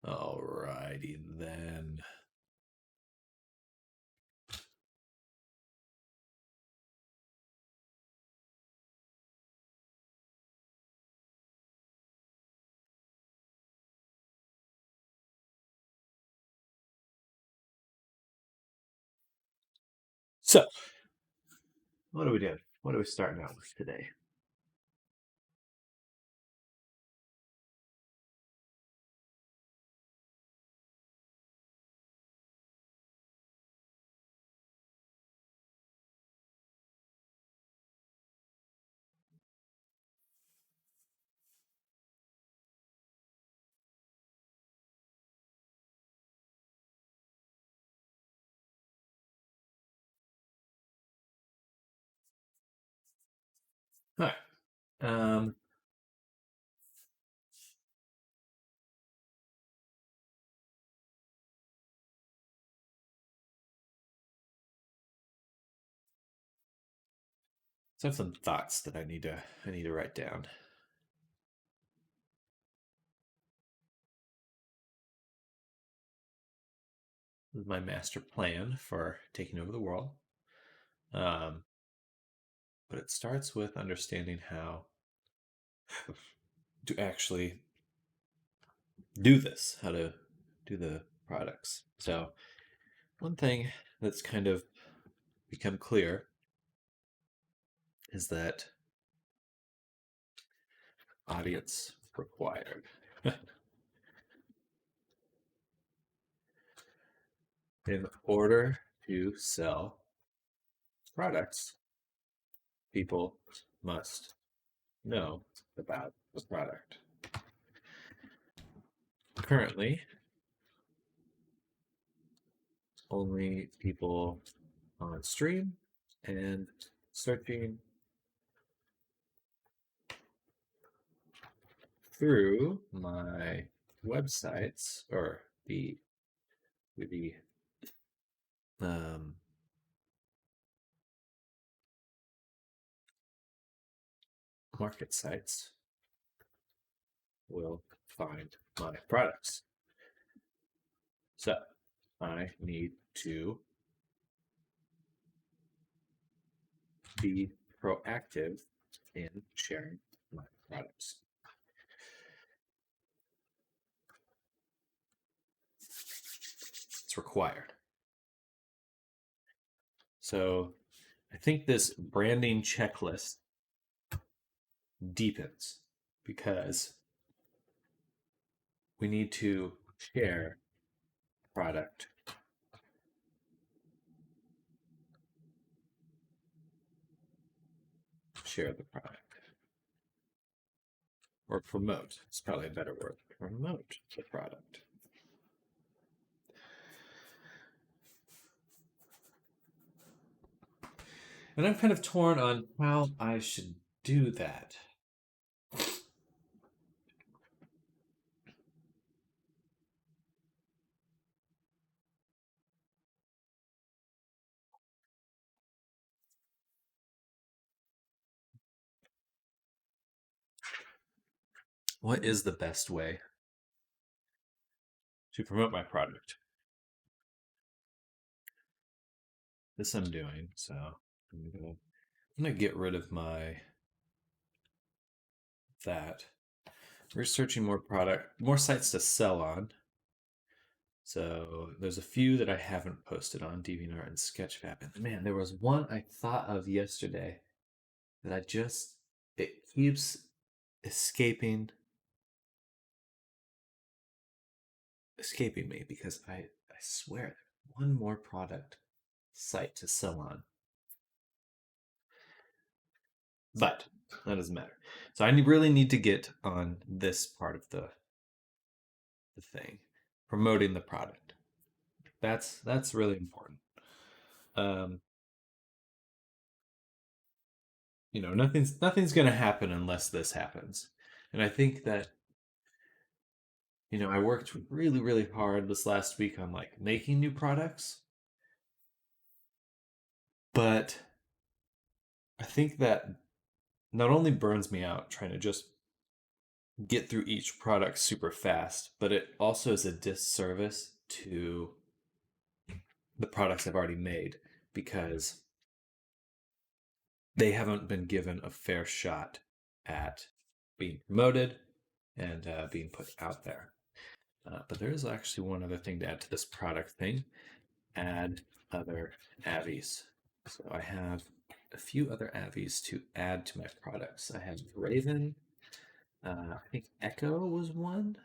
Alrighty then. So, what are we doing? What are we starting out with today? All right. So I have some thoughts that I need to write down. This is my master plan for taking over the world. Um, but it starts with understanding how to actually do this, how to do the products. So, one thing that's kind of become clear is that audience required. In order to sell products, people must know about the product. Currently, only people on stream and searching through my websites or the um, market sites will find my products. So I need to be proactive in sharing my products. It's required. So I think this branding checklist deepens because we need to share product. Share the product. Or promote. It's probably a better word. Promote the product. And I'm kind of torn on how I should do that. What is the best way to promote my product? This I'm doing, so I'm gonna get rid of my that. Researching more sites to sell on. So there's a few that I haven't posted on DeviantArt and Sketchfab. And man, there was one I thought of yesterday that it keeps escaping me because I swear one more product site to sell on. But that doesn't matter. So I really need to get on this part of the thing, promoting the product. That's really important. Um, nothing's going to happen unless this happens, and I think that I worked really really hard this last week on like making new products, but I think that not only burns me out trying to just get through each product super fast, but it also is a disservice to the products I've already made because they haven't been given a fair shot at being promoted and being put out there. But there is actually one other thing to add to this product thing: add other avies. So I have a few other avies to add to my products. I have Raven. I think Echo was one.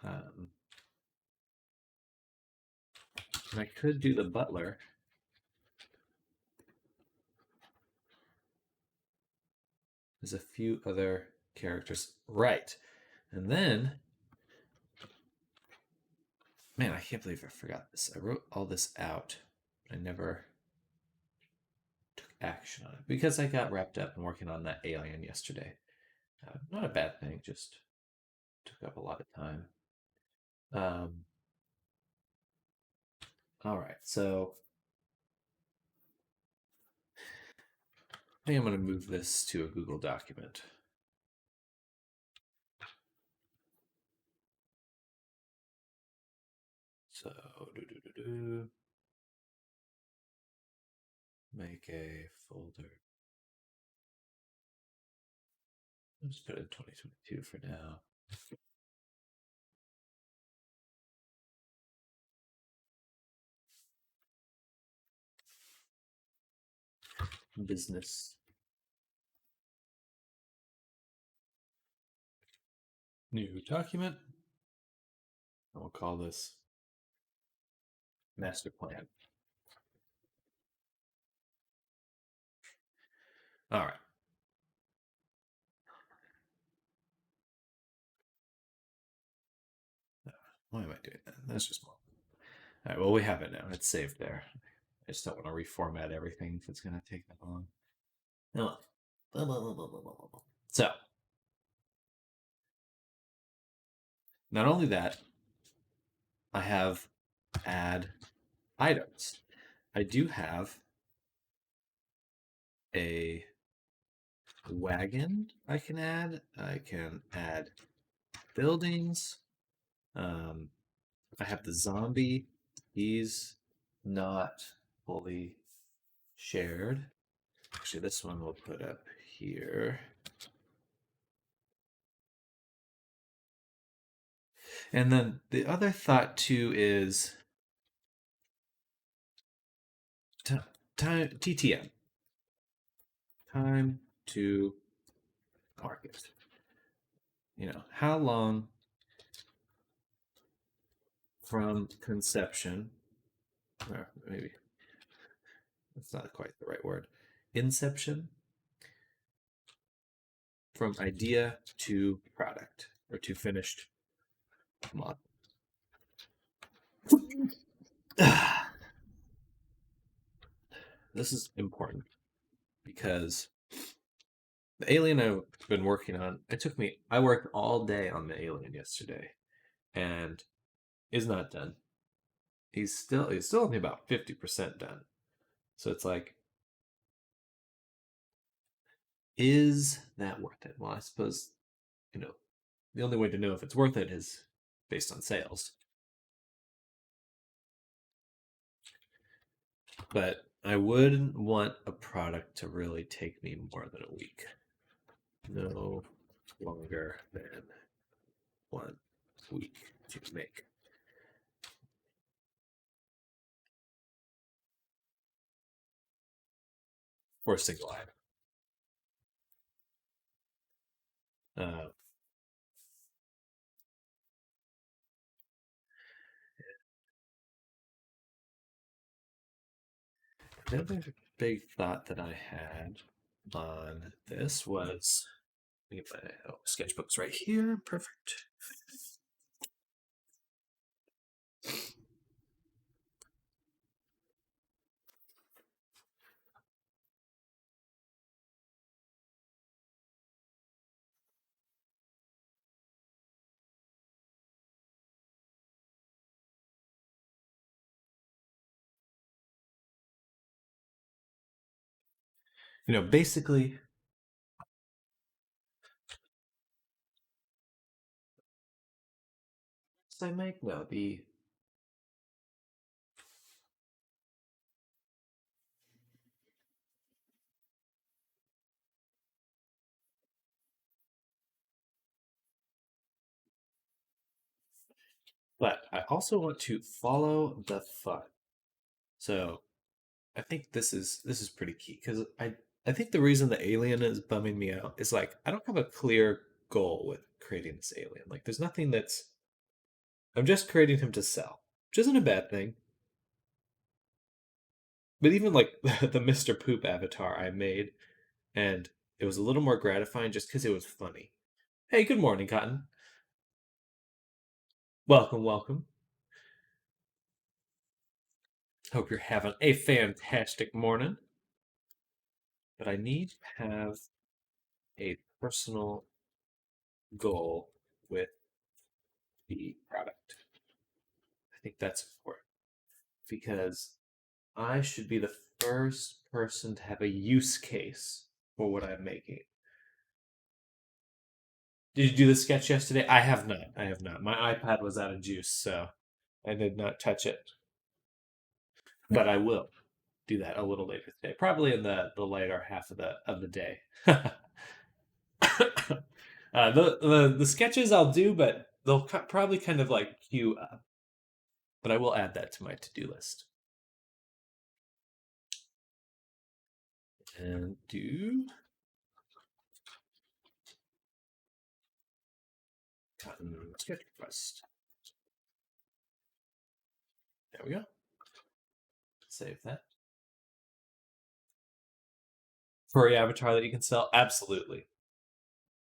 Um, and I could do the Butler. There's a few other characters. Right. And then, man, I can't believe I forgot this. I wrote all this out, but I never took action on it because I got wrapped up in working on that alien yesterday. Not a bad thing, just took up a lot of time. Um, all right, so I think I'm going to move this to a Google document. So, make a folder. I'll just put it in 2022 for now. Business. New document. I'll call this master plan. All right. Why am I doing that? That's just more. All right. Well, we have it now. It's saved there. I just don't want to reformat everything if it's going to take that long. Oh. So, not only that, I have add items. I do have a wagon I can add. I can add buildings. I have the zombie. He's not fully shared. Actually, this one we'll put up here. And then the other thought too is time TTM, time to market. You know, how long from conception, or maybe that's not quite the right word, inception, from idea to product or to finished model. This is important because the alien I've been working on, I worked all day on the alien yesterday and is not done. He's still only about 50% done. So it's like, is that worth it? Well, I suppose, you know, the only way to know if it's worth it is based on sales. But I wouldn't want a product to really take me more than a week. No longer than 1 week to make. For a single item. Uh, the other big thought that I had on this was, sketchbook's right here. Perfect. Basically, I make? No, the but I also want to follow the fun. So I think this is pretty key because I think the reason the alien is bumming me out is like I don't have a clear goal with creating this alien. Like there's nothing that's I'm just creating him to sell, which isn't a bad thing. But even like the Mr. Poop avatar I made, and it was a little more gratifying just because it was funny. Hey, good morning, Cotton. Welcome, welcome. Hope you're having a fantastic morning. But I need to have a personal goal with the product. I think that's important because I should be the first person to have a use case for what I'm making. Did you do the sketch yesterday? I have not. I have not. My iPad was out of juice, so I did not touch it. But I will do that a little later today, probably in the later half of the day. The sketches I'll do, but they'll probably kind of like queue up. But I will add that to my to-do list. And do Cotton sketch request. There we go. Save that. Furry avatar that you can sell? Absolutely.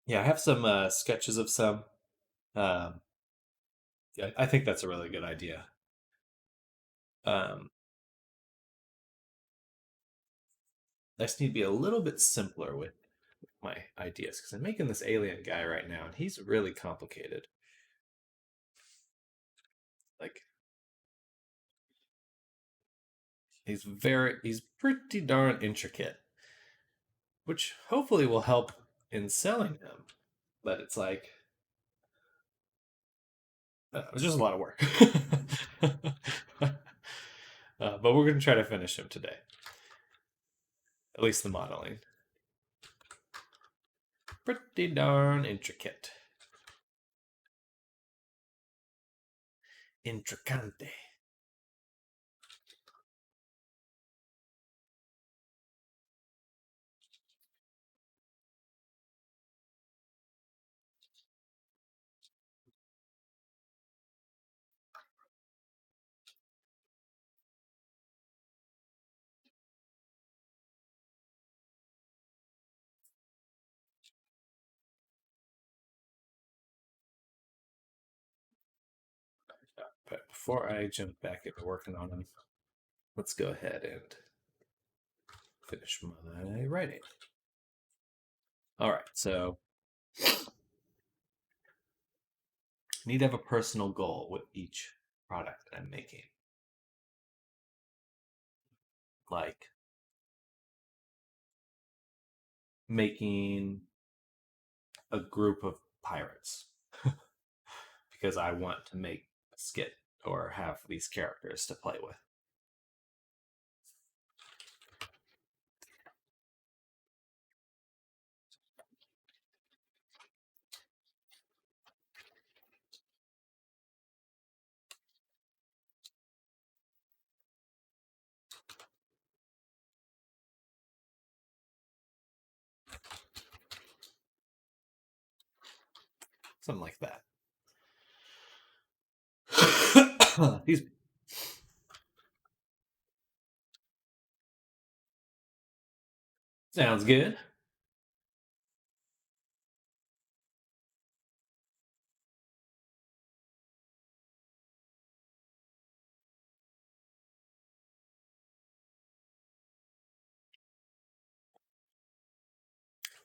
Yeah, I have some sketches of some. Um, yeah, I think that's a really good idea. Um, I just need to be a little bit simpler with my ideas because I'm making this alien guy right now, and he's really complicated. Like, he's pretty darn intricate, which hopefully will help in selling him. But it's like, it's just a lot of work. But we're going to try to finish him today. At least the modeling. Pretty darn intricate. Intricante. But before I jump back into working on them, let's go ahead and finish my writing. All right, so I need to have a personal goal with each product that I'm making. Like making a group of pirates because I want to make a skit or have these characters to play with. Something like that. These sounds good.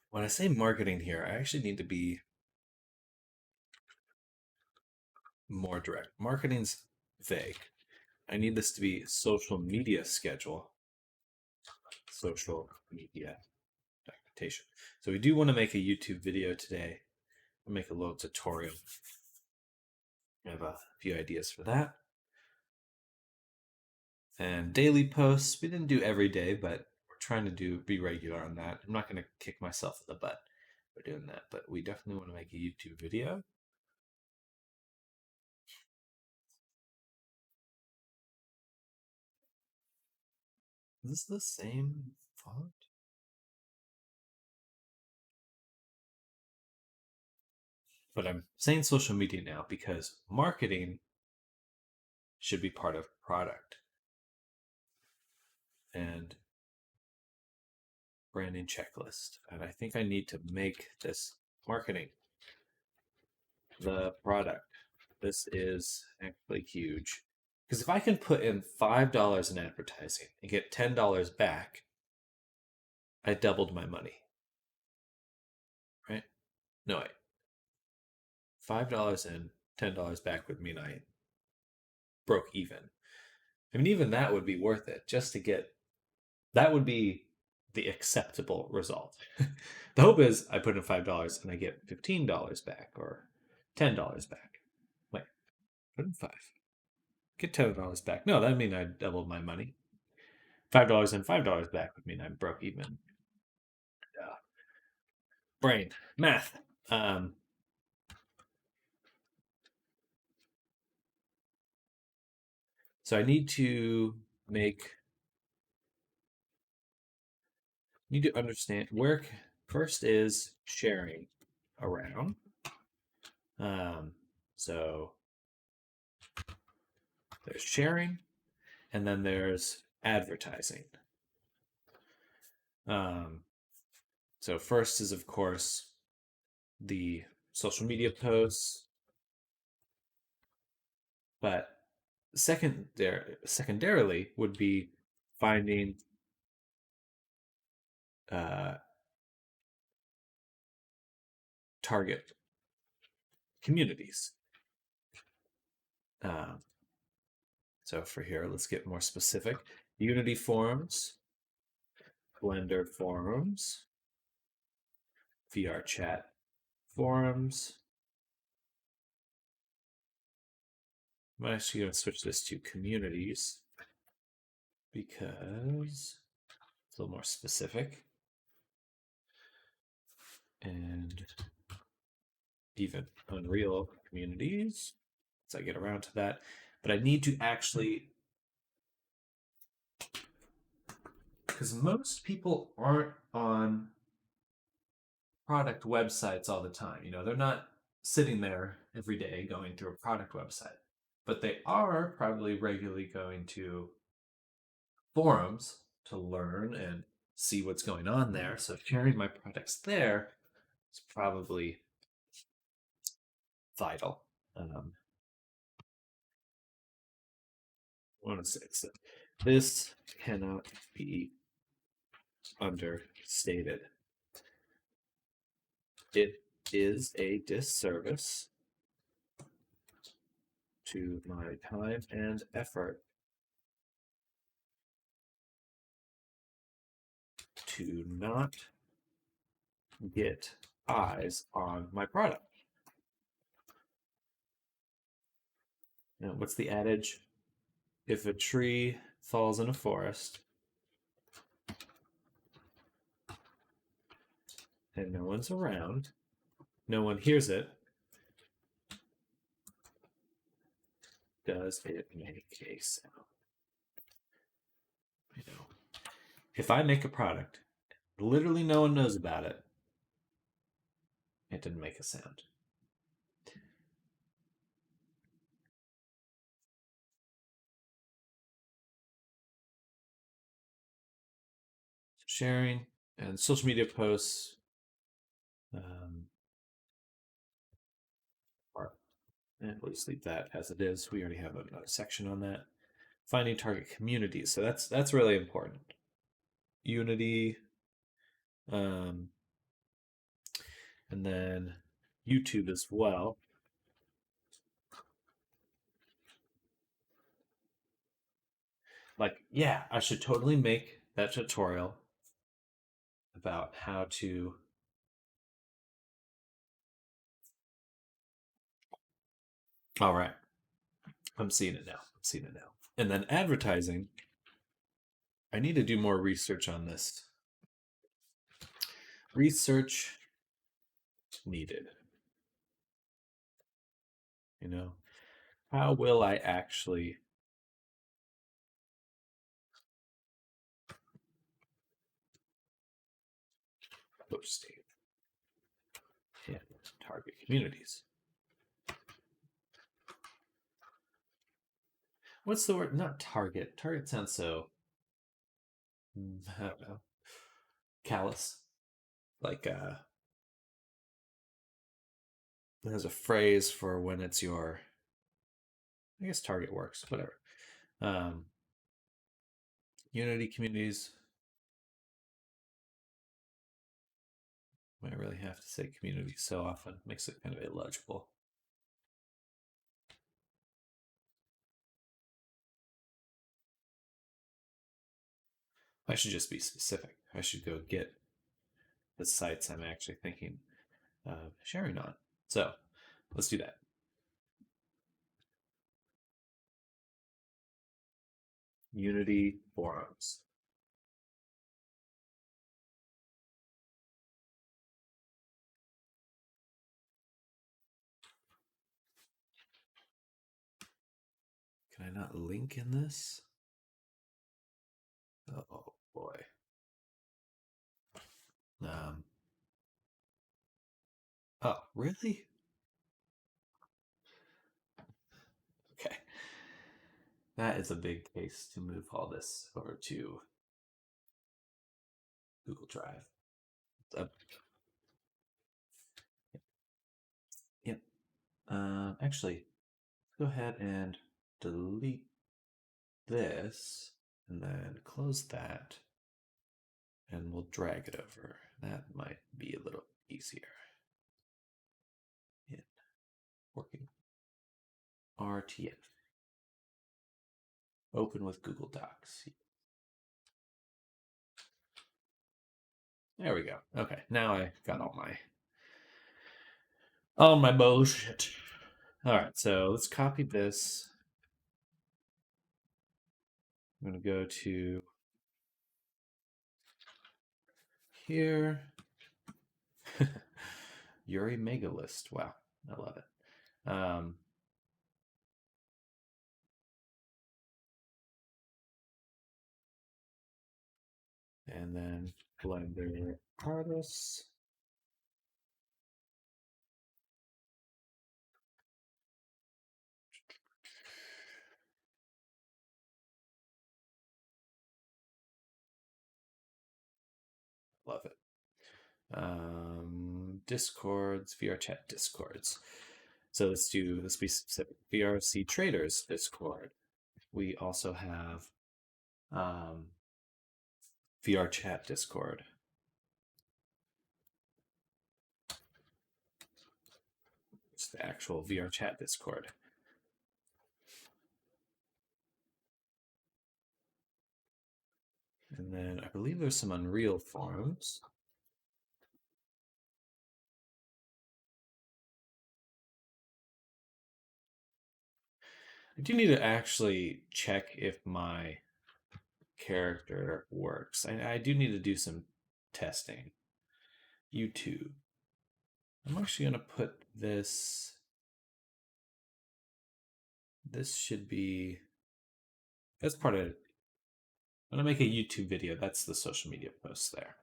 When I say marketing here, I actually need to be more direct. Marketing's vague. I need this to be social media schedule. Social media documentation. So we do want to make a YouTube video today. We'll make a little tutorial. I have a few ideas for that. And daily posts, we didn't do every day, but we're trying to be regular on that. I'm not going to kick myself in the butt for doing that, but we definitely want to make a YouTube video. Is this the same font? But I'm saying social media now because marketing should be part of product and branding checklist. And I think I need to make this marketing the product. This is actually huge. Because if I can put in $5 in advertising and get $10 back, I doubled my money. Right? No, wait. $5 and $10 back would mean I broke even. I mean, even that would be worth it just to get that would be the acceptable result. The hope is I put in $5 and I get $15 back or $10 back. Wait, put in 5. Get $10 back. No, that mean I doubled my money. $5 and $5 back would mean I broke even. Brain, math. So I need to understand where first is sharing around. So there's sharing, and then there's advertising. So first is, of course, the social media posts, but secondarily would be finding target communities. So for here, let's get more specific. Unity forums, Blender forums, VR chat forums. I'm actually going to switch this to communities because it's a little more specific. And even Unreal communities, as I get around to that. But I need to actually, because most people aren't on product websites all the time. You know, they're not sitting there every day going through a product website, but they are probably regularly going to forums to learn and see what's going on there. So sharing my products there is probably vital. I want to say so. This cannot be understated. It is a disservice to my time and effort to not get eyes on my product. Now, what's the adage? If a tree falls in a forest and no one's around, no one hears it, does it make a sound? You know, if I make a product, literally no one knows about it, it didn't make a sound. Sharing and social media posts. We'll just leave that as it is. We already have another section on that. Finding target communities. So that's really important. Unity, and then YouTube as well. Like, yeah, I should totally make that tutorial about how to All right. I'm seeing it now. I'm seeing it now. And then advertising. I need to do more research on this. Research needed. You know, how will I actually posting in target communities? What's the word? Not target. Target sounds so, I don't know, callous. Like there's a phrase for when it's your, I guess target works, whatever. Um, Unity communities. I really have to say community so often, makes it kind of illegible. I should just be specific. I should go get the sites I'm actually thinking of sharing on. So let's do that. Unity forums. Can I not link in this? Oh boy. Um, oh, really? Okay. That is a big case to move all this over to Google Drive. Uh, yep. Actually, go ahead and delete this and then close that and we'll drag it over. That might be a little easier. Yeah. Working. RTF. Open with Google Docs. There we go. Okay, now I got all my bullshit. All right, so let's copy this. I'm gonna go to here. Yuri Megalist. Wow, I love it. And then Blender artists. Love it. Discords, VR chat discords. So let's be specific. VRC traders Discord. We also have VR chat Discord. It's the actual VR chat Discord. And then I believe there's some Unreal forums. I do need to actually check if my character works. I do need to do some testing. YouTube. I'm actually going to put this. This should be. That's part of. I'm going to make a YouTube video. That's the social media post there.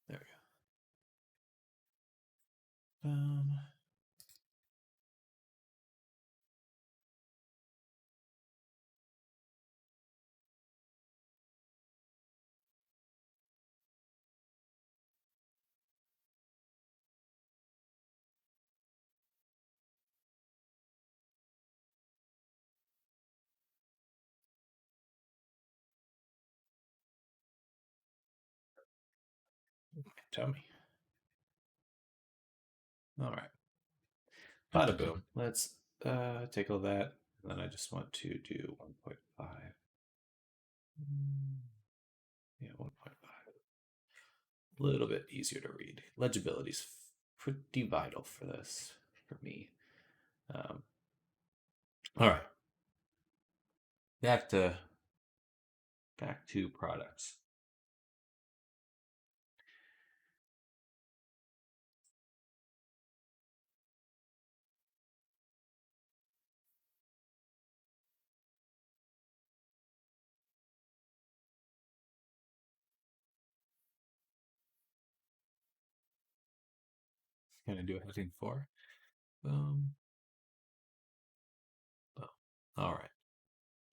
There we go. tummy. All right. Bada boom. Let's take all that. And then I just want to do 1.5. Yeah, 1.5. A little bit easier to read. Legibility is pretty vital for this, for me. All right. Back to products. Can I do a heading 4? Boom. Boom. All right.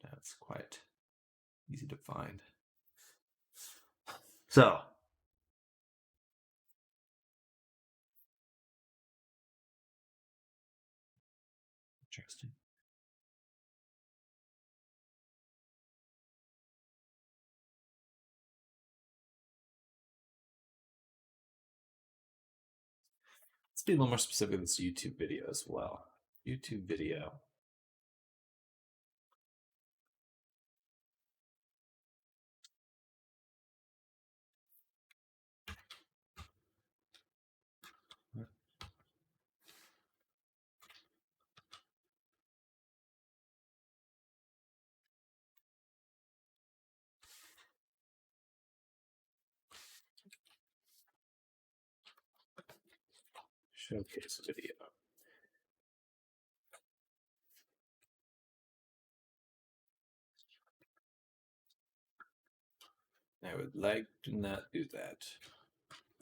That's quite easy to find. So, interesting. Let's be a little more specific with this YouTube video as well. YouTube video. Showcase video. I would like to not do that.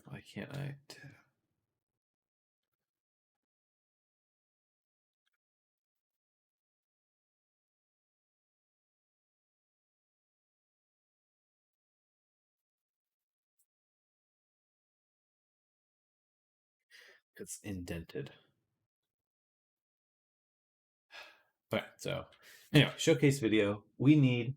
Why can't I? It's indented. All right, so anyway, showcase video. We need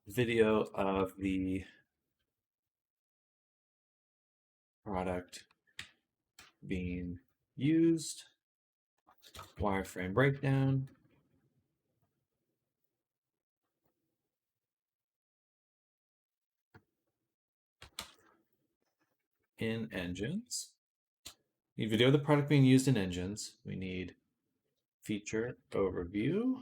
video of the product being used, wireframe breakdown, in engines. We need video of the product being used in engines. We need feature overview.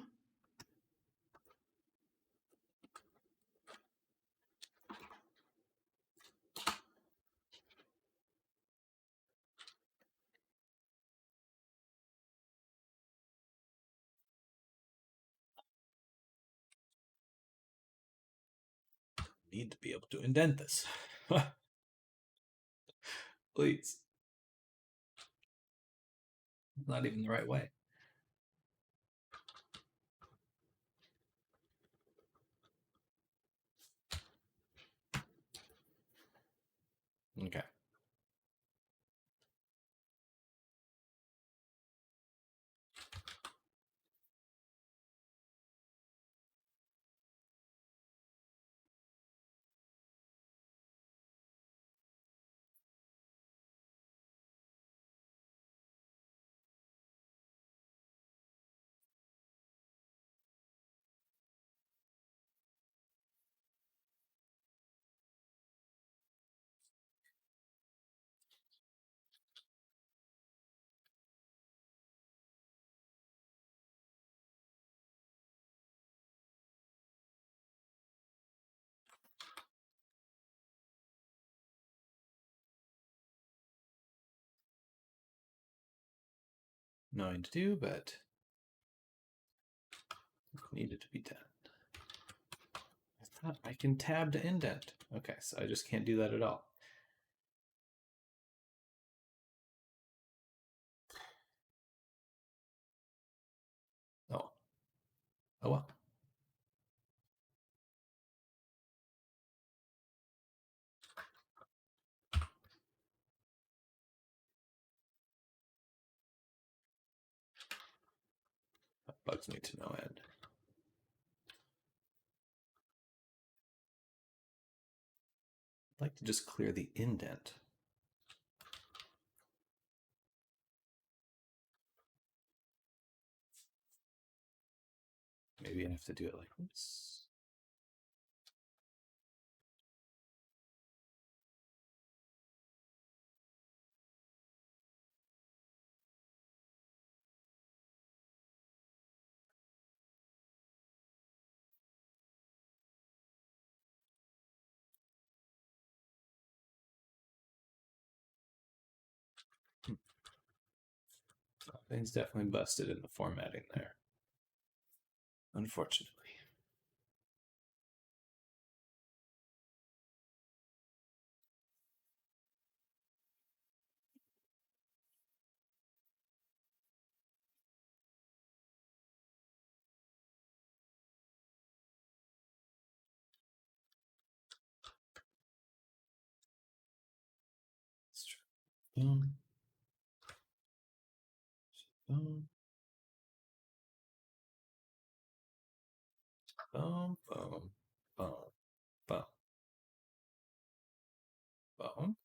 Need to be able to indent this. Please. Not even the right way. Okay. Knowing to do, but needed to be done. I thought I can tab to indent. Okay, so I just can't do that at all. Oh. Oh well. That bugs me to no end. I'd like to just clear the indent. Maybe I have to do it like this. Things definitely busted in the formatting there, unfortunately. Let's try. Boom. Boom. Boom. Boom. Boom. Boom. Boom.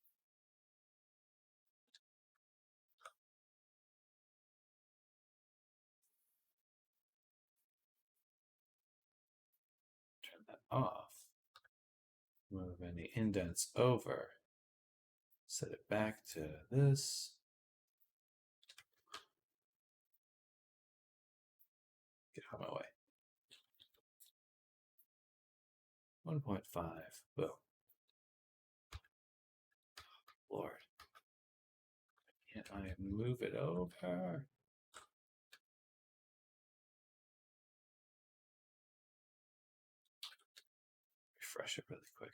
Turn that off. Move any indents over. Set it back to this. Get out of my way. 1.5. Boom. Lord. Can't I move it over? Refresh it really quick.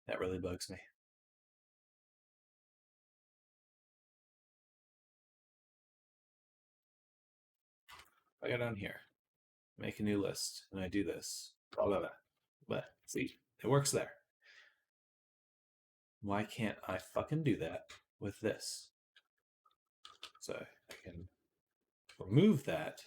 That really bugs me. I go down here, make a new list, and I do this. Blah, blah, blah. But see, it works there. Why can't I fucking do that with this? So I can remove that.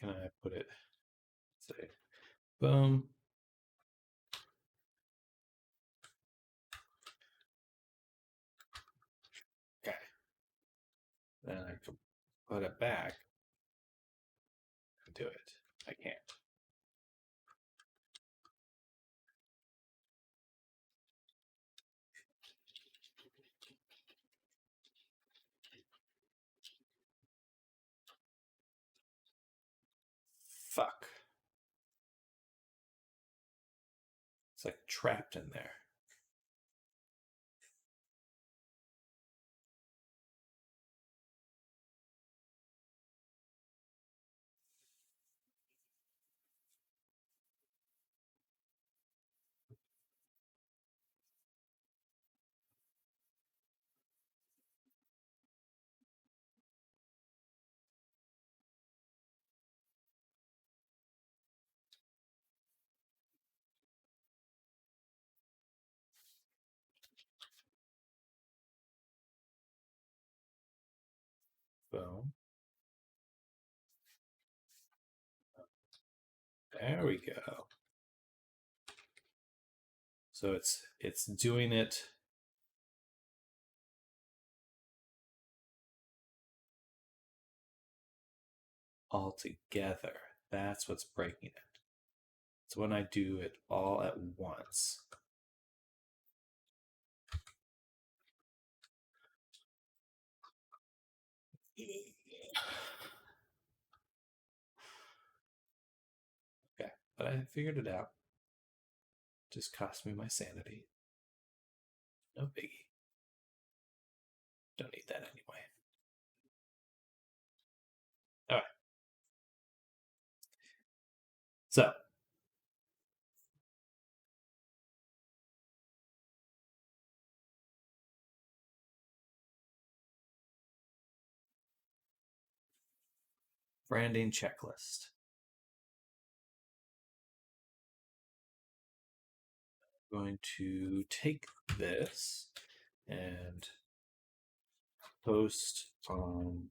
Can I put it, say, boom. Okay. Then I can put it back and do it. I can't. Fuck. It's like trapped in there. Boom. There we go. So it's doing it all together. That's what's breaking it. It's when I do it all at once. Okay, but I figured it out. Just cost me my sanity. No biggie. Don't need that anyway. All right. So, branding checklist. I'm going to take this and post on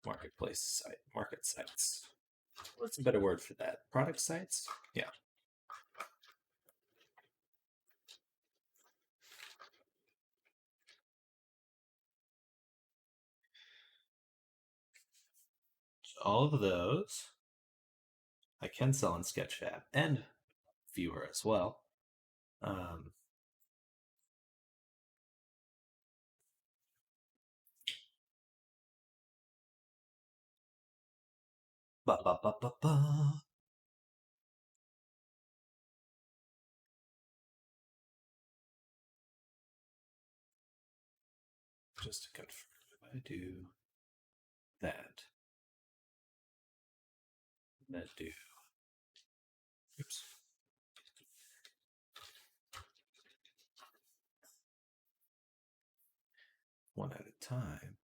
marketplace site, market sites. What's a better word for that? Product sites? Yeah. So all of those I can sell in Sketchfab and Viewer as well. Ba ba ba ba ba. Just to confirm, if I do that, then do. Oops. One at a time.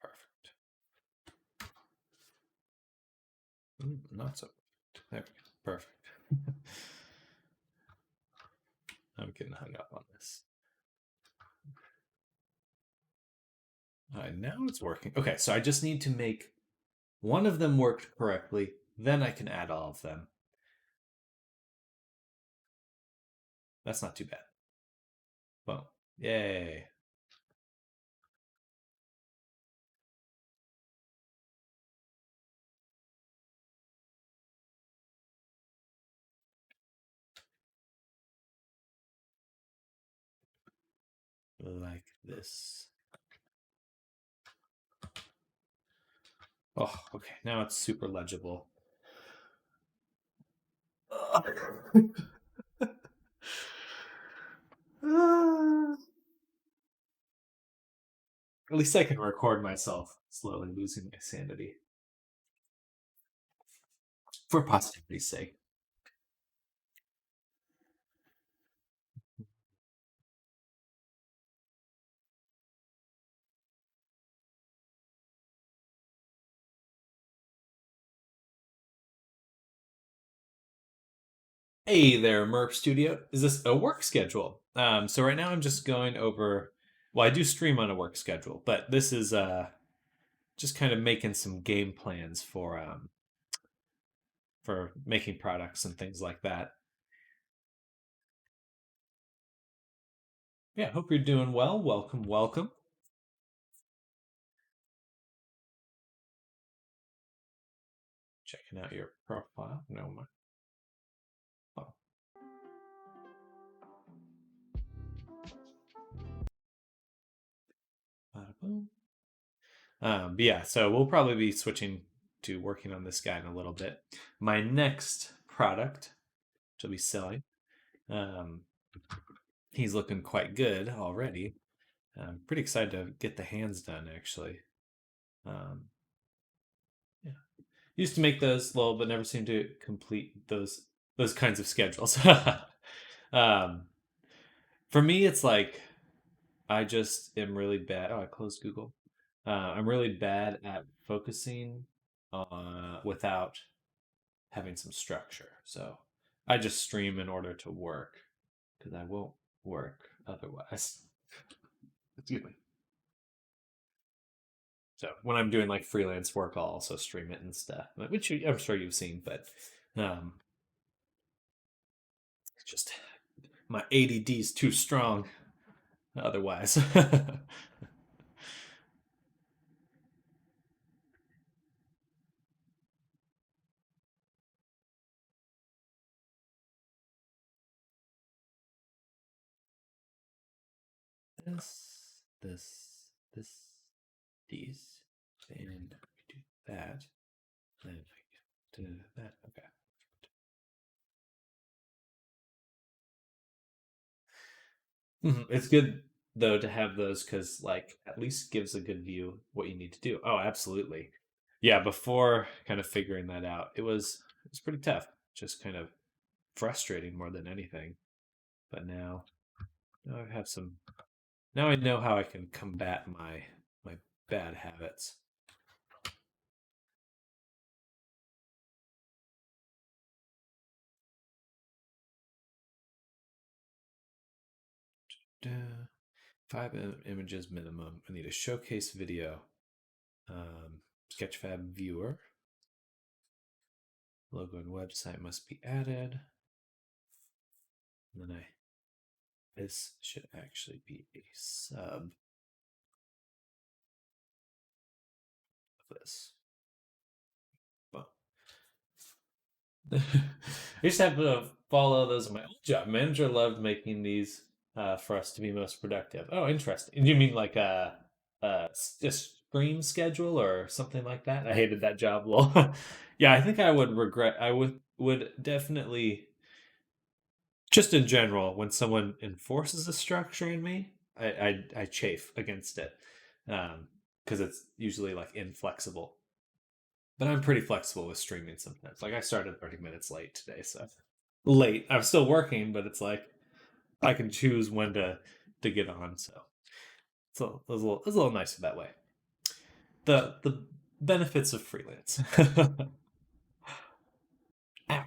Perfect. Not so. There we go. Perfect. I'm getting hung up on this. All right, now it's working. Okay, so I just need to make one of them work correctly, then I can add all of them. That's not too bad. Boom. Yay. Like this. Oh, okay. Now it's super legible. At least I can record myself slowly losing my sanity. For posterity's sake. Hey there, Merp Studio. Is this a work schedule? So right now I'm just going over. Well, I do stream on a work schedule, but this is just kind of making some game plans for making products and things like that. Yeah, hope you're doing well. Welcome, welcome. Checking out your profile. No more. Oh. But yeah, so we'll probably be switching to working on this guy in a little bit. My next product, which I'll be selling, he's looking quite good already. I'm pretty excited to get the hands done, actually. Yeah, used to make those little, but never seemed to complete those kinds of schedules. For me, it's like I just am really bad. Oh, I closed Google. I'm really bad at focusing without having some structure. So I just stream in order to work because I won't work otherwise. Excuse me. So when I'm doing like freelance work, I'll also stream it and stuff, which I'm sure you've seen. But just my ADD is too strong otherwise. these, and do that, then I do that. Okay. It's good though to have those because like at least gives a good view what you need to do. Oh, absolutely. Yeah, before kind of figuring that out, it was pretty tough. Just kind of frustrating more than anything. But now I have some now I know how I can combat my bad habits. Duh. Five images minimum. I need a showcase video. Sketchfab viewer. Logo and website must be added. And then this should actually be a sub of this. Well, I used to have to follow those in my old job. Manager loved making these for us to be most productive. Oh, interesting. You mean like a screen schedule or something like that? I hated that job. Well, yeah, I think I would regret. I would definitely just in general when someone enforces a structure in me, I chafe against it because it's usually like inflexible. But I'm pretty flexible with streaming sometimes. Like I started 30 minutes late today, so late. I'm still working, but it's like I can choose when to get on. So it was a little nicer that way. The benefits of freelance. Ah.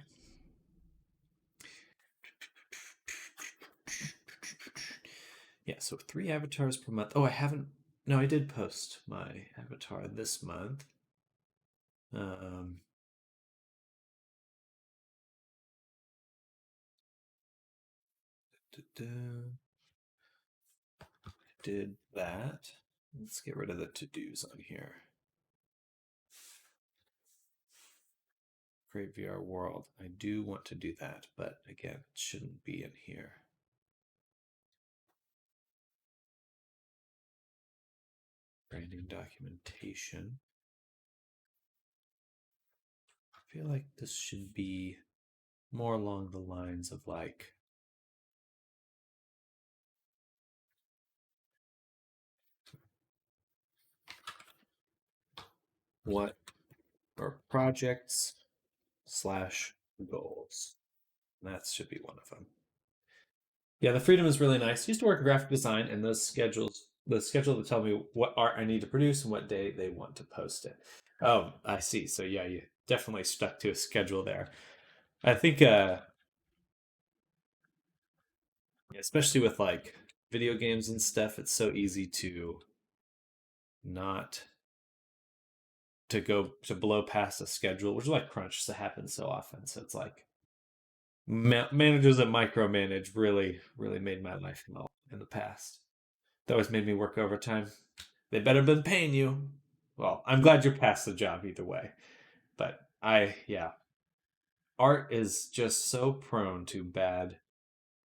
Yeah, so 3 avatars per month. Oh, I haven't. No, I did post my avatar this month. Um, did that. Let's get rid of the to-dos on here. Create VR world. I do want to do that, but again, it shouldn't be in here. Branding documentation. I feel like this should be more along the lines of like what are projects slash goals. That should be one of them. Yeah, the freedom is really nice. I used to work in graphic design, and the schedule to tell me what art I need to produce and what day they want to post it. Oh, I see. So yeah, you definitely stuck to a schedule there. I think, especially with like video games and stuff, it's so easy to not to go to blow past a schedule, which is like crunch that happens so often. So it's like managers that micromanage really made my life hell in the past. That always made me work overtime. They better been paying you. Well, I'm glad you're past the job either way. But yeah, art is just so prone to bad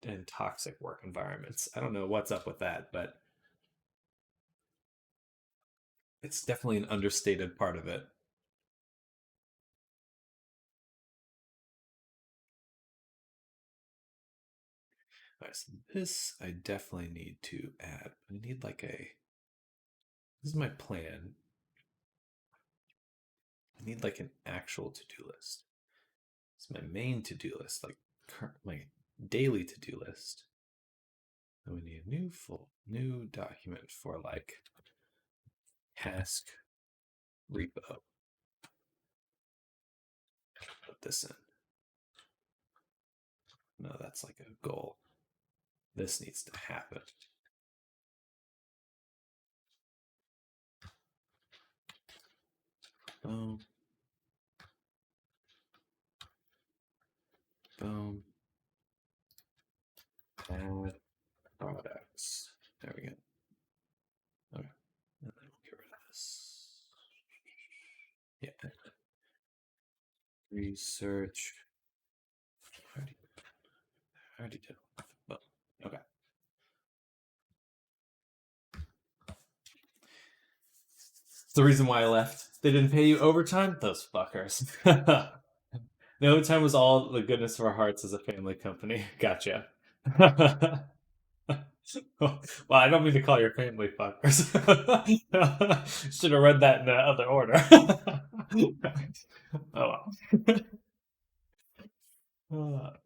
and toxic work environments. I don't know what's up with that, but it's definitely an understated part of it. All right, so this I definitely need to add. I need like this is my plan. I need like an actual to-do list. It's my main to-do list, like my daily to-do list. And we need a new document for like task repo. Put this in. No, that's like a goal. This needs to happen. Boom. Boom. Add products. There we go. Okay. And then we'll get rid of this. Yeah. Research. I already did. Well, okay. the reason why I left. They didn't pay you overtime? Those fuckers. The overtime was all the goodness of our hearts as a family company. Gotcha. Well, I don't mean to call your family fuckers. Should have read that in the other order. Oh well.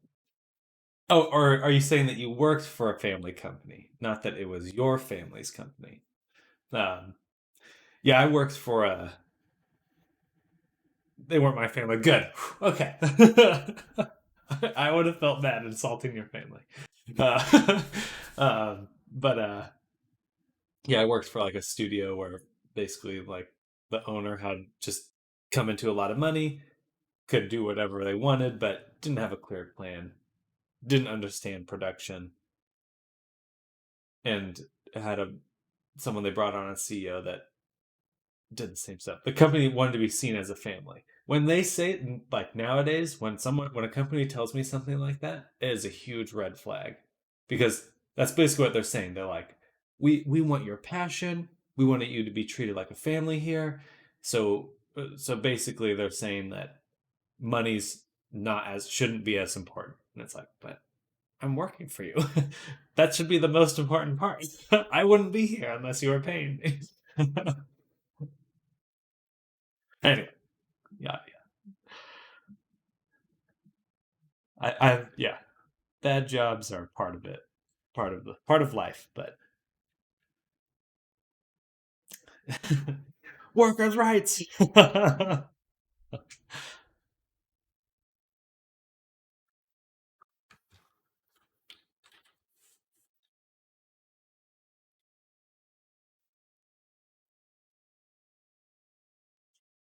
Oh, or are you saying that you worked for a family company, not that it was your family's company? Um, yeah, I worked for a. They weren't my family. Good. Okay. I would have felt bad insulting your family. Uh, but yeah, I worked for like a studio where basically like the owner had just come into a lot of money, could do whatever they wanted, but didn't have a clear plan, didn't understand production, and had a someone they brought on as CEO that did the same stuff. The company wanted to be seen as a family. When they say like nowadays, when a company tells me something like that, it is a huge red flag because that's basically what they're saying. They're like, we want your passion. We want you to be treated like a family here. So basically, they're saying that money's not as shouldn't be as important. And it's like, but I'm working for you. That should be the most important part. I wouldn't be here unless you were paying me. Anyway, yeah, yeah, bad jobs are part of it, part of life. But workers' rights.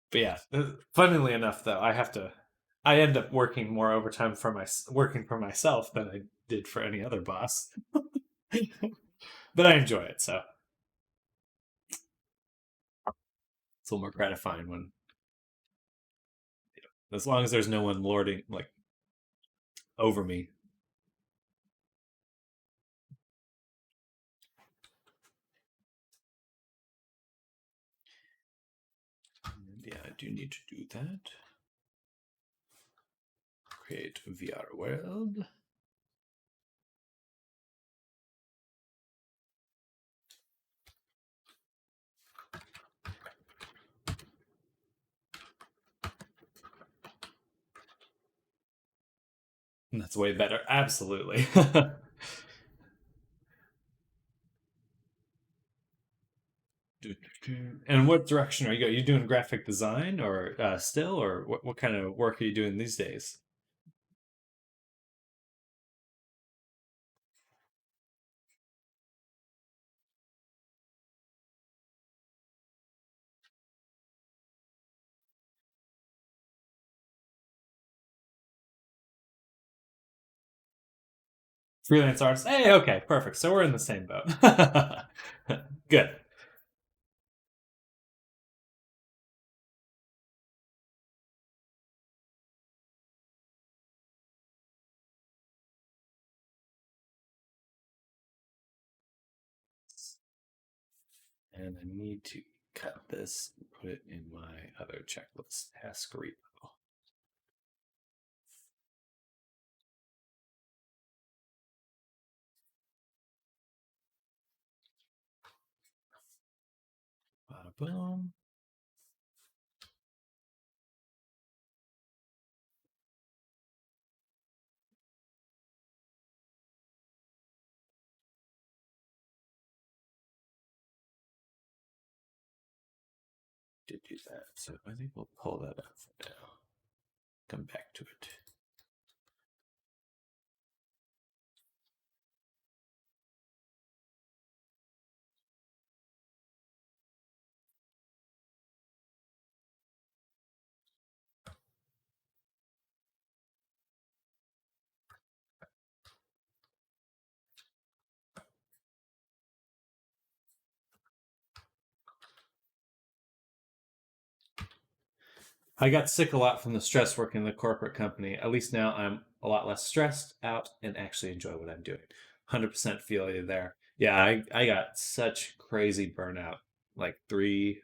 But yeah, funnily enough, though, I end up working more overtime working for myself than I did for any other boss. But I enjoy it, so it's a little more gratifying when, as long as there's no one lording like over me. And yeah, I do need to do that. Create VR world. That's way better. Absolutely. And what direction are you going? You doing graphic design or still, or what kind of work are you doing these days? Freelance artist. Hey, okay, perfect. So we're in the same boat. Good. And I need to cut this and put it in my other checklist task repo. Bada boom. Did do that. So I think we'll pull that up for now. Come back to it. I got sick a lot from the stress working in the corporate company. At least now I'm a lot less stressed out and actually enjoy what I'm doing. 100% feel you there. Yeah, I got such crazy burnout like 3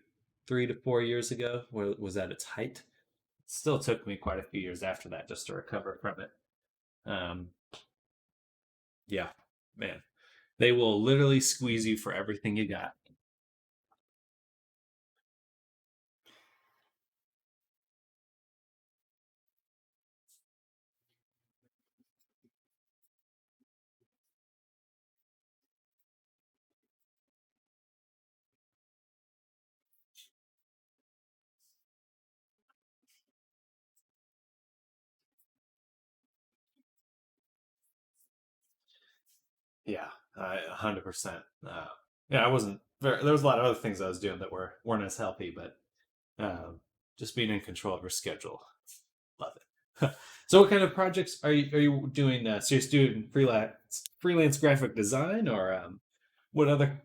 3 to 4 years ago, was at its height. It still took me quite a few years after that just to recover from it. Um, yeah, man, they will literally squeeze you for everything you got. Yeah, 100%. Yeah, I wasn't very. There was a lot of other things I was doing that weren't as healthy, but just being in control of your schedule, love it. So, what kind of projects are you doing? So, you're doing freelance graphic design, or what other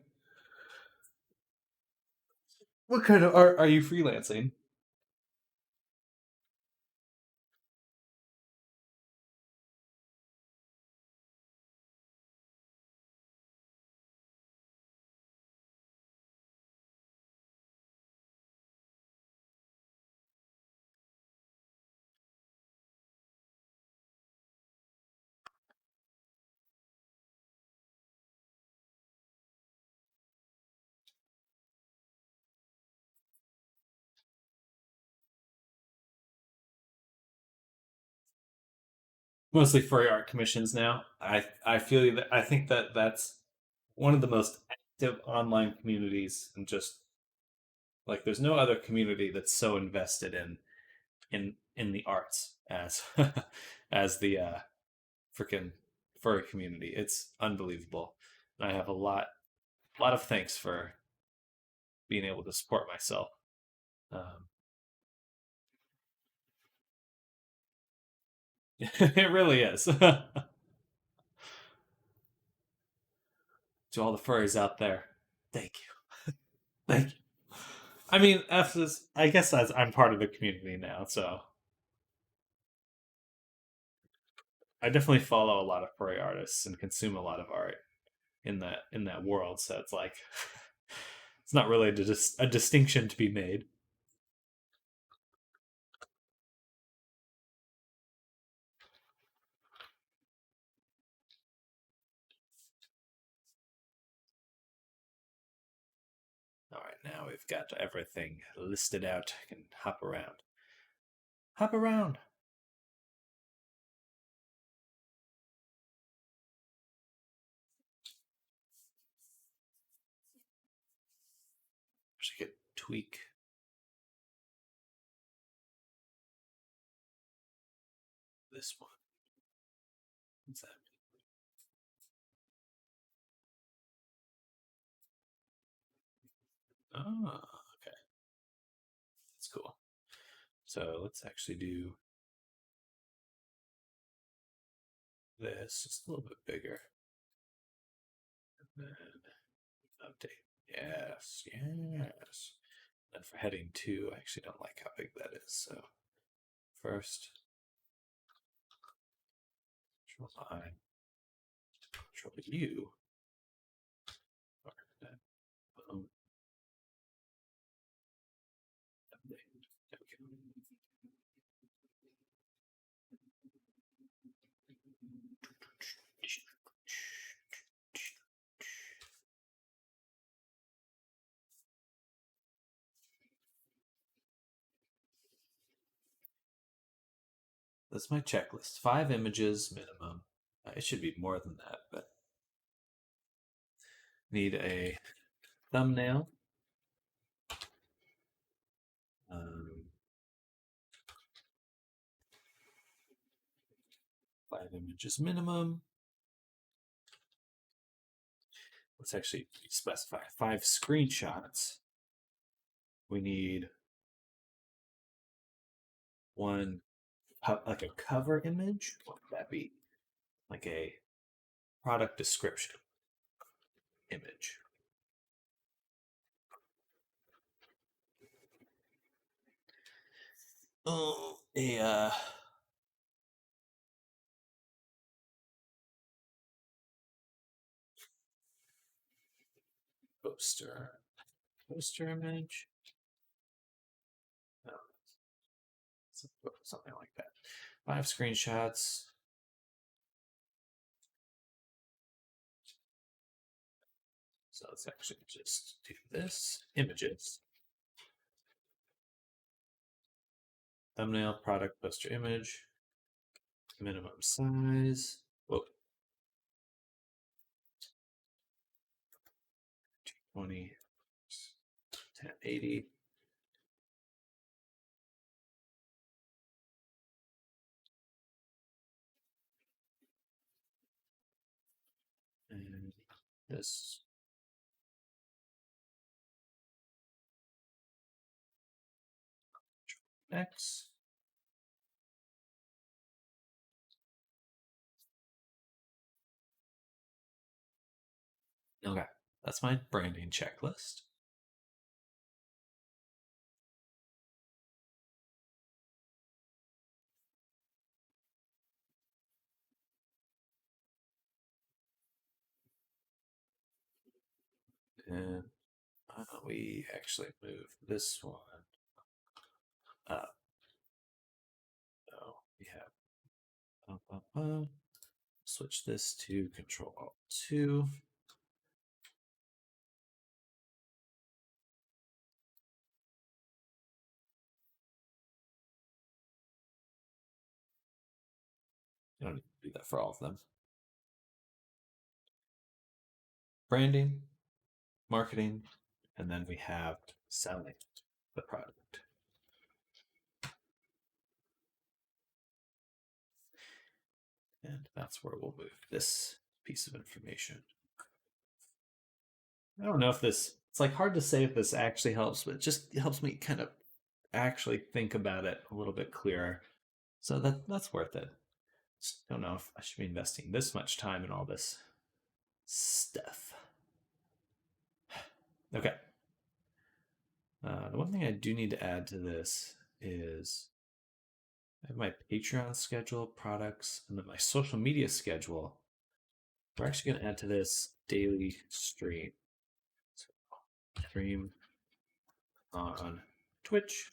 what kind of art are you freelancing? Mostly for art commissions now. I feel that I think that that's one of the most active online communities, and just like there's no other community that's so invested in the arts as as the freaking furry community. It's unbelievable. And I have a lot of thanks for being able to support myself. Um, it really is. To all the furries out there, thank you, thank you. I mean, I guess I'm part of the community now, so I definitely follow a lot of furry artists and consume a lot of art in that world. So it's like it's not really just a distinction to be made. All right, now we've got everything listed out. I can hop around. Hop around. Wish I could tweak this one. What's that? Oh, okay. That's cool. So let's actually do this just a little bit bigger. And then update. Yes, yes. And for heading 2, I actually don't like how big that is. So first, Control I, Control U. Boom. Update. There we go. That's my checklist. 5 images minimum. It should be more than that, but need a thumbnail. Um, 5 images minimum. Let's actually specify 5 screenshots. We need one, like a cover image. What would that be? Like a product description image. Oh, a poster. Poster image. something like that. 5 screenshots. So let's actually just do this. Images. Thumbnail, product, poster image. Minimum size. Whoa. 220, 1080. And this. X. Okay, that's my branding checklist. And we actually move this one up. So we have switch this to Control Alt 2. You don't need to do that for all of them. Branding, marketing, and then we have selling the product. And that's where we'll move this piece of information. I don't know if it's like hard to say if this actually helps, but it just helps me kind of actually think about it a little bit clearer. So that's worth it. Just don't know if I should be investing this much time in all this stuff. Okay. The one thing I do need to add to this is I have my Patreon schedule, products, and then my social media schedule. We're actually going to add to this daily stream. So, stream on Twitch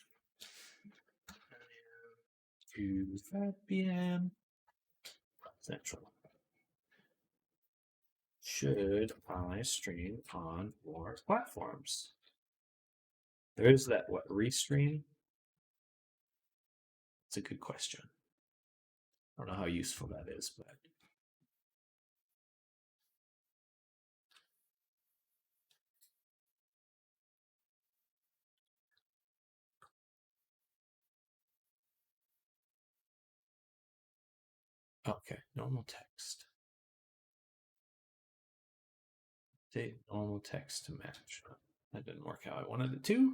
5 p.m. Central. Should I stream on more platforms? There is that, what, restream? It's a good question. I don't know how useful that is, but okay, normal text. Update normal text to match. That didn't work how I wanted it to.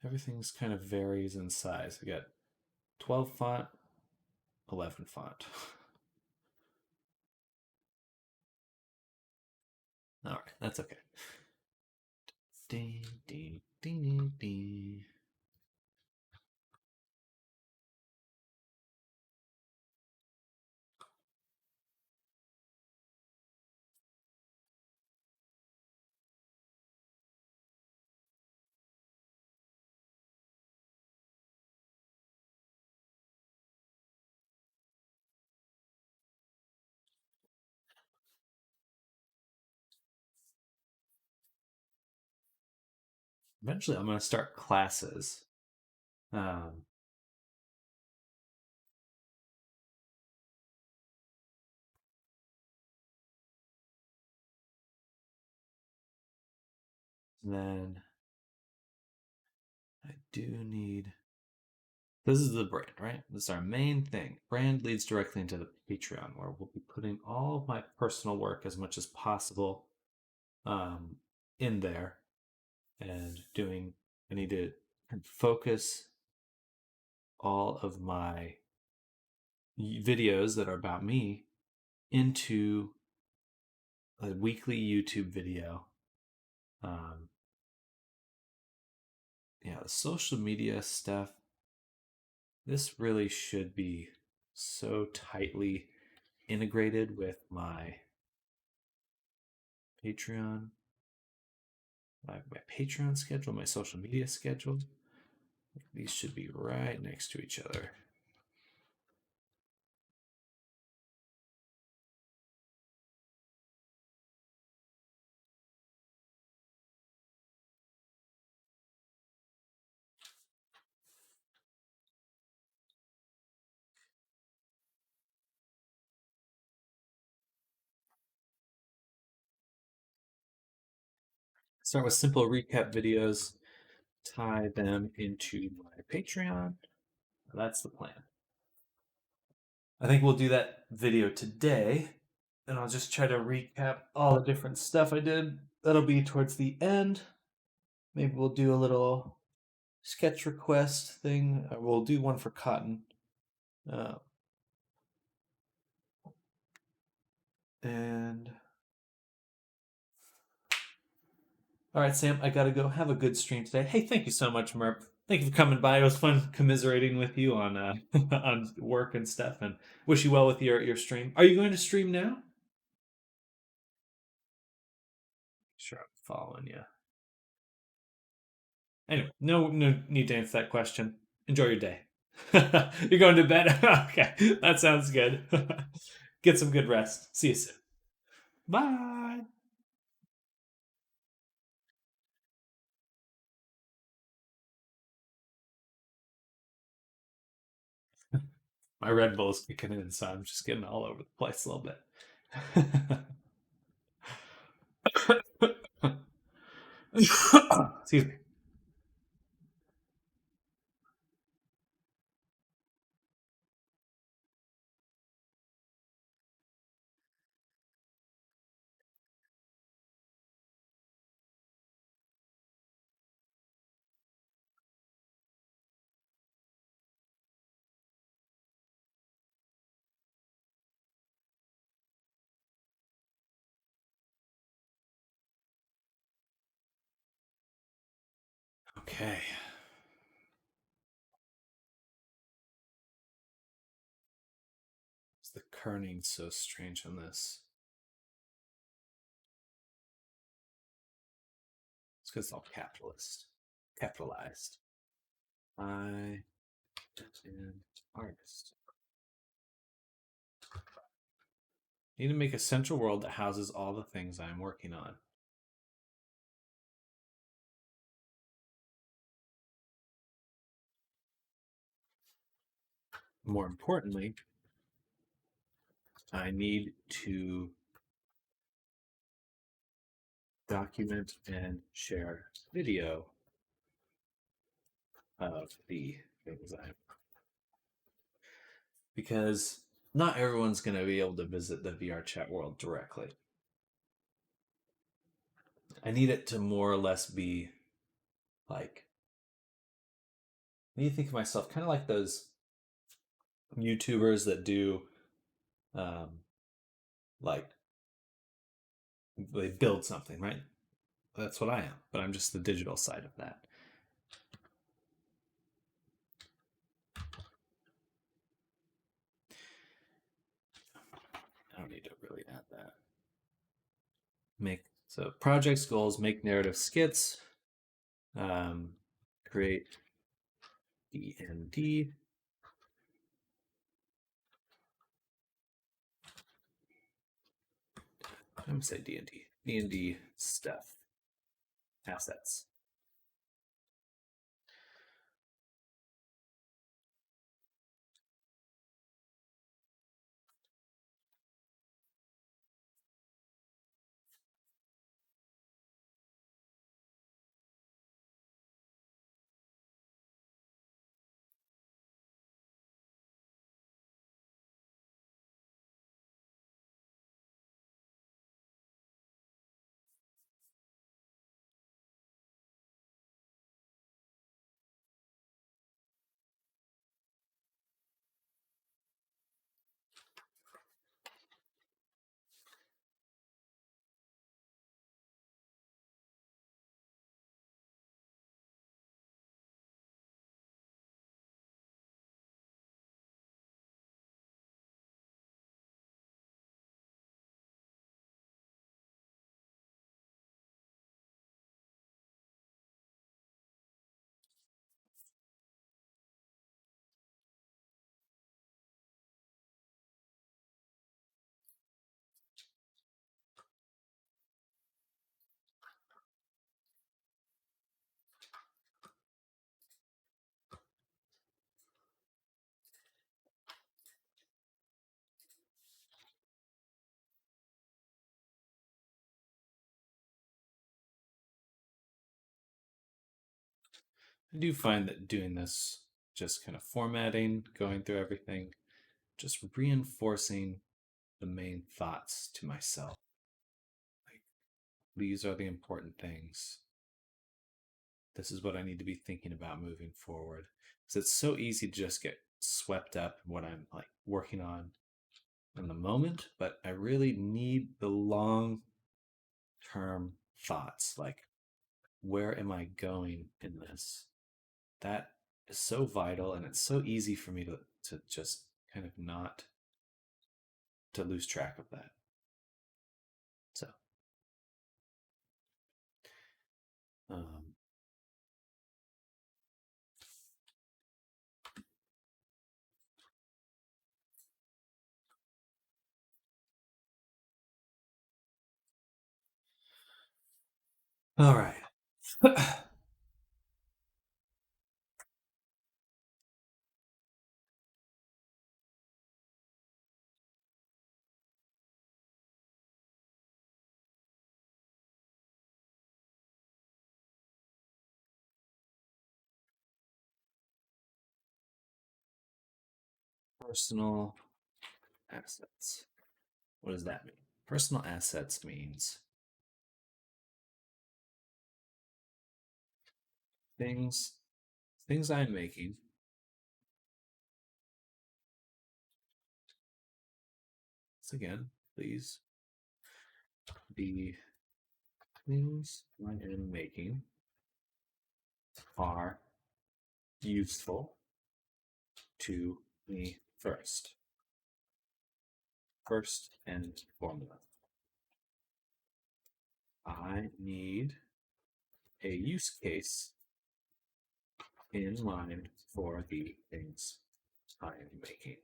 Everything's kind of varies in size. I got 12 font, 11 font. All right, that's okay. Ding, ding, ding, ding. Eventually, I'm going to start classes. Then I do need. This is the brand, right? This is our main thing. Brand leads directly into the Patreon, where we'll be putting all of my personal work as much as possible in there and doing. I need to focus all of my videos that are about me into a weekly YouTube video. Yeah, the social media stuff. This really should be so tightly integrated with my Patreon, my Patreon schedule, my social media schedule. These should be right next to each other. Start with simple recap videos, tie them into my Patreon. That's the plan. I think we'll do that video today, and I'll just try to recap all the different stuff I did. That'll be towards the end. Maybe we'll do a little sketch request thing. We'll do one for Cotton. Uh, and all right, Sam, I gotta go. Have a good stream today. Hey, thank you so much, Merp. Thank you for coming by. It was fun commiserating with you on on work and stuff, and wish you well with your stream. Are you going to stream now? Sure, I'm following you. Anyway, no need to answer that question. Enjoy your day. You're going to bed? Okay, that sounds good. Get some good rest. See you soon. Bye. My Red Bull's kicking in, so I'm just getting all over the place a little bit. Excuse me. Okay. Is the kerning so strange on this? It's because it's all capitalized. I and artist. Need to make a central world that houses all the things I'm working on. More importantly, I need to document and share video of the things I'm, because not everyone's going to be able to visit the VR chat world directly. I need it to more or less be like, I need to think of myself kind of like those YouTubers that do um, like they build something, right? That's what I am, but I'm just the digital side of that. I don't need to really add that. Make so projects, goals, make narrative skits, create D&D. I'm gonna say D&D. D&D stuff. Assets. I do find that doing this, just kind of formatting, going through everything, just reinforcing the main thoughts to myself. Like, these are the important things. This is what I need to be thinking about moving forward. Because it's so easy to just get swept up in what I'm like working on in the moment, but I really need the long term thoughts. Like, where am I going in this? That is so vital, and it's so easy for me to just kind of not to lose track of that. So, um, all right. Personal assets. What does that mean? Personal assets means things things I'm making. So again, please, the things I am making are useful to me first. First and foremost. I need a use case in mind for the things I am making.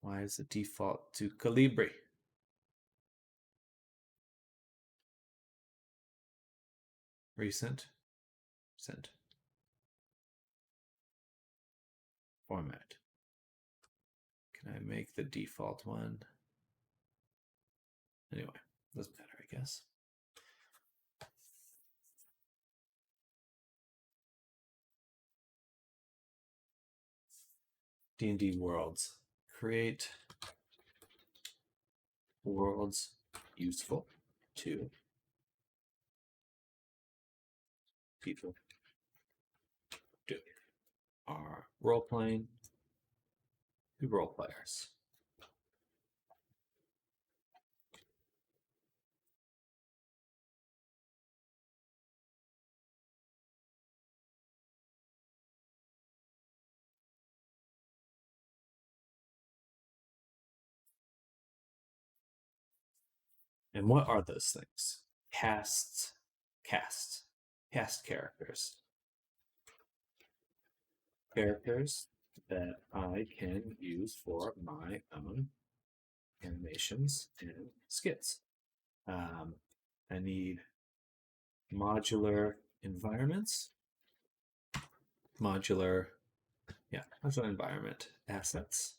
Why is the default to Calibri? Recent, sent, format. Can I make the default one? Anyway, doesn't matter, I guess. D&D worlds. Create worlds useful to people doing our role playing to role players. And what are those things? Cast characters. Characters that I can use for my own animations and skits. I need modular environments, modular environment assets.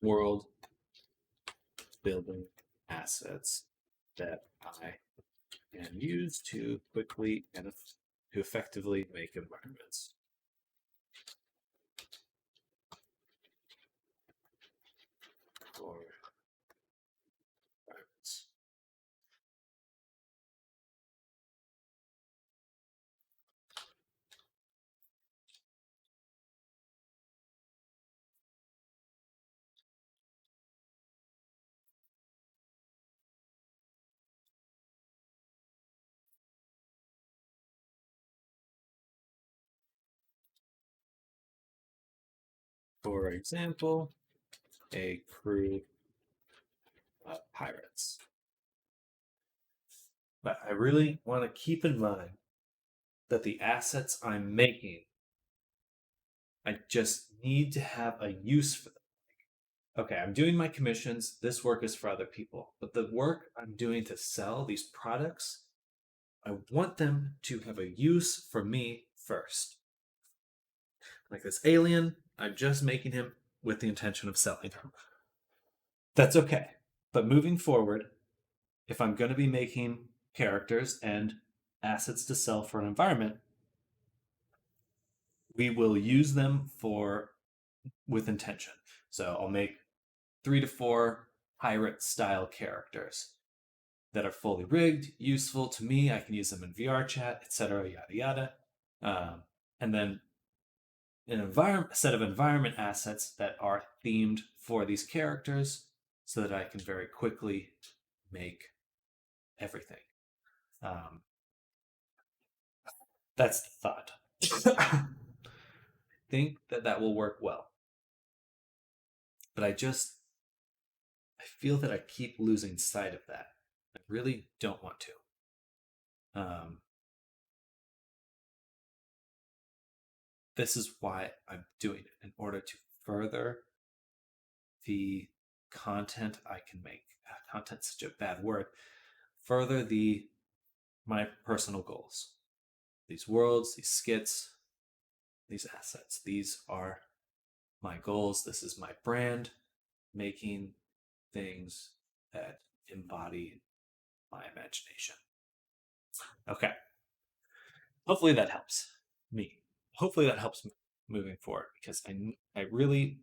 World building assets that I can use to quickly and to effectively make environments. For environments. For example, a crew of pirates. But I really want to keep in mind that the assets I'm making, I just need to have a use for them. Okay, I'm doing my commissions. This work is for other people. But the work I'm doing to sell these products, I want them to have a use for me first. Like this alien, I'm just making him with the intention of selling him. That's okay. But moving forward, if I'm going to be making characters and assets to sell for an environment, we will use them for with intention. So I'll make 3 to 4 pirate style characters that are fully rigged, useful to me. I can use them in VR chat, etc. Yada yada. And then a set of environment assets that are themed for these characters, so that I can very quickly make everything. That's the thought. I think that will work well. But I feel that I keep losing sight of that. I really don't want to. This is why I'm doing it, in order to further the content I can make. Content's such a bad word. Further my personal goals. These worlds, these skits, these assets. These are my goals. This is my brand, making things that embody my imagination. Okay. Hopefully that helps me. Hopefully that helps me moving forward, because I really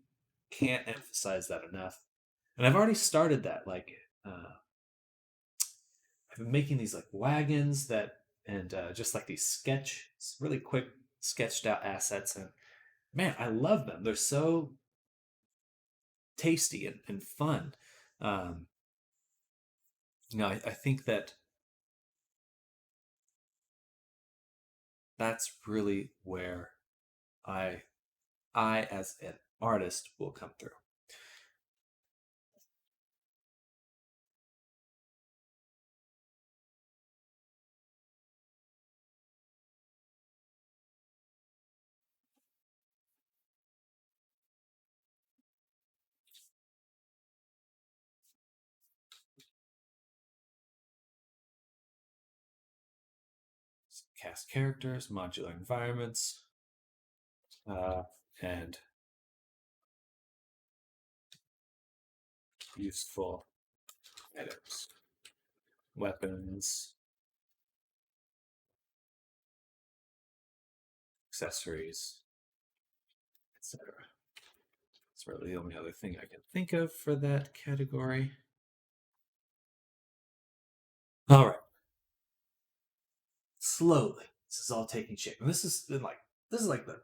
can't emphasize that enough. And I've already started that. Like, I've been making these like wagons and just like these really quick sketched out assets. And man, I love them. They're so tasty and fun. I think that's really where I as an artist will come through. Cast characters, modular environments, and useful items, weapons, accessories, etc. It's really the only other thing I can think of for that category. All right. Slowly, this is all taking shape. And this is like the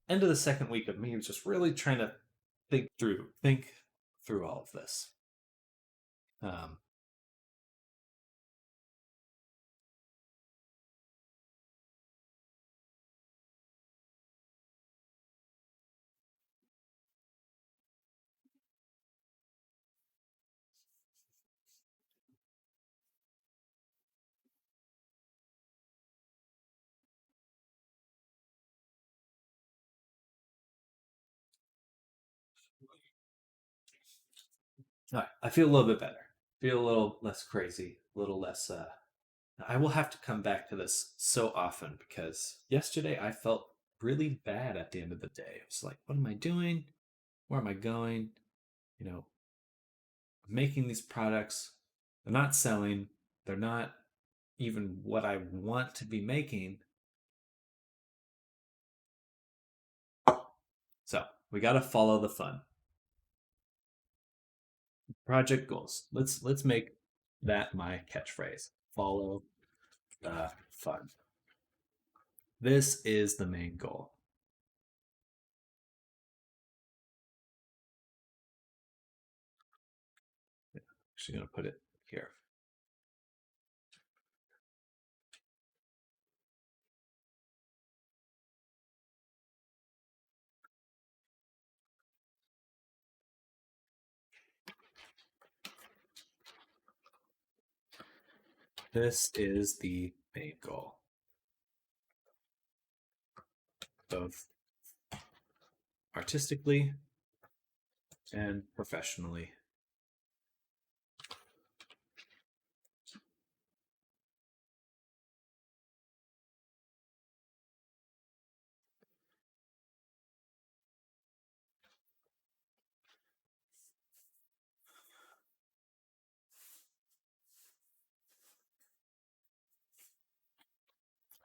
end of the second week of me just really trying to think through all of this. Um, all right, I feel a little bit better. Feel a little less crazy, a little less. I will have to come back to this so often, because yesterday I felt really bad at the end of the day. It was like, what am I doing? Where am I going? You know, making these products, they're not selling, they're not even what I want to be making. So we got to follow the fun. Project goals. Let's make that my catchphrase. Follow the fun. This is the main goal. Actually, going to put it here. This is the main goal, both artistically and professionally.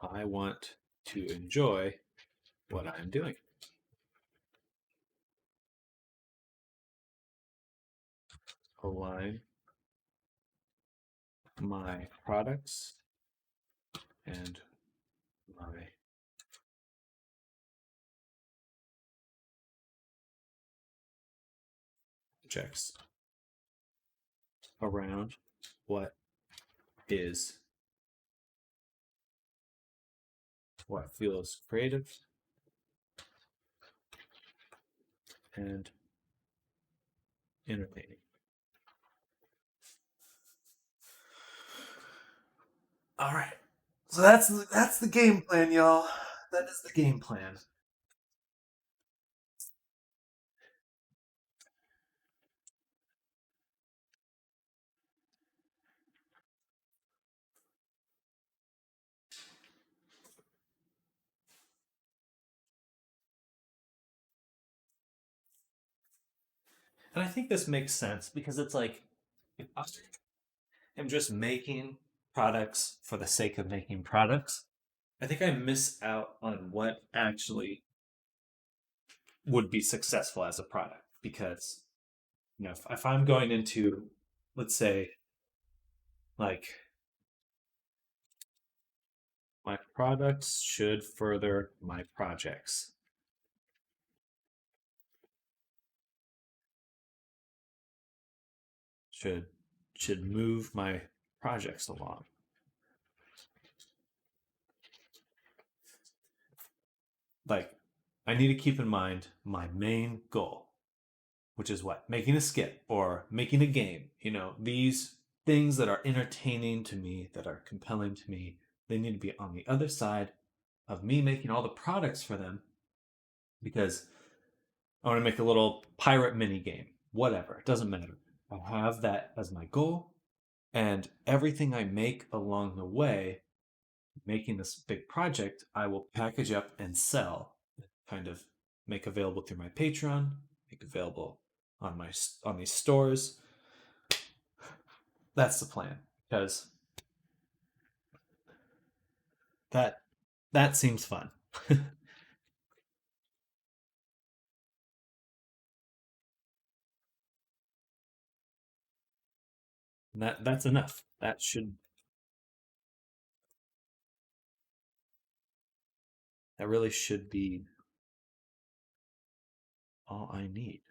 I want to enjoy what I'm doing. Align my products and my projects around what is what feels creative and entertaining. All right. So that's the game plan, y'all. That is the game plan. And I think this makes sense because it's like if I am just making products for the sake of making products, I think I miss out on what actually would be successful as a product. Because if I'm going into, let's say, like my products should further my projects. Should should move my projects along. Like I need to keep in mind my main goal, which is what? Making a skit or making a game. These things that are entertaining to me, that are compelling to me, they need to be on the other side of me making all the products for them because I want to make a little pirate mini game. Whatever, it doesn't matter. I have that as my goal, and everything I make along the way, making this big project, I will package up and sell, kind of make available through my Patreon, make available on these stores. That's the plan because that that seems fun. That's enough. That really should be all I need.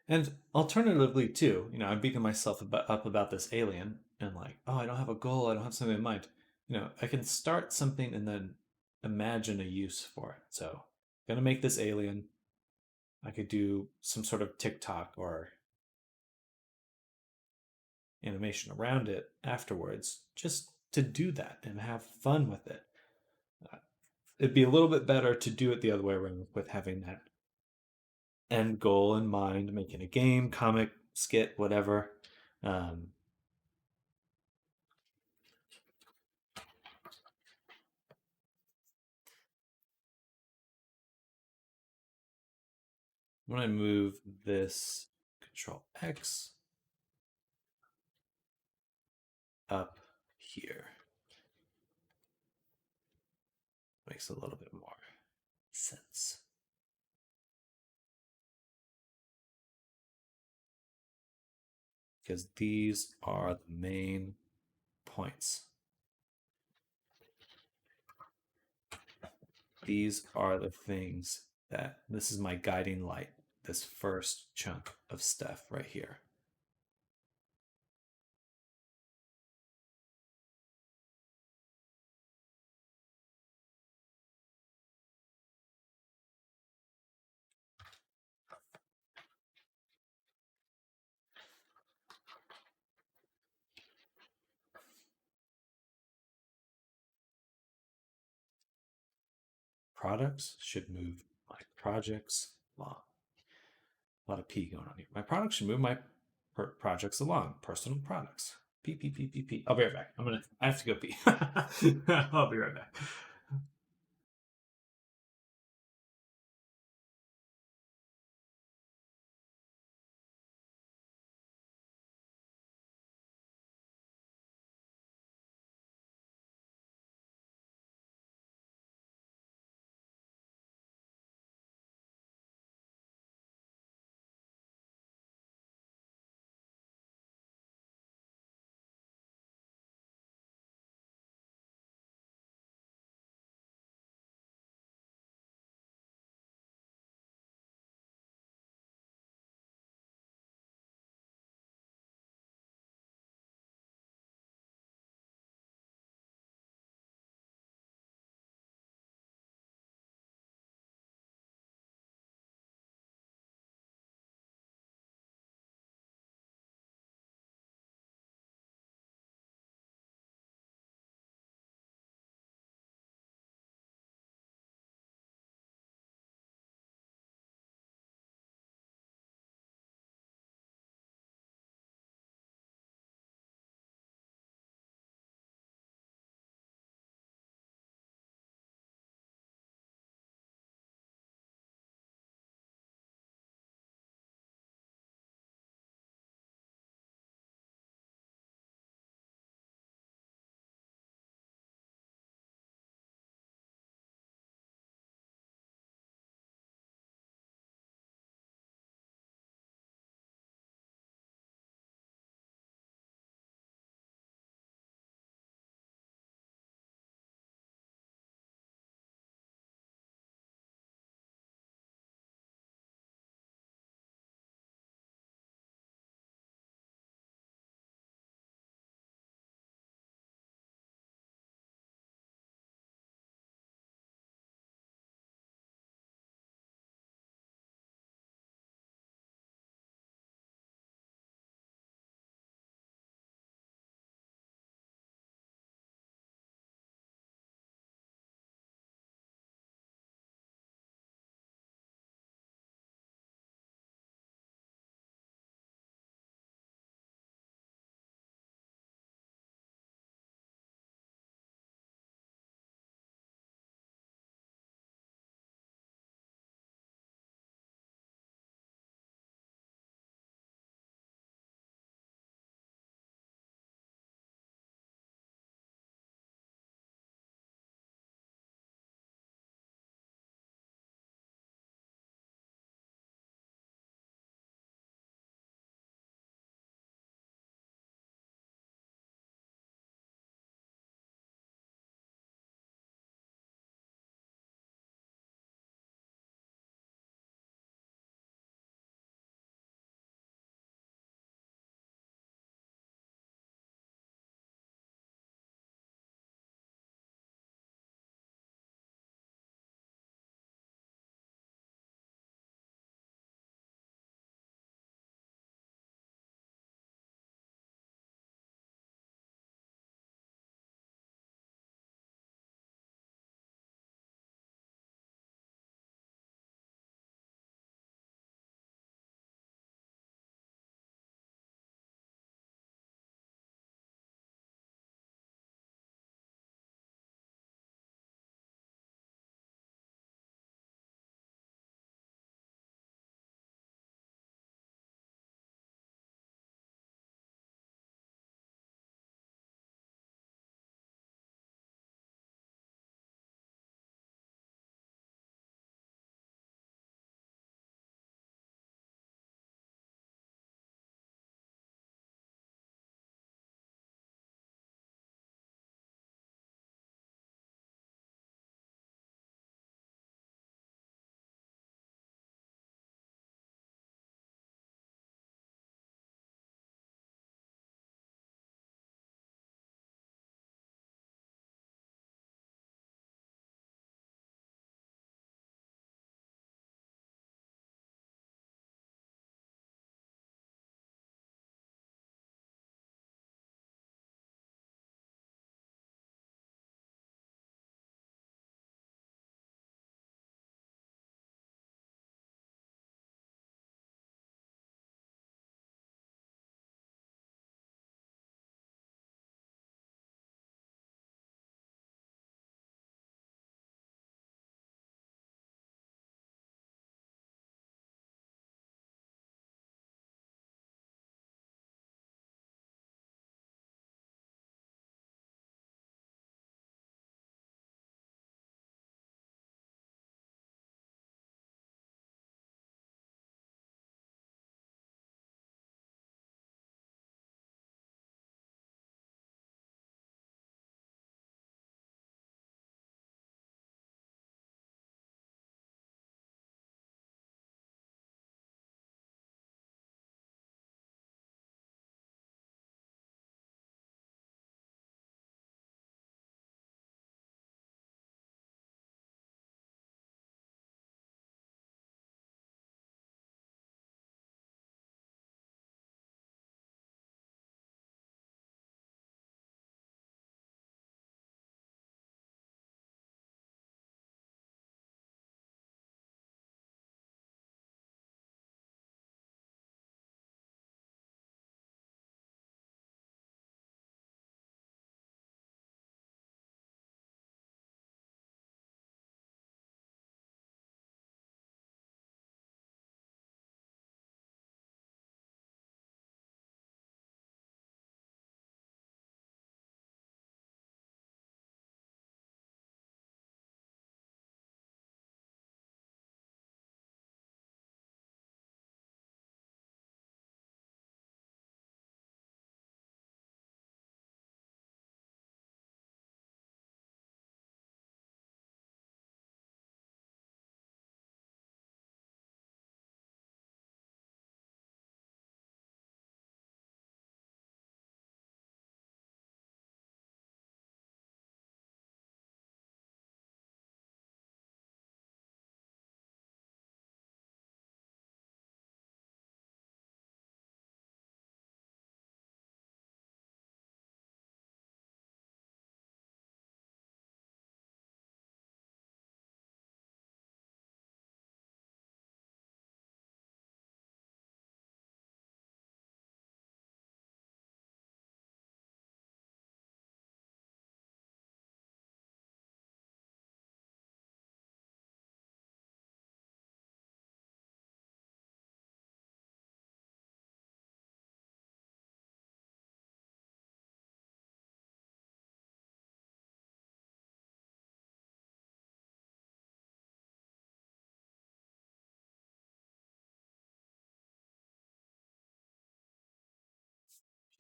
And alternatively, too, I'm beating myself up about this alien and like, oh, I don't have a goal. I don't have something in mind. I can start something and then imagine a use for it. So, gonna make this alien. I could do some sort of TikTok or animation around it afterwards, just to do that and have fun with it. Uh, It'd be a little bit better to do it the other way around with having that end goal in mind, making a game, comic, skit, whatever. Um, when I move this Control X up here, makes a little bit more sense. Because these are the main points. These are the things that this is my guiding light, this first chunk of stuff right here. products should move my projects along. A lot of P going on here. My products should move my projects along. Personal products. P P P P P. I'll be right back. I have to go pee. I'll be right back.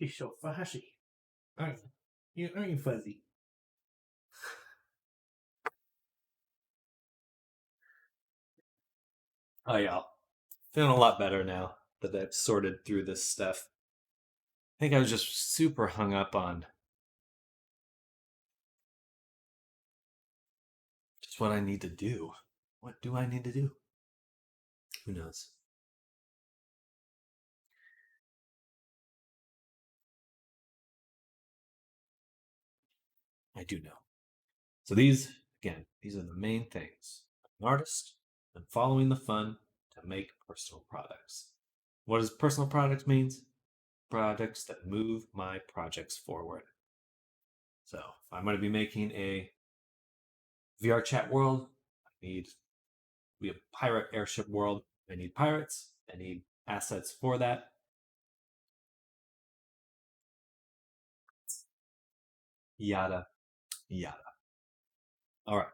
You're so fuzzy. Aren't you? Aren't you fuzzy? Oh yeah, feeling a lot better now that I've sorted through this stuff. I think I was just super hung up on just what I need to do. What do I need to do? Who knows? I do know. So these are the main things. I'm an artist. I'm following the fun to make personal products. What does personal products means? Products that move my projects forward. So if I'm going to be making a VR chat world, I need be a pirate airship world. I need pirates. I need assets for that. Yada yada. All right.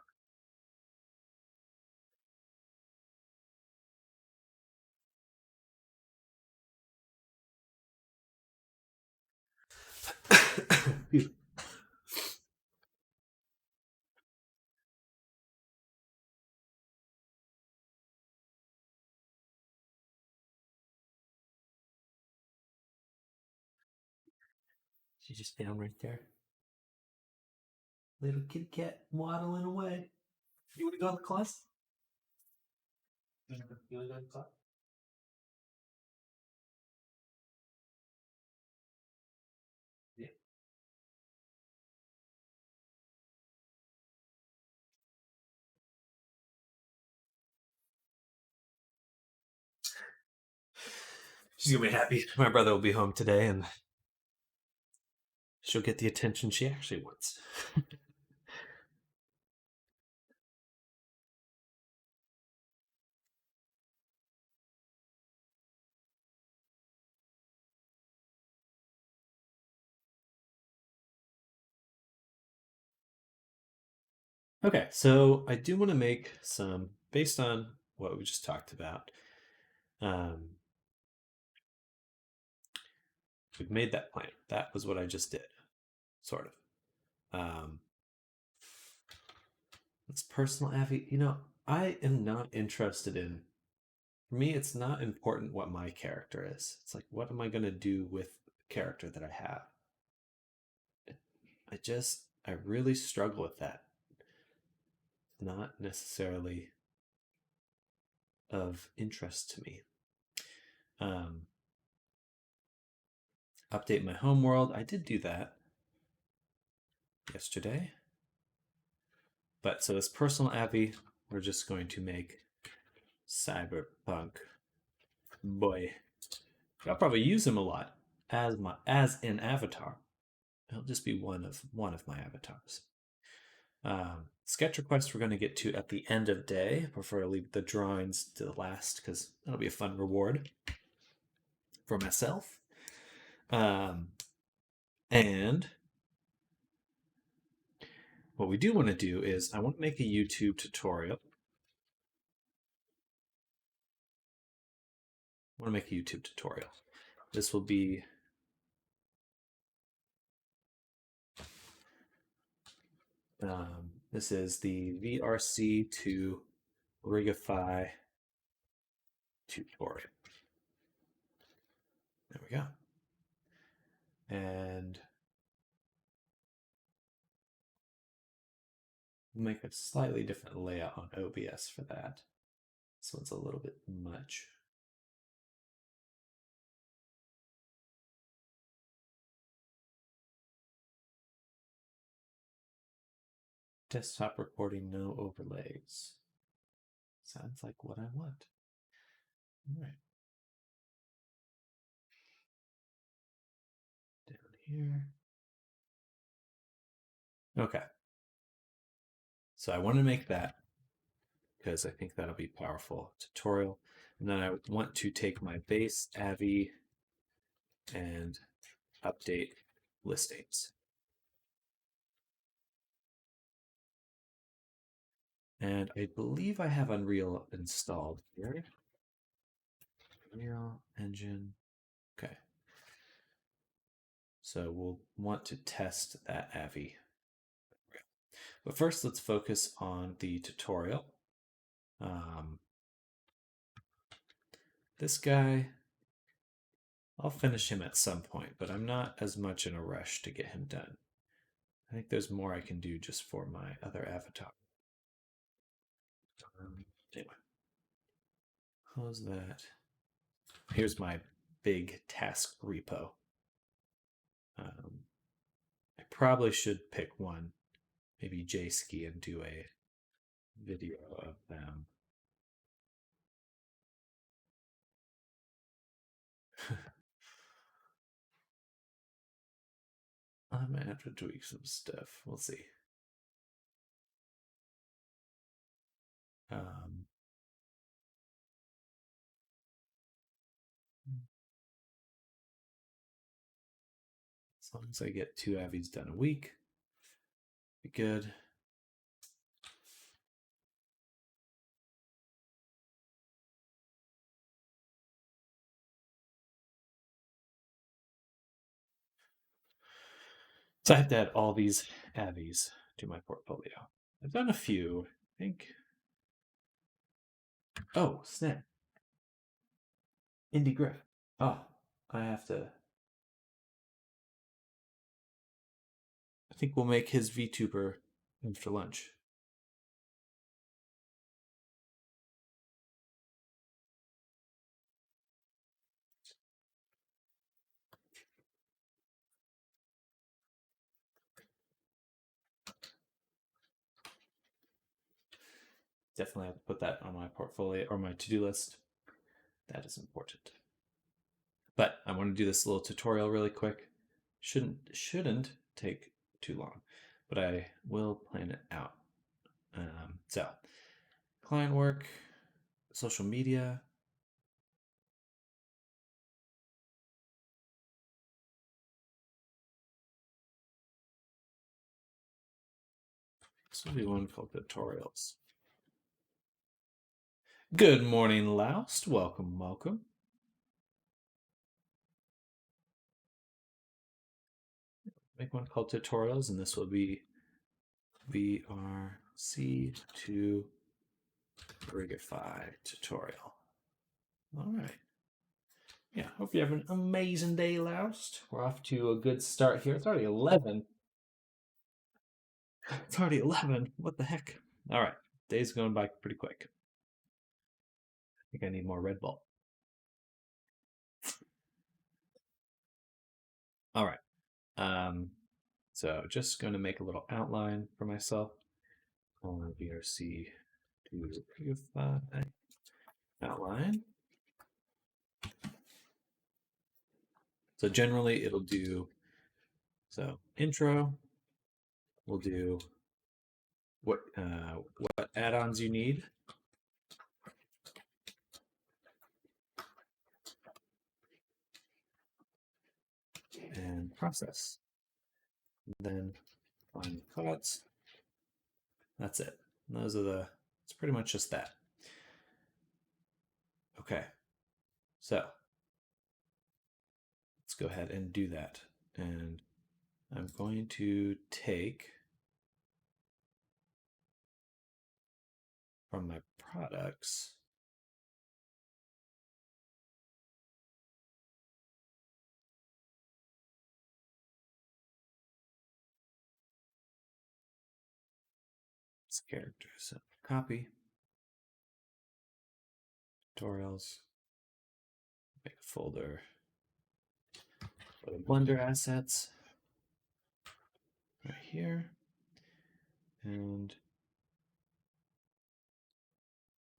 She just found right there. Little kitty cat waddling away. You want to go in the class? You want to go in the class? Yeah. She's gonna be happy. My brother will be home today, and she'll get the attention she actually wants. Okay, so I do want to make some based on what we just talked about. Um, we've made that plan. That was what I just did, sort of. It's personal Avi. I am not interested in. For me, it's not important what my character is. It's like, what am I going to do with the character that I have? I really struggle with that. Not necessarily of interest to me. Um, update my home world. I did do that yesterday. But so this personal Abby, we're just going to make Cyberpunk. Boy, I'll probably use him a lot as an avatar. He'll just be one of my avatars. Sketch request we're going to get to at the end of day. Prefer to leave the drawings to the last because that'll be a fun reward for myself. And what we do want to do is I want to make a YouTube tutorial. I want to make a YouTube tutorial. This will be this is the VRC to Rigify tutorial. There we go. And make a slightly different layout on OBS for that. This one's a little bit much. Desktop recording, no overlays. Sounds like what I want. All right. Down here. Okay. So I want to make that because I think that'll be powerful tutorial. And then I would want to take my base Avi and update listings. And I believe I have Unreal installed here. Unreal Engine. Okay. So we'll want to test that Avi. But first, let's focus on the tutorial. This guy, I'll finish him at some point, but I'm not as much in a rush to get him done. I think there's more I can do just for my other avatar. Anyway, close that. Here's my big task repo. I probably should pick one, maybe J-Ski, and do a video of them. I might have to tweak some stuff. We'll see. As long as I get 2 Avies done a week, be good. So I have to add all these Avies to my portfolio. I've done a few, I think. Oh, snap. Indie Griff. Oh, I have to. I think we'll make his VTuber after lunch. Definitely have to put that on my portfolio or my to-do list. That is important. But I want to do this little tutorial really quick. Shouldn't take too long, but I will plan it out. So, client work, social media. This will be one called tutorials. Good morning, Loust. Welcome, welcome. Make one called tutorials, and this will be VRC2 Rigify tutorial. All right. Yeah, hope you have an amazing day, Loust. We're off to a good start here. It's already 11. It's already 11. What the heck? All right. Day's going by pretty quick. I think I need more Red Bull. All right. So just going to make a little outline for myself on VRC to Rigify outline. So generally it'll do, so intro, we'll do what add-ons you need. And process. Then find cuts. That's it. Those are it's pretty much just that. Okay. So let's go ahead and do that. And I'm going to take from my products this character. So copy, tutorials, make a folder for the Blender assets right here. And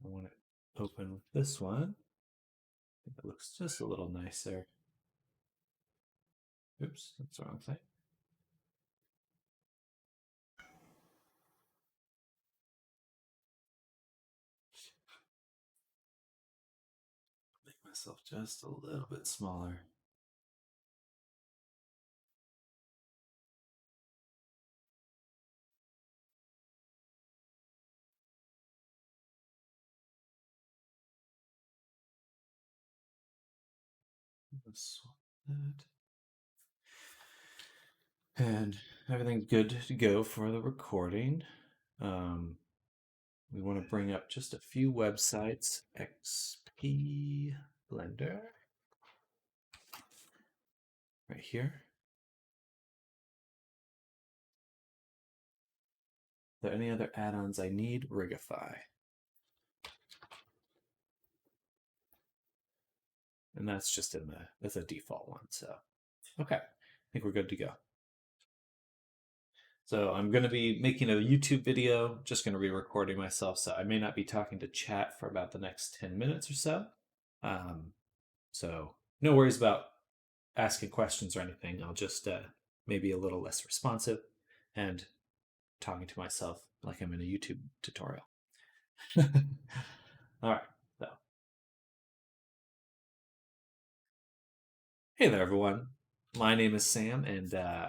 I want to open with this one. I think it looks just a little nicer. Oops, that's the wrong thing. Make myself just a little bit smaller. Let's swap that. And everything's good to go for the recording. We want to bring up just a few websites. XP Blender. Right here. Are there any other add-ons I need? Rigify. And that's just that's a default one. So, okay, I think we're good to go. So I'm going to be making a YouTube video, just going to be recording myself. So I may not be talking to chat for about the next 10 minutes or so. So no worries about asking questions or anything. I'll just maybe a little less responsive and talking to myself like I'm in a YouTube tutorial. All right. So, hey there, everyone. My name is Sam, and okay.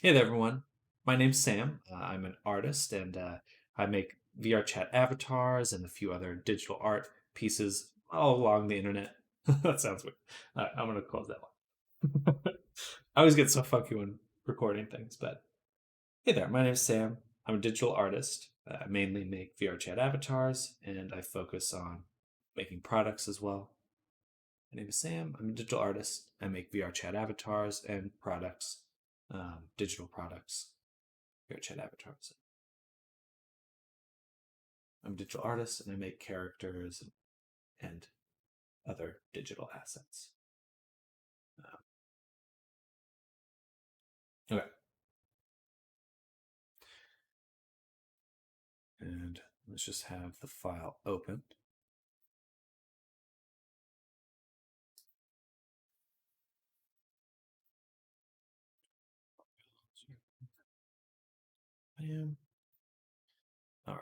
Hey there, everyone. My name's Sam. I'm an artist, and I make VR chat avatars and a few other digital art pieces all along the internet. That sounds weird. All right, I'm going to close that one. I always get so funky when recording things, but hey there, my name's Sam. I'm a digital artist. I mainly make VR chat avatars, and I focus on making products as well. My name is Sam. I'm a digital artist. I make VR chat avatars and products, digital products, VR chat avatars. I'm a digital artist, and I make characters and other digital assets. Okay. And let's just have the file open. All right.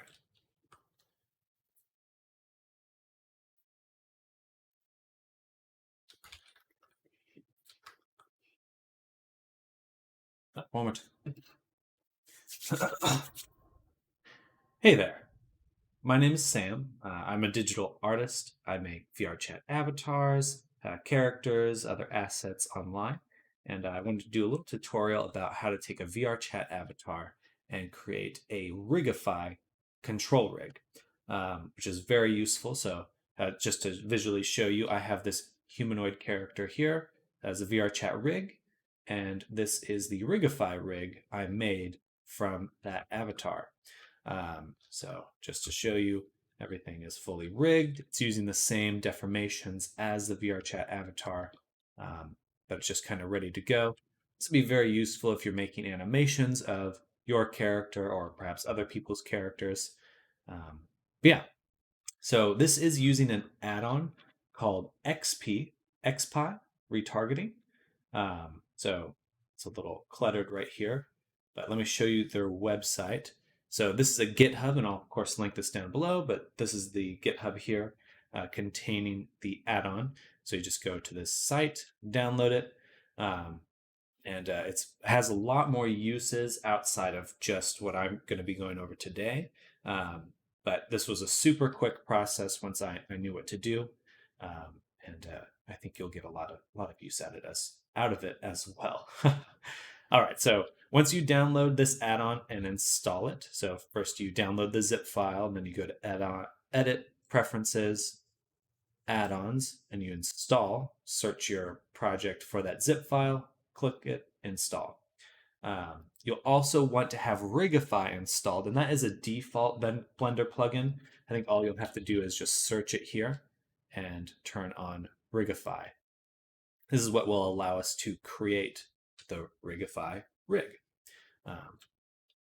One more time. Hey there. My name is Sam. I'm a digital artist. I make VR chat avatars, characters, other assets online. And I wanted to do a little tutorial about how to take a VR chat avatar and create a Rigify control rig, which is very useful. So just to visually show you, I have this humanoid character here as a VR chat rig. And this is the Rigify rig I made from that avatar. So just to show you, everything is fully rigged. It's using the same deformations as the VRChat avatar, but it's just kind of ready to go. This would be very useful if you're making animations of your character or perhaps other people's characters. Yeah, so this is using an add-on called XP retargeting. So it's a little cluttered right here, but let me show you their website. So this is a GitHub, and I'll of course link this down below, but this is the GitHub here containing the add-on. So you just go to this site, download it, and it has a lot more uses outside of just what I'm going to be going over today. But this was a super quick process once I knew what to do, and I think you'll get a lot of use out of it as well. All right, so once you download this add-on and install it, so first you download the zip file, and then you go to add-on, edit, preferences, add-ons, and you install, search your project for that zip file, click it, install. You'll also want to have Rigify installed, and that is a default Blender plugin. I think all you'll have to do is just search it here and turn on Rigify. This is what will allow us to create the Rigify rig.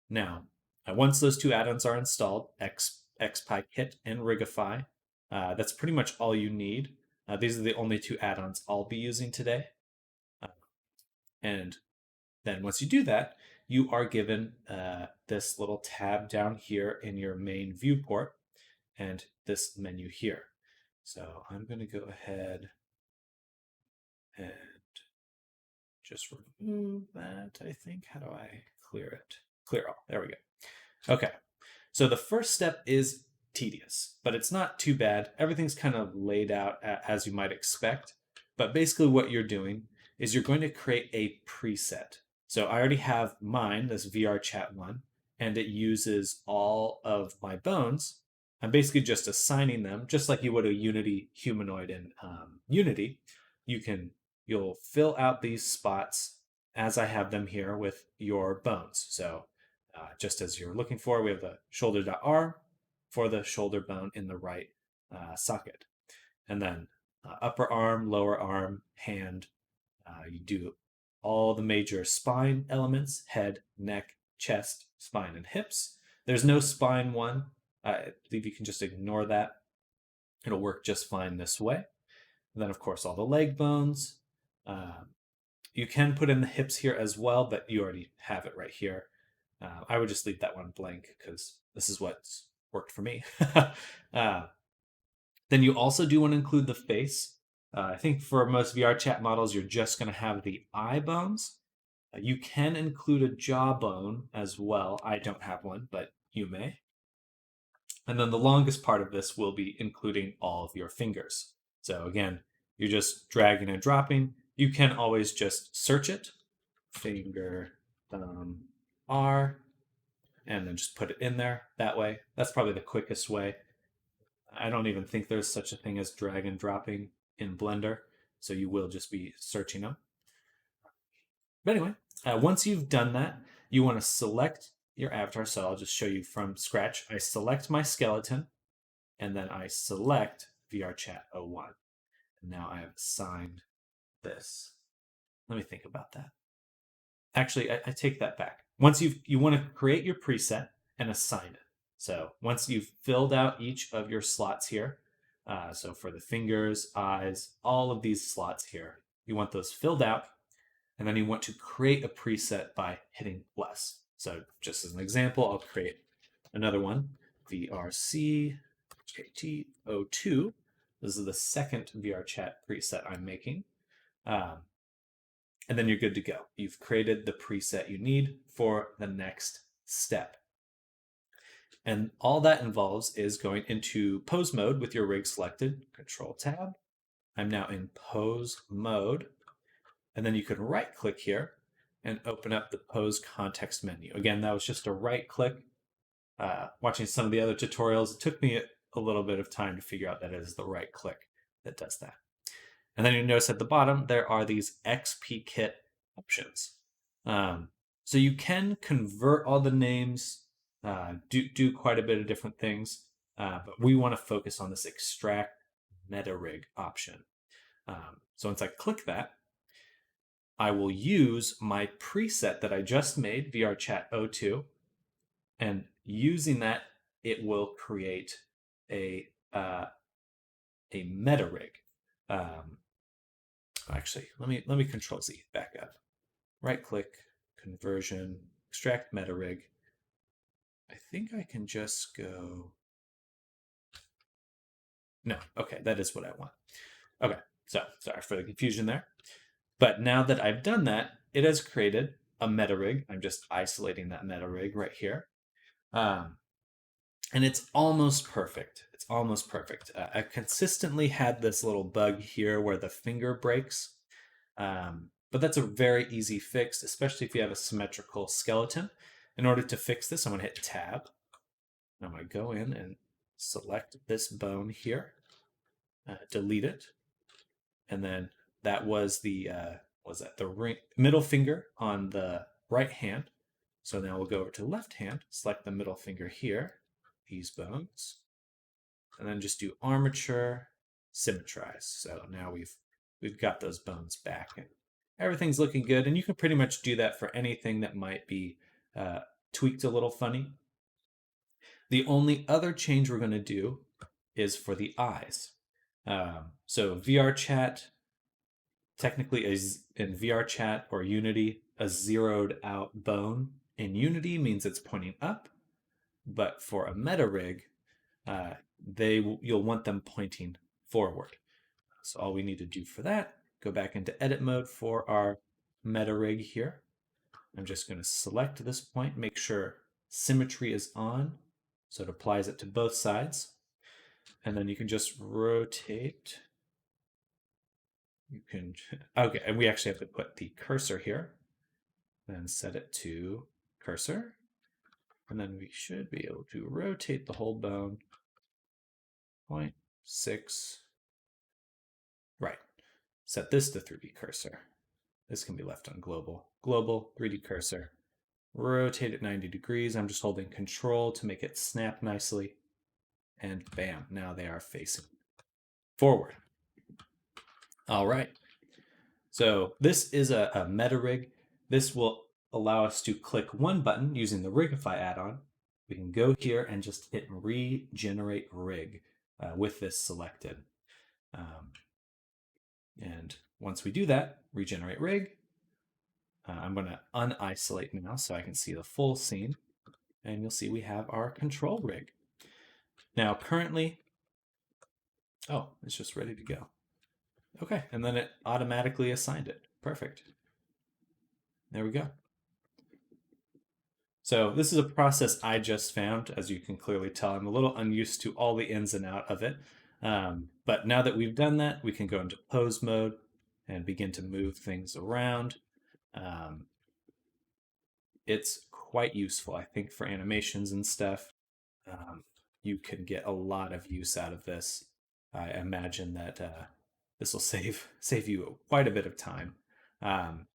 Now, once those two add-ons are installed, XPyKit and Rigify, that's pretty much all you need. These are the only two add-ons I'll be using today. And then once you do that, you are given this little tab down here in your main viewport and this menu here. So I'm going to go ahead and just remove that, I think. How do I clear it? Clear all. There we go. Okay. So the first step is tedious, but it's not too bad. Everything's kind of laid out as you might expect. But basically what you're doing is you're going to create a preset. So I already have mine, this VRChat one, and it uses all of my bones. I'm basically just assigning them, just like you would a Unity humanoid in Unity. You'll fill out these spots as I have them here with your bones. So just as you're looking for, we have the shoulder.r for the shoulder bone in the right socket. And then upper arm, lower arm, hand. You do all the major spine elements: head, neck, chest, spine, and hips. There's no spine one. I believe you can just ignore that. It'll work just fine this way. And then, of course, all the leg bones. You can put in the hips here as well, but you already have it right here. I would just leave that one blank because this is what's worked for me. Then you also do want to include the face. I think for most VRChat models, you're just going to have the eye bones. You can include a jawbone as well. I don't have one, but you may. And then the longest part of this will be including all of your fingers. So again, you're just dragging and dropping. You can always just search it, finger, thumb, R, and then just put it in there that way. That's probably the quickest way. I don't even think there's such a thing as drag and dropping in Blender, so you will just be searching them. But anyway, once you've done that, you want to select your avatar. So I'll just show you from scratch. I select my skeleton, and then I select VRChat 01. And now I have assigned this. Let me think about that. Actually, I take that back. Once you want to create your preset and assign it. So once you've filled out each of your slots here, so for the fingers, eyes, all of these slots here, you want those filled out, and then you want to create a preset by hitting plus. So just as an example, I'll create another one, VRC KT02. This is the second VRChat preset I'm making. And then you're good to go. You've created the preset you need for the next step. And all that involves is going into pose mode with your rig selected, Control Tab. I'm now in pose mode. And then you can right click here and open up the pose context menu. Again, that was just a right click. Watching some of the other tutorials, it took me a little bit of time to figure out that it is the right click that does that. And then you notice at the bottom, there are these XP kit options. So you can convert all the names, do quite a bit of different things, but we want to focus on this extract meta rig option. So once I click that, I will use my preset that I just made, VRChat 02, and using that, it will create a meta rig. Actually, let me Control Z back up. Right click, conversion, extract meta rig. I think I can just go. No, okay, that is what I want. Okay, so sorry for the confusion there. But now that I've done that, it has created a meta rig. I'm just isolating that meta rig right here. And it's almost perfect. It's almost perfect. I've consistently had this little bug here where the finger breaks. But that's a very easy fix, especially if you have a symmetrical skeleton. In order to fix this, I'm going to hit Tab. I'm going to go in and select this bone here, delete it, and then that was the middle finger on the right hand. So now we'll go over to the left hand, select the middle finger here, these bones, and then just do armature, symmetrize. So now we've got those bones back, and everything's looking good. And you can pretty much do that for anything that might be tweaked a little funny. The only other change we're going to do is for the eyes. So VRChat technically is in VRChat or Unity a zeroed out bone. In Unity means it's pointing up, but for a meta rig, you'll want them pointing forward. So all we need to do for that, go back into edit mode for our meta rig here. I'm just going to select this point, make sure symmetry is on, so it applies it to both sides. And then you can just rotate you can, okay, and we actually have to put the cursor here, then set it to cursor, and then we should be able to rotate the whole bone 0.6. Right. Set this to 3D cursor. This can be left on global. Global, 3D cursor. Rotate it 90 degrees. I'm just holding control to make it snap nicely. And bam, now they are facing forward. All right. So this is a meta rig. This will allow us to click one button using the Rigify add-on. We can go here and just hit regenerate rig with this selected. And once we do that, regenerate rig, I'm going to unisolate now so I can see the full scene. And you'll see we have our control rig. Now currently, oh, it's just ready to go. Okay, and then it automatically assigned it. Perfect. There we go. So this is a process I just found. As you can clearly tell, I'm a little unused to all the ins and out of it. But now that we've done that, we can go into pose mode and begin to move things around. It's quite useful, I think, for animations and stuff. You can get a lot of use out of this. I imagine that this will save you quite a bit of time.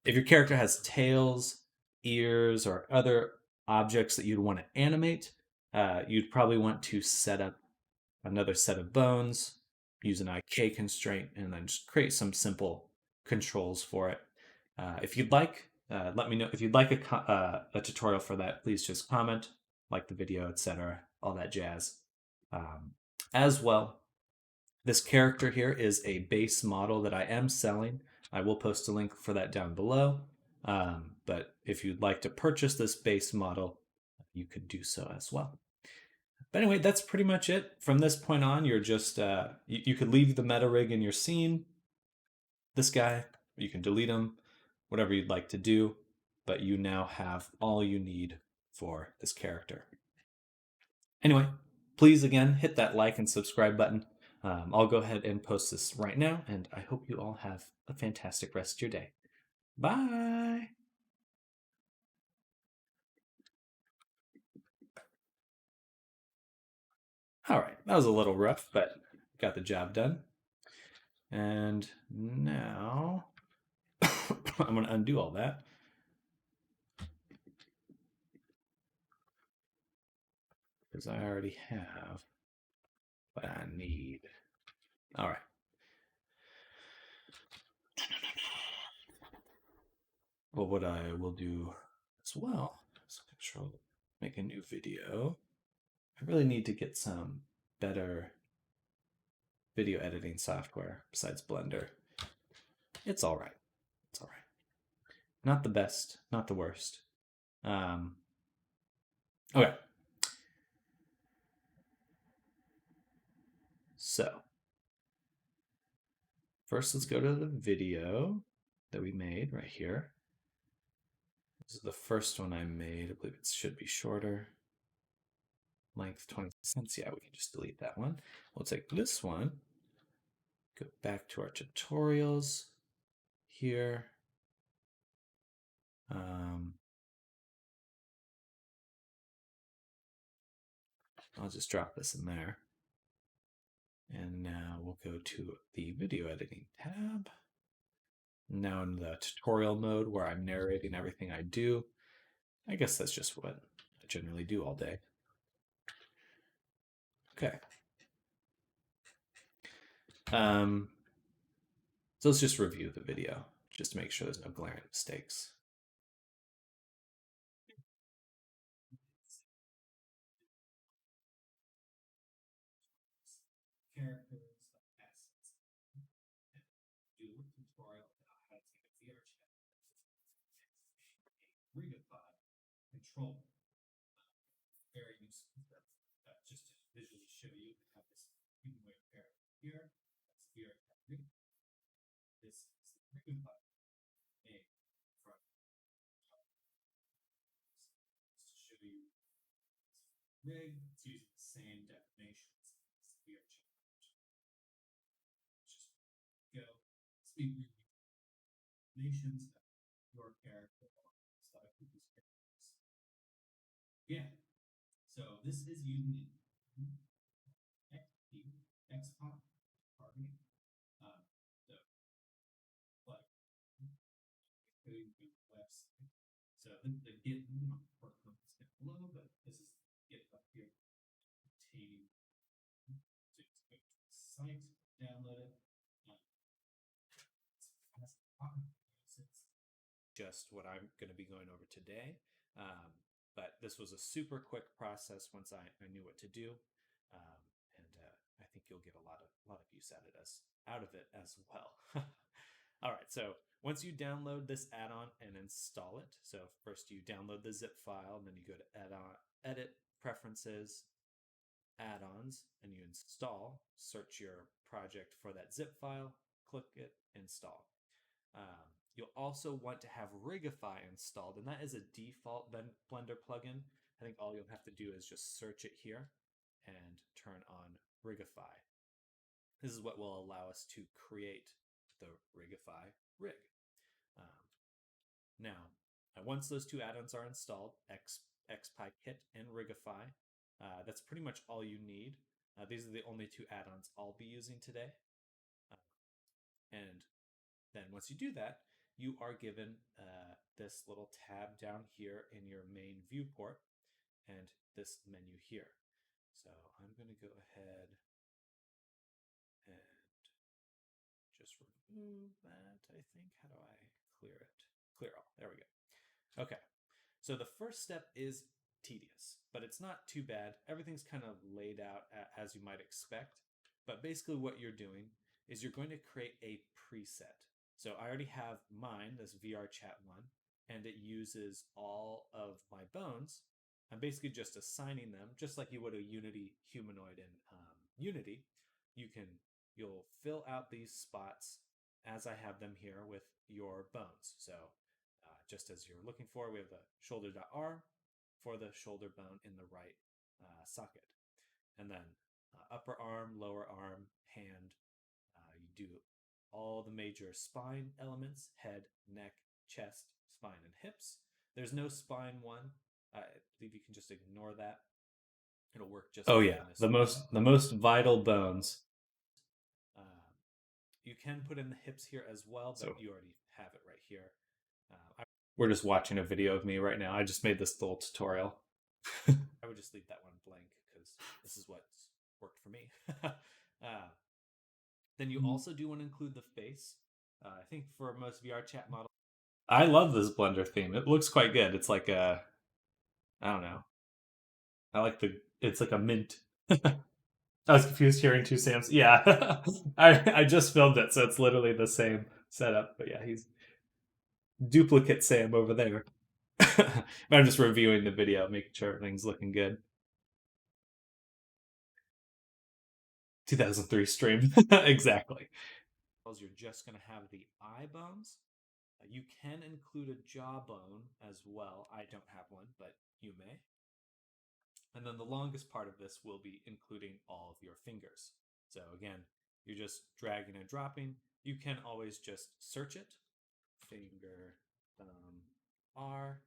If your character has tails, ears, or other objects that you'd want to animate, you'd probably want to set up another set of bones, use an IK constraint, and then just create some simple controls for it. If you'd like, let me know. If you'd like a tutorial for that, please just comment, like the video, etc., all that jazz. As well, this character here is a base model that I am selling. I will post a link for that down below. But if you'd like to purchase this base model, you could do so as well. But anyway, that's pretty much it. From this point on, you're just, you could leave the meta rig in your scene. This guy, you can delete him, whatever you'd like to do, but you now have all you need for this character. Anyway, please again, hit that like and subscribe button. I'll go ahead and post this right now, and I hope you all have a fantastic rest of your day. Bye! All right, that was a little rough, but got the job done. And now I'm going to undo all that. Because I already have what I need. All right. Well, what I will do as well is control, make a new video. I really need to get some better video editing software besides Blender. It's all right. It's all right. Not the best, not the worst. Okay. So, first let's go to the video that we made right here. This is the first one I made. I believe it should be shorter. Length 20 cents. Yeah, we can just delete that one. We'll take this one, go back to our tutorials here. I'll just drop this in there. And now we'll go to the video editing tab. Now in the tutorial mode where I'm narrating everything I do. I guess that's just what I generally do all day. Okay. So let's just review the video just to make sure there's no glaring mistakes. Characters, assets, do a tutorial on how to take a VRChat and a Rigify control. Very useful. Just to visually show you, I have this humanoid character here. That's VRChat Rig. This is the Rigify made from just to show you rig. It's using the same definitions as VRChat. Just go. It's be nations, your character, stuff with these characters. Yeah. So this is using XP, XCOM targeting. So like coding with website. So the Git work is down below, but this is Git up here. Containing. So just go to the site, download it. Just what I'm going to be going over today. But this was a super quick process once I knew what to do. I think you'll get a lot of use out of it as well. All right, so once you download this add-on and install it, so first you download the zip file, and then you go to add-on, edit, preferences, add-ons, and you install, search your project for that zip file, click it, install. You'll also want to have Rigify installed, and that is a default Blender plugin. I think all you'll have to do is just search it here and turn on Rigify. This is what will allow us to create the Rigify rig. Now, once those two add-ons are installed, XPyKit and Rigify, that's pretty much all you need. These are the only two add-ons I'll be using today. And then once you do that, you are given this little tab down here in your main viewport and this menu here. So I'm going to go ahead and just remove that, I think. How do I clear it? Clear all. There we go. Okay. So the first step is tedious, but it's not too bad. Everything's kind of laid out as you might expect. But basically what you're doing is you're going to create a preset. So I already have mine, this VRChat1, and it uses all of my bones. I'm basically just assigning them, just like you would a Unity humanoid in Unity. You'll fill out these spots as I have them here with your bones. So just as you're looking for, we have the shoulder.arm for the shoulder bone in the right socket. And then upper arm, lower arm, hand, you do all the major spine elements: head, neck, chest, spine, and hips. There's no spine one. I believe you can just ignore that. It'll work just Oh fine yeah, this the way. most vital bones. You can put in the hips here as well, but So- you already have it right here. We're just watching a video of me right now. I just made this little tutorial. I would just leave that one blank because this is what's worked for me. Then you also do want to include the face. I think for most VRChat models, I love this Blender theme. It looks quite good. It's like I don't know. It's like a mint. I was confused hearing two Sams. Yeah, I just filmed it, so it's literally the same setup. But yeah, he's duplicate Sam over there. But I'm just reviewing the video, making sure everything's looking good. 2003 stream. Exactly. you're just going to have the eye bones. You can include a jawbone as well. I don't have one, but you may. And then the longest part of this will be including all of your fingers. So again, you're just dragging and dropping. You can always just search it, finger, R,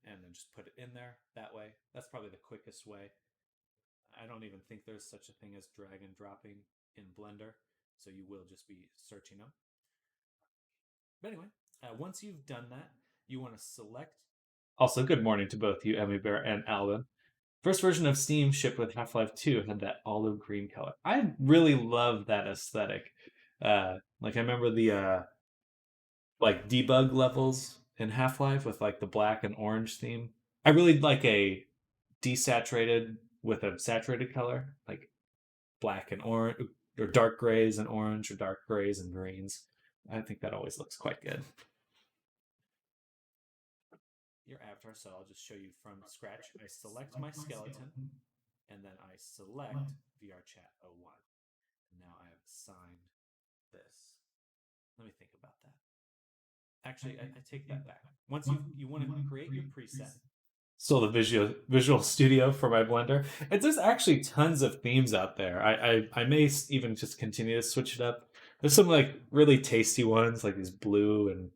and then just put it in there that way. That's probably the quickest way. I don't even think there's such a thing as drag and dropping in Blender, so you will just be searching them. But anyway, once you've done that, you want to select. Also, good morning to both you, Emmy Bear and Alvin. First version of Steam shipped with Half-Life 2 had that olive green color. I really love that aesthetic. Like I remember the like debug levels in Half-Life with like the black and orange theme. I really like a desaturated with a saturated color, like black and orange, or dark grays and orange, or dark grays and greens. I think that always looks quite good. Your avatar, so I'll just show you from scratch. I select my skeleton, and then I select VRChat 01. Now I have assigned this. Let me think about that. Actually, I take that back. Once you want to create your preset. Still the Visual Studio for my Blender. And there's actually tons of themes out there. I may even just continue to switch it up. There's some like really tasty ones, like these blue and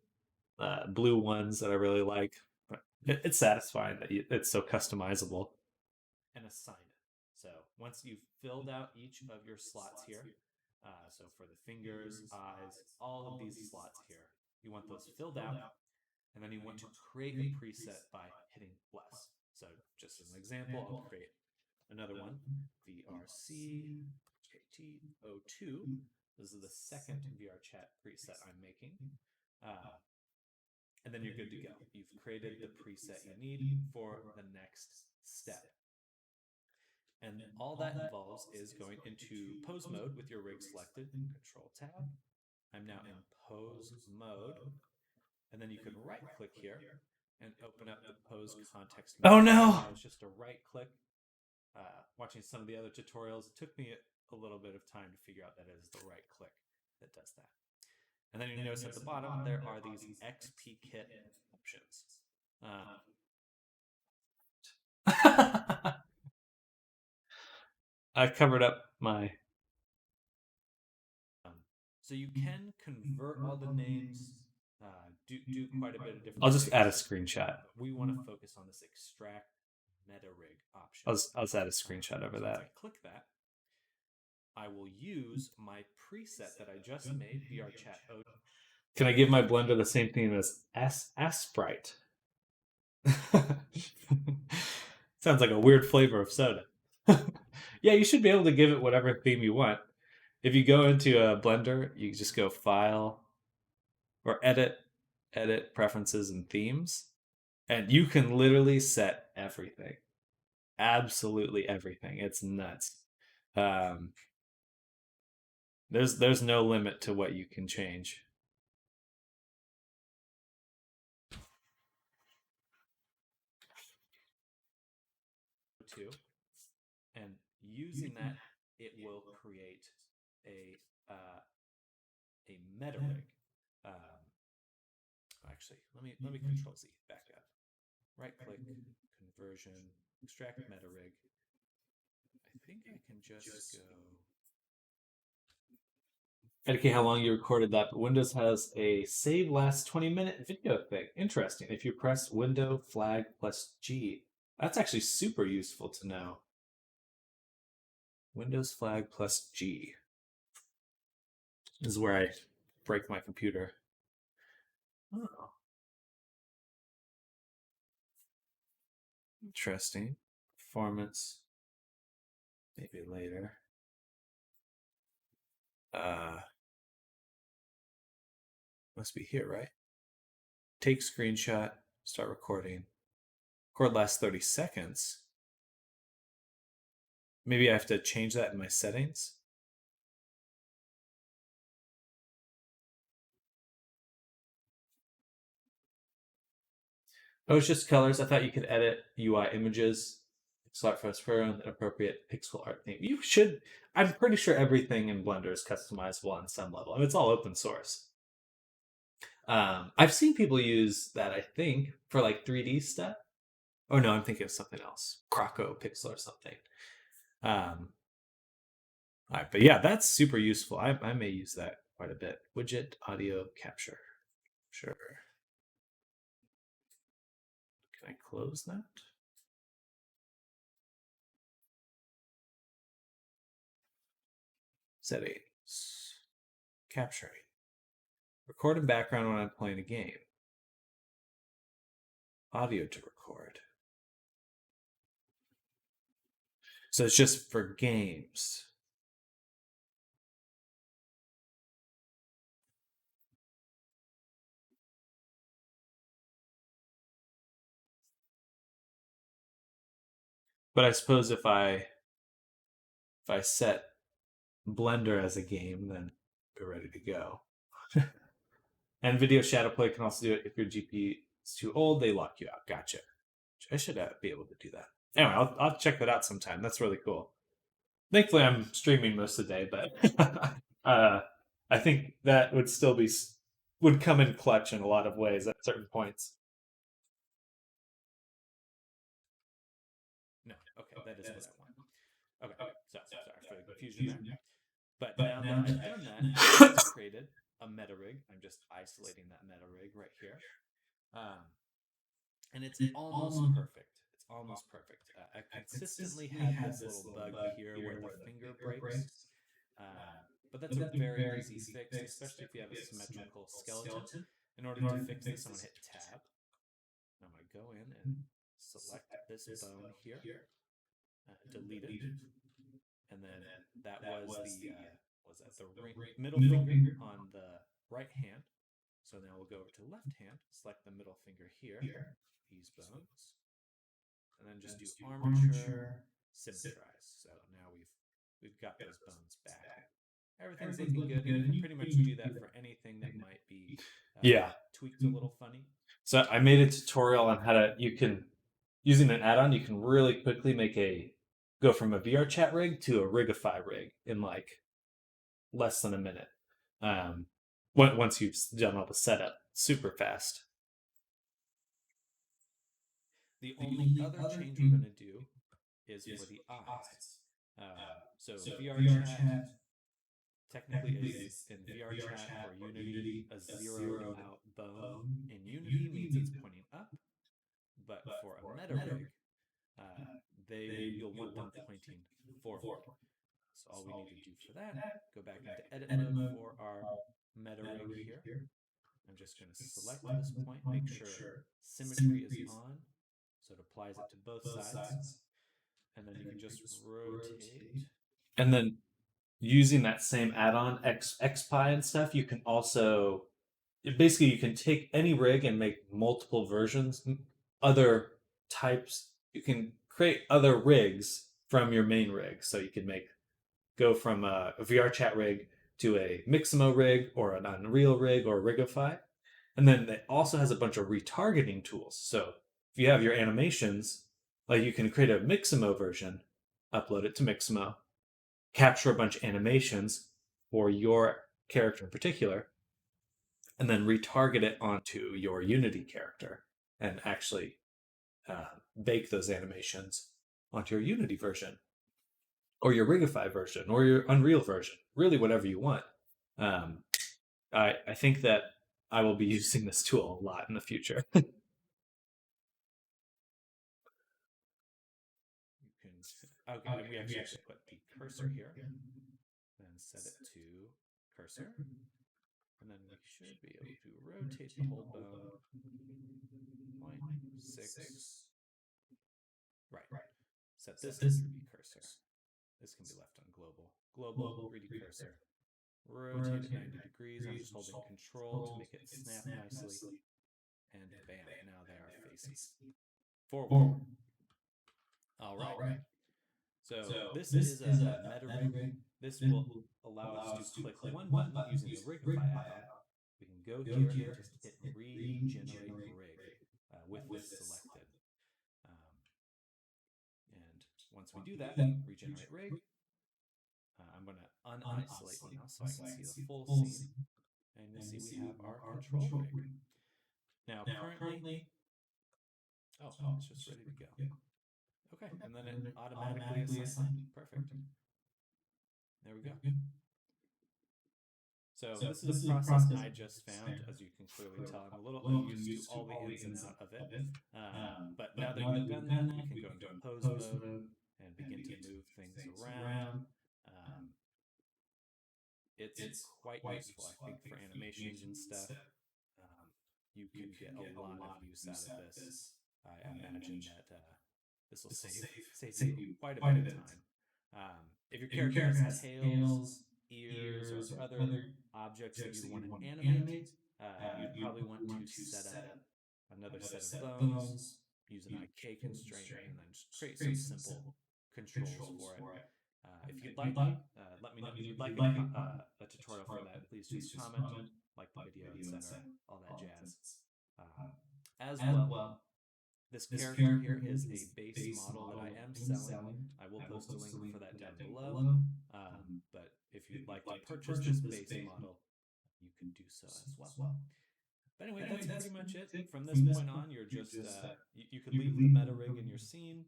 blue ones that I really like. But it's satisfying that it's so customizable. And assign it. So once you've filled out each of your slots here, so for the fingers, eyes, all of these slots here, you want those filled out, and then you want to create a preset by hitting plus. So just as an example, I'll create another one, VRC-JT02. This is the second VRChat preset I'm making. And then you're good to go. You've created the preset you need for the next step. And all that involves is going into pose mode with your rig selected, Control Tab. I'm now in pose mode. And then you can right click here and open up the pose context menu. Oh no! That was just a right click. Watching some of the other tutorials, it took me a little bit of time to figure out that it is the right click that does that. And then you notice at the bottom, there are these XP kit options. I covered up my. So you can convert all the names, do quite a bit of different I'll just things. add a screenshot. We want to focus on this extract meta rig option. I'll just add a screenshot over So that. once I click that, I will use my preset that I just made, VRChat. Can I give my blender the same theme as Sprite? Sounds like a weird flavor of soda. Yeah, you should be able to give it whatever theme you want. If you go into a blender, you just go File or Edit, Preferences and Themes, and you can literally set everything. Absolutely everything. It's nuts. There's no limit to what you can change. And using that, it will create a meta rig. Actually, let me Control Z back up. Right click, conversion, extract meta rig. I think I can just go. Indicate how long you recorded that, but Windows has a save last 20-minute video thing. Interesting. If you press Window flag plus G, that's actually super useful to know. Windows flag plus G. This is where I break my computer. Oh. Interesting. Performance. Maybe later. Must be here, right? Take screenshot, start recording. Record last 30 seconds. Maybe I have to change that in my settings. Oh, it's just colors. I thought you could edit UI images, pixel art for an appropriate pixel art theme. You should. I'm pretty sure everything in Blender is customizable on some level. I mean, it's all open source. I've seen people use that, I think, for like 3D stuff. Oh no, I'm thinking of something else. Croco Pixel or something. All right, but yeah, that's super useful. I may use that quite a bit. Widget audio capture. Sure. Can I close that? Settings. Capturing. Record in background when I'm playing a game. Audio to record. So it's just for games. But I suppose if I set Blender as a game, then we're ready to go. And video shadow play can also do it if your GPU is too old. They lock you out. Gotcha. I should be able to do that. Anyway, I'll check that out sometime. That's really cool. Thankfully, I'm streaming most of the day, but I think that would come in clutch in a lot of ways at certain points. No, okay, that is what I want. Okay, so sorry for the confusion there. But now that I've done that, I've just created a meta rig. I'm just isolating that meta rig right here. And it's almost perfect. It's almost perfect. I consistently had this little bug here where the finger breaks. But that's a very easy fix, especially if you have a symmetrical skeleton. In order to fix this, I'm going to hit Tab. I'm going to go in and select this bone here, delete it, and then that was the middle finger on the right hand. So now we'll go over to left hand, select the middle finger here, these bones, and then just do armature, symmetrize. So now we've got those bones back. Everything's looking good. And you can pretty much do that for anything that might be tweaked a little funny. So I made a tutorial on how to, using an add-on, you can really quickly go from a VR chat rig to a Rigify rig in like less than a minute. Once you've done all the setup, super fast. The only other change we're going to do is for the eyes. So VR chat technically is in VR chat or Unity a zeroed out bone. In Unity means it's pointing up, but for a meta rig, you'll want them pointing forward. So all we need to do for that, go back into edit mode for our meta rig here. I'm just going to select this point, make sure symmetry is on, so it applies it to both sides, and then you can just rotate. And then using that same add-on, XPi and stuff, you can also, basically you can take any rig and make multiple versions, other types. You can create other rigs from your main rig. So you can go from a VR chat rig to a Mixamo rig or an Unreal rig or Rigify. And then it also has a bunch of retargeting tools. So if you have your animations, like you can create a Mixamo version, upload it to Mixamo, capture a bunch of animations for your character in particular, and then retarget it onto your Unity character and actually bake those animations onto your Unity version or your Rigify version or your Unreal version, really whatever you want. I think that I will be using this tool a lot in the future. Okay, we actually have to put the cursor here, then set it to cursor, and then we should be able to rotate the whole bone 0.6. Right. Set this to 3D cursor. This can be left on global. Global 3D cursor. Rotate it 90 degrees. I'm just holding Control to make it snap nicely. And bam, now they are facing forward. All right. So this is a meta rig. This will allow us to click one button using the Rigify add-on. We can go here and just hit Regenerate Rig with this selected. And once we do that, Regenerate Rig, I'm going to unisolate now so I can see the full scene. And you'll see we have our control rig. Now currently, it's just ready to go. Okay, and then it automatically assigned. Perfect. There we go. So this is a process I just found. As you can clearly tell, I'm a little unused to all the ins and outs of it. But now that you've done that, you can go into pose mode and begin to move things around. It's quite useful, I think, for animations and stuff. You can get a lot of use out of this. I imagine that this will save you quite a bit of time. If your character has tails, ears, or other objects that you want to animate, you'd probably want to set up another set of bones, use an IK constraint, and then just create some simple controls for it. If you'd like, let me know. If you'd like a tutorial for that, please just comment, like the video, etc., all that jazz. As well, this character here is a base model that I am selling. I will post a link for that down below. But if you'd like to purchase this base model, you can do so as well. But anyway, that's pretty much it. From this point on, you're just you could leave the meta rig in your scene.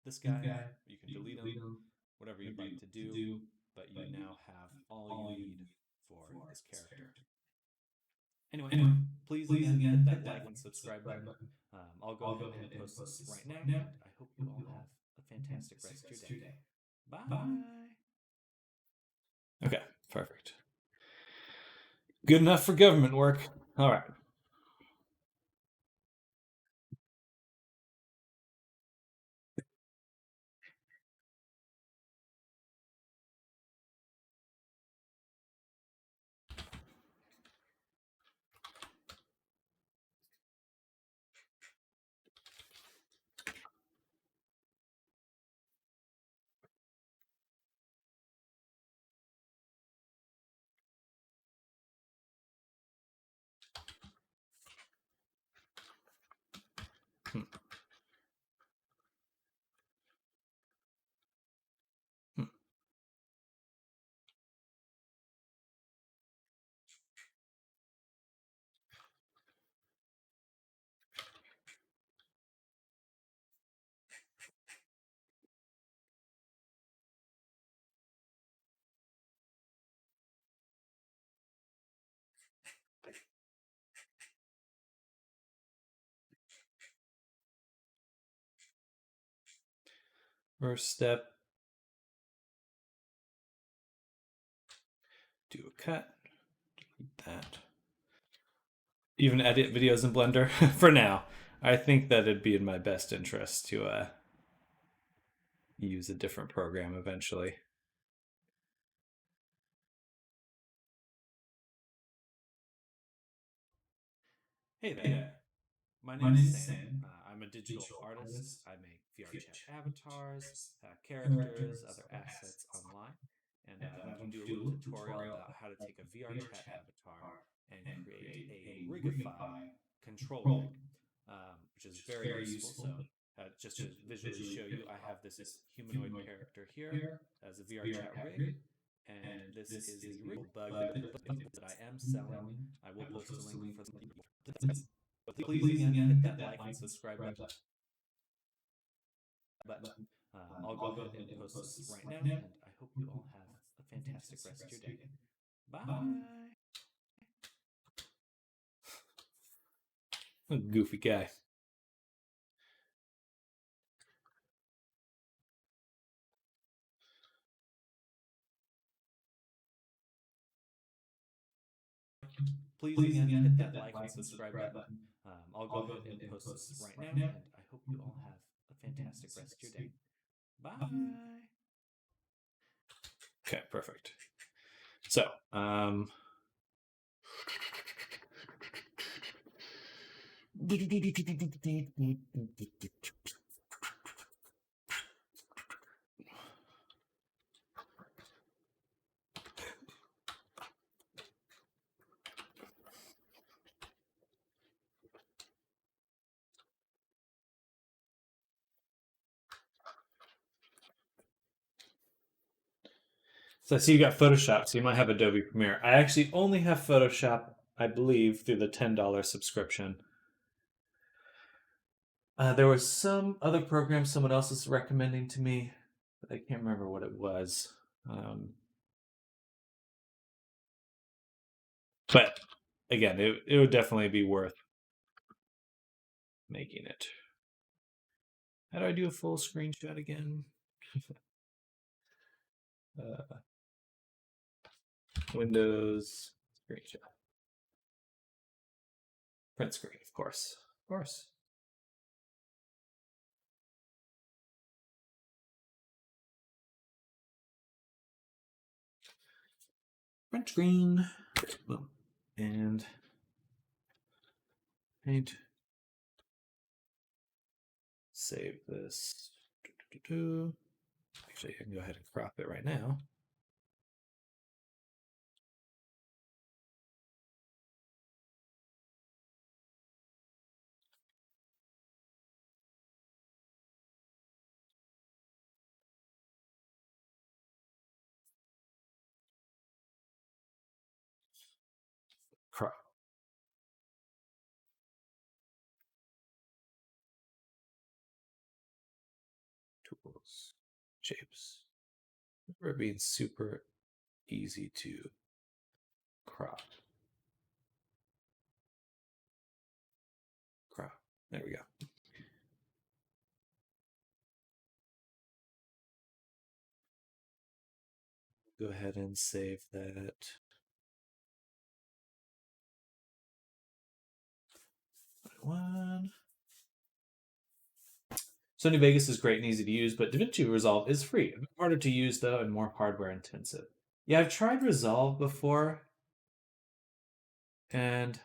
This guy, you can delete him, whatever you'd like to do. but you now have all you need for this character. Anyway, please again hit that like and subscribe button. I'll go ahead and post this right now, and I hope you all have a fantastic rest of your day. Bye. Okay, perfect. Good enough for government work. All right. First step, do a cut, delete that. Even edit videos in Blender for now. I think that it'd be in my best interest to use a different program eventually. Hey there. My name is Sam. I'm a digital artist. I make VR chat avatars, characters, other assets online. And I'm going to do a little tutorial about how to take a VR chat avatar and create a Rigify control rig, which is very useful. So just to visually show you, I have this humanoid character here as a VR chat rig. And this is the rig bug that I am selling. I will post a link for this. But please again hit that like and subscribe button. I'll go ahead and post this right now, and I hope you all have a fantastic rest of your day. Bye. Goofy guy. Please again hit that like and subscribe button. I'll go ahead and post this right now, and I hope you all have a fantastic rest of your day. Bye. Okay, perfect. So, so I see you got Photoshop, so you might have Adobe Premiere. I actually only have Photoshop, I believe, through the $10 subscription. There was some other program someone else was recommending to me, but I can't remember what it was. But again, it would definitely be worth making it. How do I do a full screenshot again? Windows screenshot. Print screen, of course. Of course. Print screen. Boom. And paint. Save this. Actually, I can go ahead and crop it right now. Crop. Tools. Shapes. For it being super easy to crop. Crop. There we go. Go ahead and save that. One. Sony Vegas is great and easy to use, but DaVinci Resolve is free. A bit harder to use though, and more hardware intensive. Yeah, I've tried Resolve before, and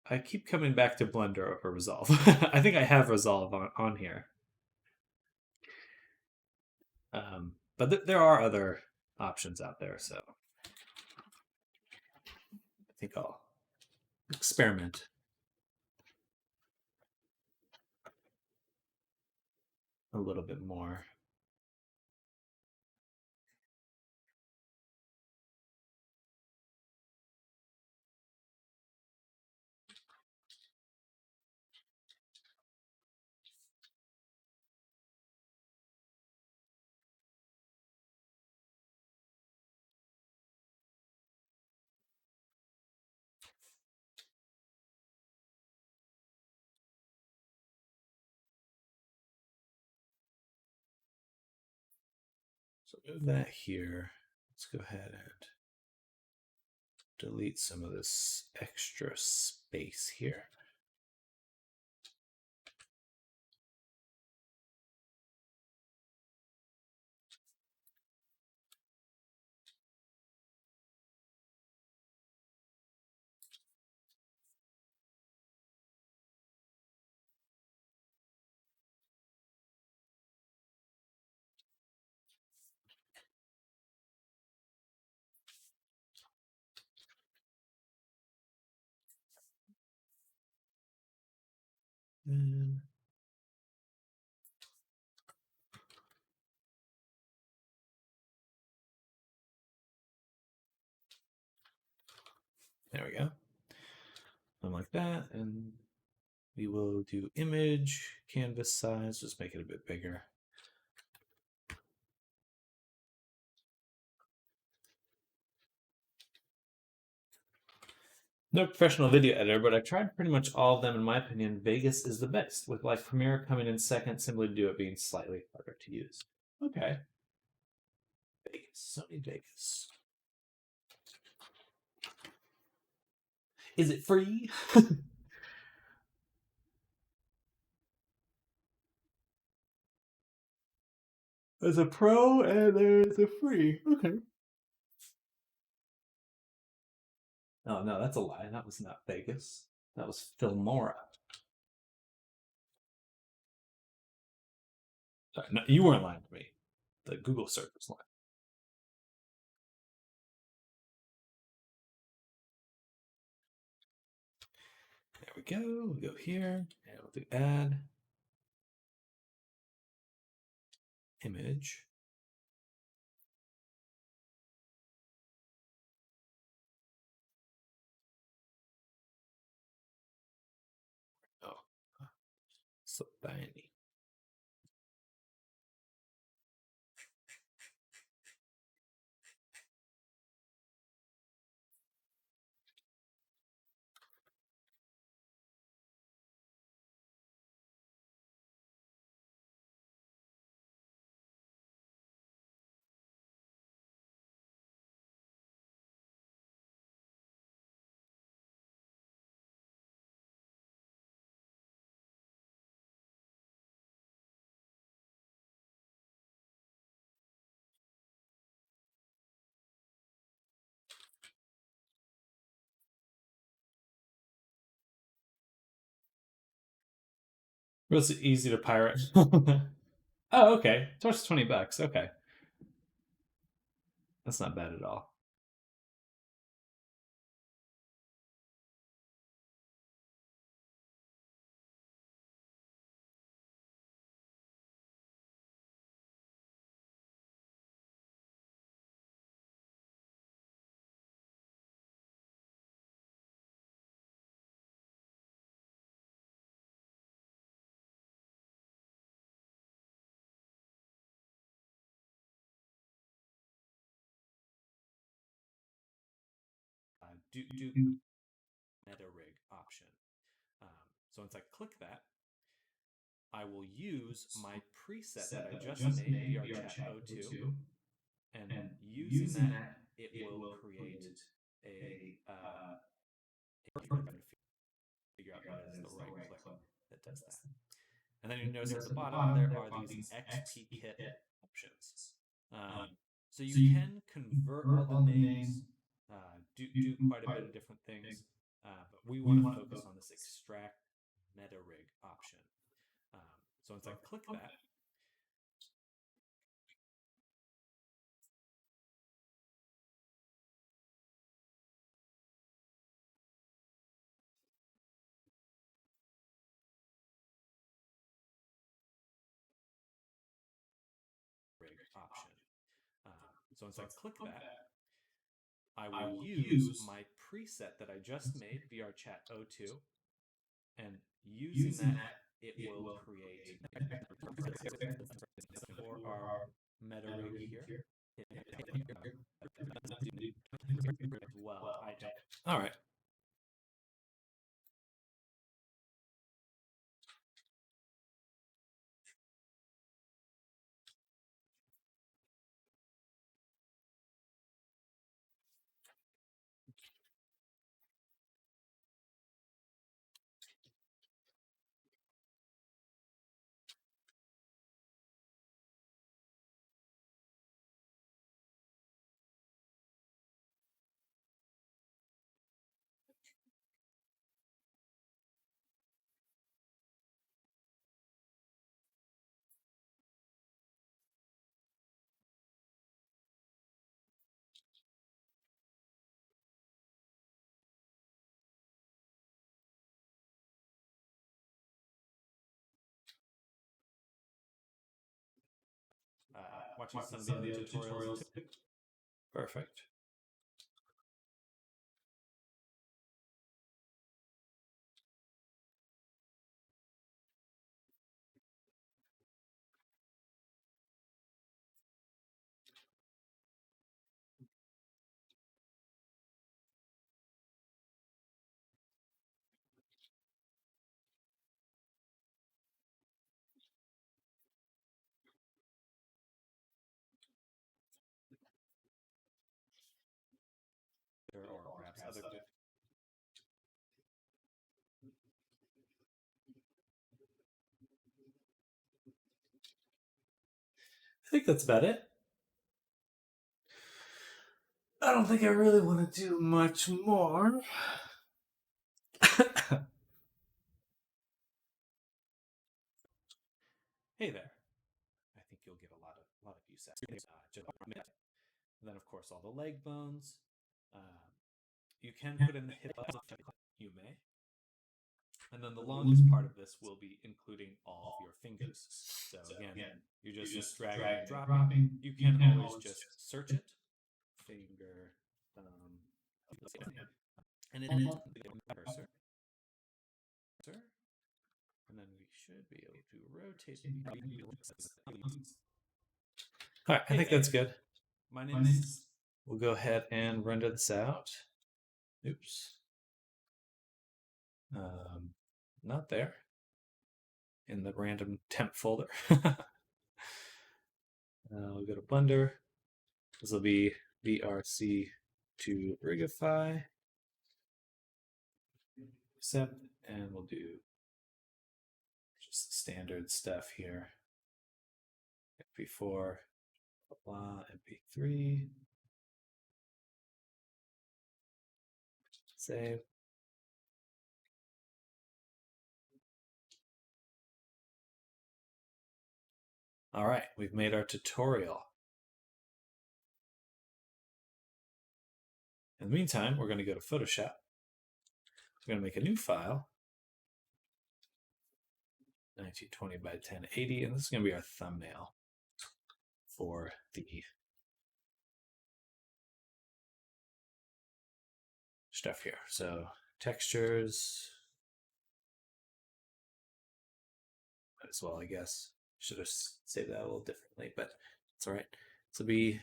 I keep coming back to Blender over Resolve. I think I have Resolve on here. But there are other options out there, so I think I'll experiment a little bit more. So move that here. Let's go ahead and delete some of this extra space here. And there we go. Something like that. And we will do image, canvas size, just make it a bit bigger. No professional video editor, but I've tried pretty much all of them. In my opinion, Vegas is the best, with like Premiere coming in second, simply due to it being slightly harder to use. Okay. Vegas, Sony Vegas. Is it free? There's a pro and there's a free. Okay. Oh no, that's a lie. That was not Vegas. That was Filmora. Sorry, no, you weren't lying to me. The Google search was lying. There we go. We'll go here and we'll do add image. Oh, so tiny. Real easy to pirate. Oh, okay. It's worth $20. Okay. That's not bad at all. do meta rig option. So once I click that, I will use my preset that I just made, VRChat02, and using that, it will create a figure out that is the right click that does that. And then you notice at the bottom there are these XP kit options. So you can convert all the names, do quite a bit of different things, but we want to focus on this extract meta rig option. So once I click that, rig option. So once I click that, I will use my preset that I just made, VRChat02, and using that, it will create for our meta rig here. As well, I don't. All right. Watching some of the other tutorials too. Perfect. Or perhaps other. I think that's about it. I don't think I really want to do much more. Hey there. I think you'll get a lot of use out of it. And then, of course, all the leg bones. You can put in the hip bones if you may. And then the longest part of this will be including all of your fingers. So again, you're just dragging and dropping. You can always just search it. Finger, thumb, and it is cursor. And then we should be able to rotate the. All right, I think that's good. My name is. We'll go ahead and render this out. Oops. Not there. In the random temp folder. We'll go to Blender. This will be VRC to Rigify. Accept, and we'll do just standard stuff here. MP4, blah, blah, MP3. Save. All right, we've made our tutorial. In the meantime, we're going to go to Photoshop. We're going to make a new file, 1920 by 1080, and this is going to be our thumbnail for the stuff here. So textures, might as well, I guess. Should have saved that a little differently, but it's all right. This will be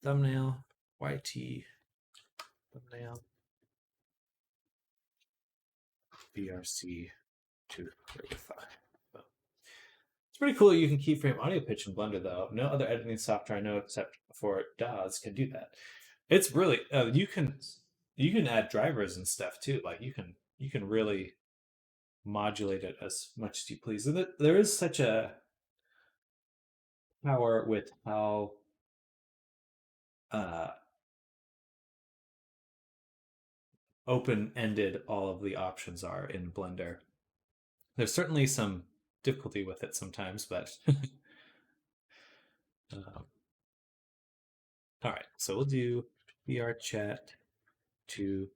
thumbnail, YT thumbnail. BRC to Rigify. Boom. It's pretty cool. You can keyframe audio pitch in Blender, though. No other editing software I know except for DAWs can do that. It's really you can add drivers and stuff too. Like you can really modulate it as much as you please. And there is such a power with how open-ended all of the options are in Blender. There's certainly some difficulty with it sometimes, but all right. So we'll do VR chat to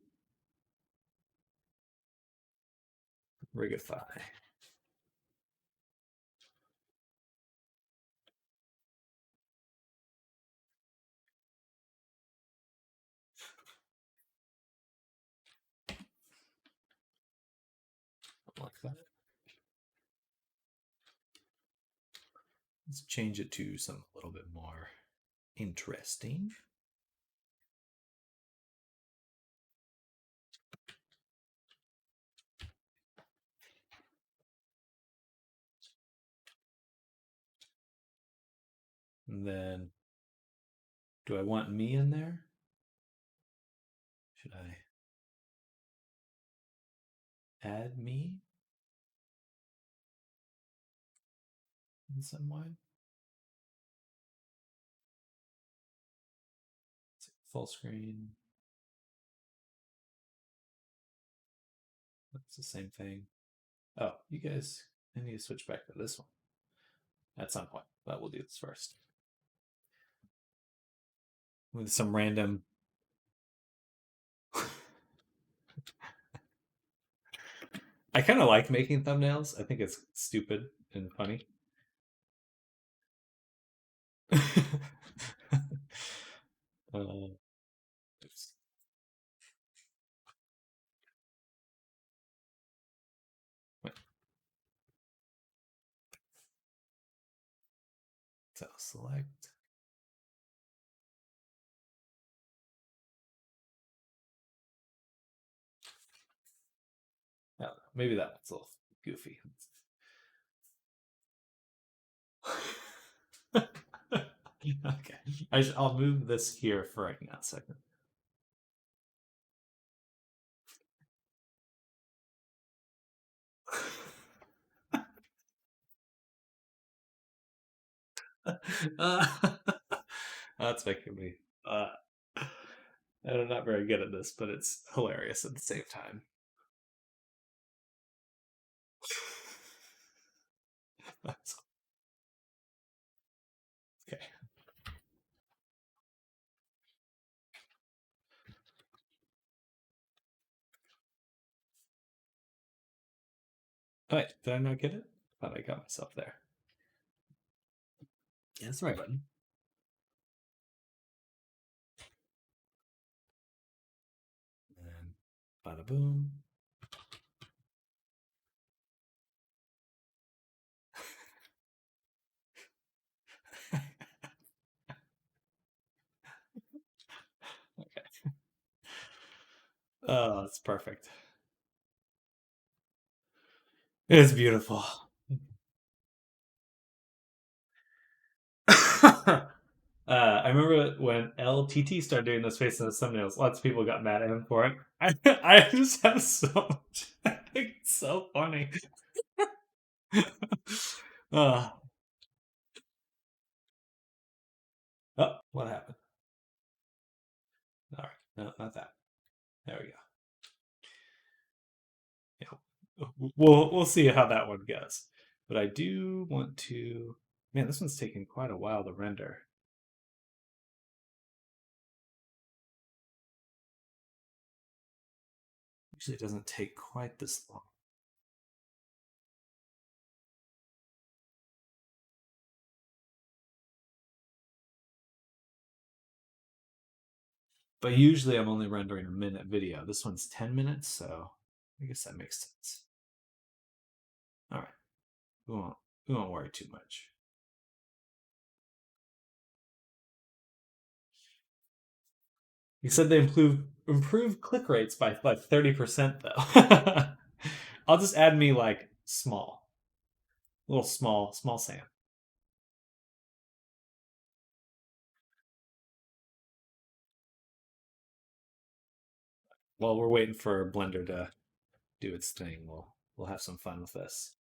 Rigify. Like that. Let's change it to something a little bit more interesting. And then, do I want me in there? Should I add me in some way? Full screen. That's the same thing. Oh, you guys, I need to switch back to this one at some point, but we'll do this first. With some random. I kind of like making thumbnails. I think it's stupid and funny. Oops. Wait. So select. I don't know. Maybe that one's a little goofy. Okay. I'll move this here for right now a second. That's making me I'm not very good at this, but it's hilarious at the same time. Okay. All right, did I not get it? I thought I got myself there. Yeah, that's the right button. And bada boom. Okay. Oh, that's perfect. It's beautiful. I remember when LTT started doing those faces and thumbnails, lots of people got mad at him for it. I just have so much. It's so funny. Oh, what happened? All right, no, not that. There we go. Yeah, we'll see how that one goes. But I do want to. Man, this one's taking quite a while to render. Usually, it doesn't take quite this long. But usually I'm only rendering a minute video. This one's 10 minutes, so I guess that makes sense. All right. We won't worry too much. You said they improved improve click rates by like 30% though. I'll just add me like small, little small Sam. While we're waiting for Blender to do its thing, we'll have some fun with this.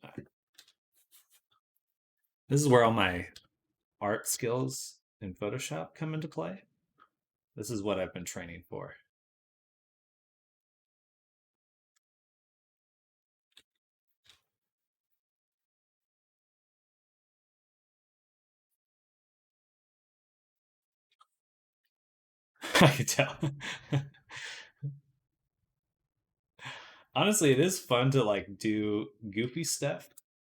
Perfect. This is where all my art skills in Photoshop come into play. This is what I've been training for. I can tell. Honestly, it is fun to like do goofy stuff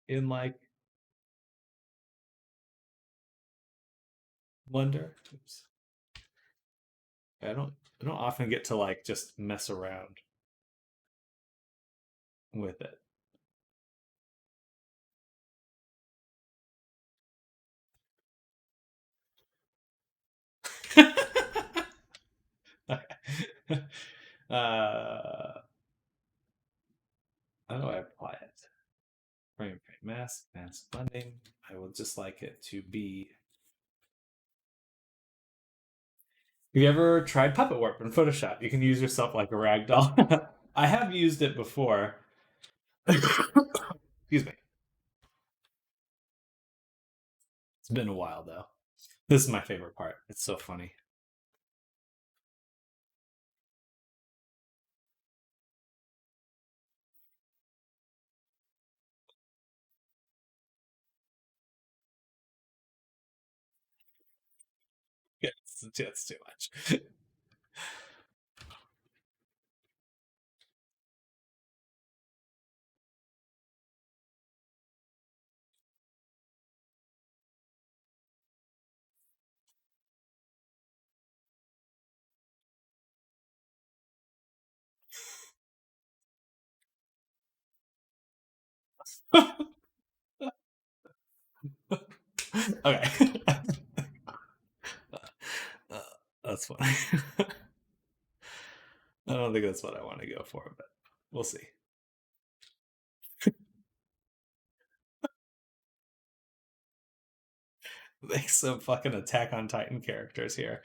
in like Blender. Oops. I don't often get to like just mess around with it. How do I apply it? Frame mask blending. I would just like it to be. Have you ever tried Puppet Warp in Photoshop? You can use yourself like a ragdoll. I have used it before. Excuse me. It's been a while though. This is my favorite part. It's so funny. It's too much. Okay. That's funny. I don't think that's what I want to go for, but we'll see. Make some fucking Attack on Titan characters here.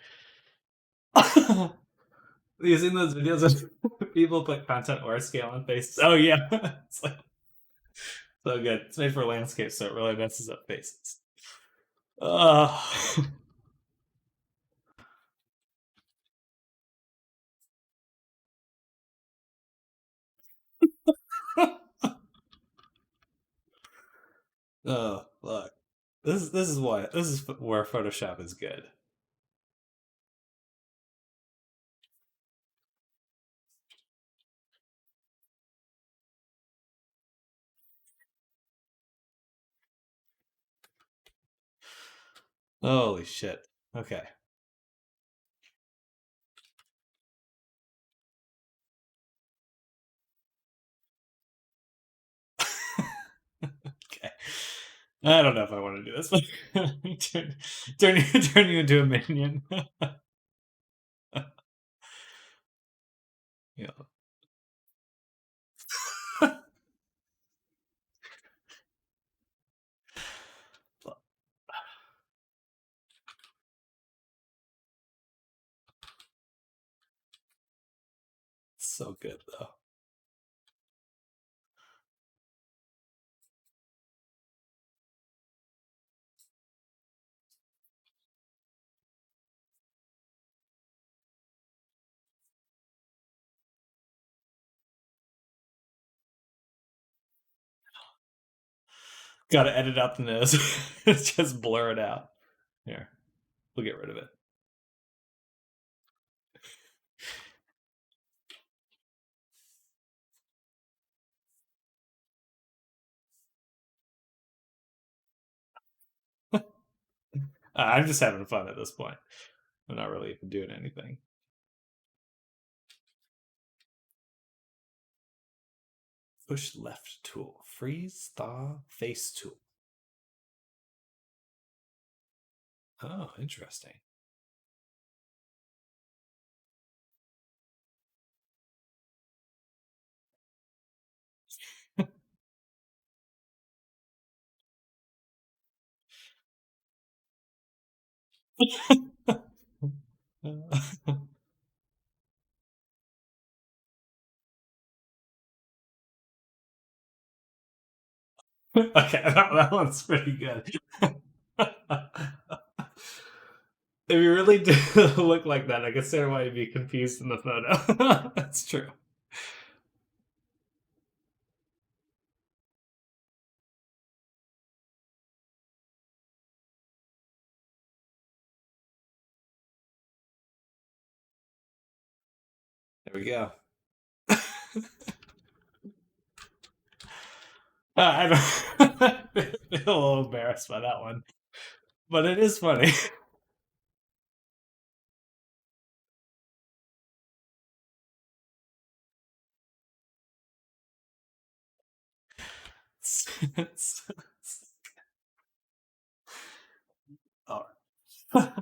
You seen those videos of people put content or scale on faces? Oh yeah, it's like so good. It's made for landscape, so it really messes up faces. Oh look, this is where Photoshop is good. Holy shit. Okay. Okay. I don't know if I want to do this, but turn you into a minion. Yeah. So good though. Gotta edit out the nose. Just blur it out. Here, we'll get rid of it. I'm just having fun at this point. I'm not really even doing anything. Push left tool. Freeze, thaw, face tool. Oh, interesting. Okay, that one's pretty good. If you really do look like that, I can see why you'd be confused in the photo. That's true. There we go. I don't feel a little embarrassed by that one, but it is funny. All right.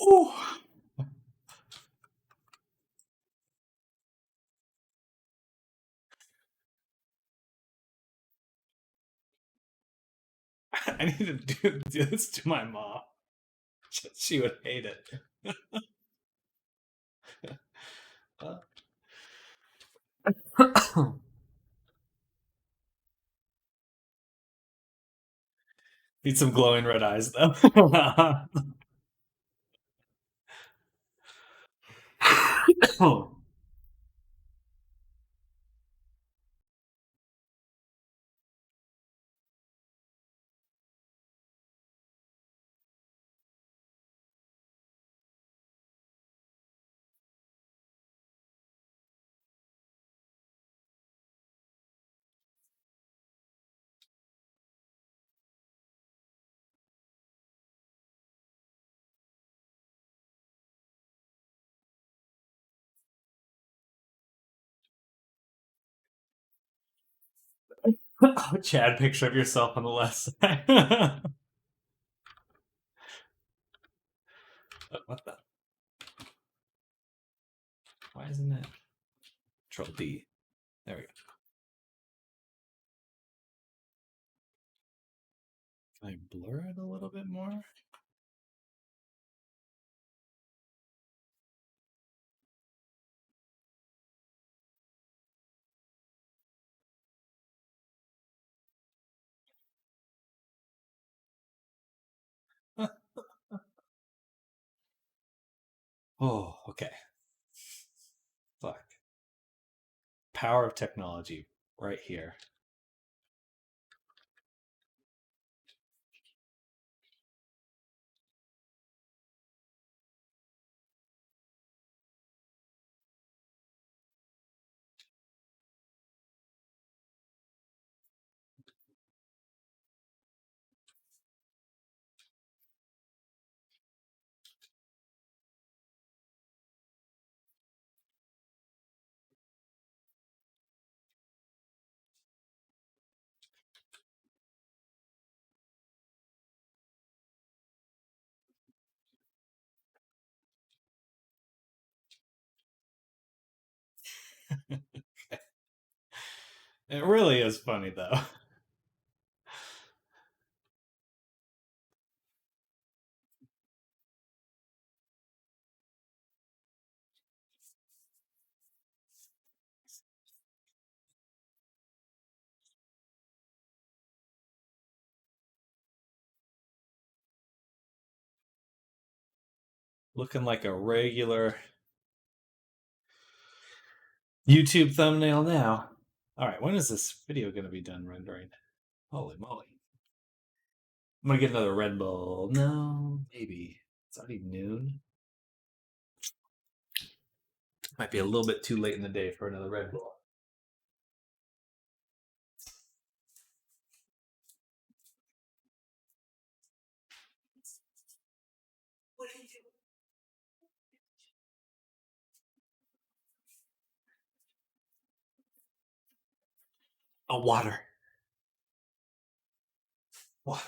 Ooh. I need to do this to my mom. She would hate it. Need some glowing red eyes, though. Oh. Chad, picture of yourself on the left side. What the? Why isn't it? Control D. There we go. Can I blur it a little bit more? Oh, okay. Fuck. Power of technology right here. It really is funny, though. Looking like a regular YouTube thumbnail now. All right, when is this video going to be done rendering? Holy moly. I'm going to get another Red Bull. No, maybe. It's already noon. Might be a little bit too late in the day for another Red Bull. What are you doing? Oh, water. Water.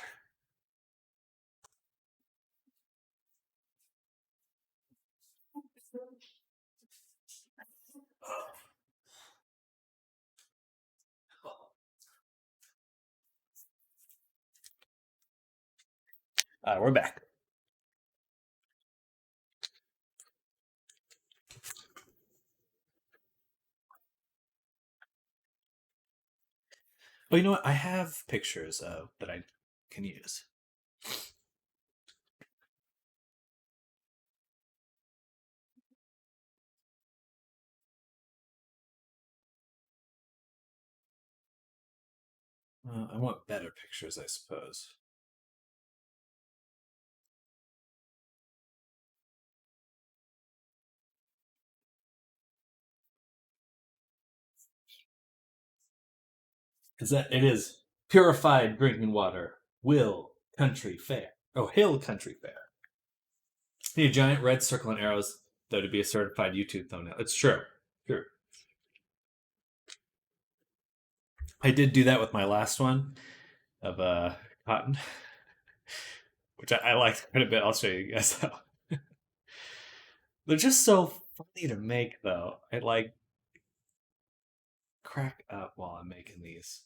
We're back. Oh, you know what? I have pictures that I can use. I want better pictures, I suppose. Because it is purified drinking water. Will Country Fair. Oh, Hill Country Fair. Need a giant red circle and arrows, though, to be a certified YouTube thumbnail. It's true. True. I did do that with my last one of cotton, which I liked quite a bit. I'll show you guys how. They're just so funny to make, though. I like crack up while I'm making these.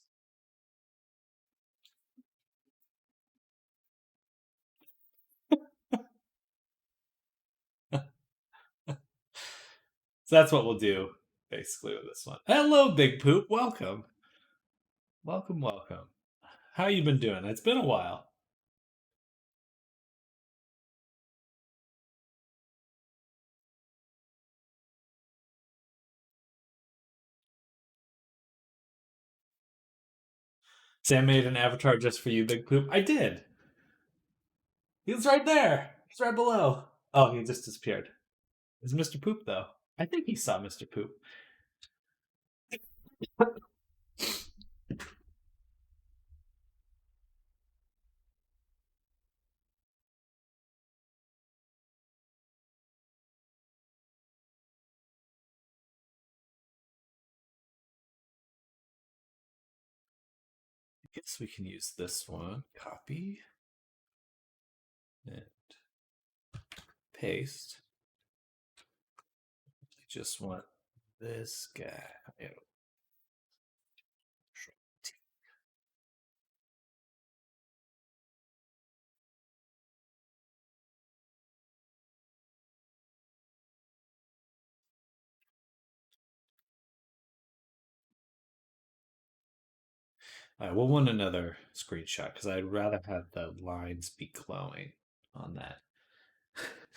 So that's what we'll do, basically, with this one. Hello, Big Poop. Welcome. Welcome, welcome. How you been doing? It's been a while. Sam made an avatar just for you, Big Poop. I did. He's right there. He's right below. Oh, he just disappeared. Is Mr. Poop, though? I think he saw Mr. Poop. I guess we can use this one. Copy. And paste. I just want this guy. We'll want another screenshot because I'd rather have the lines be glowing on that.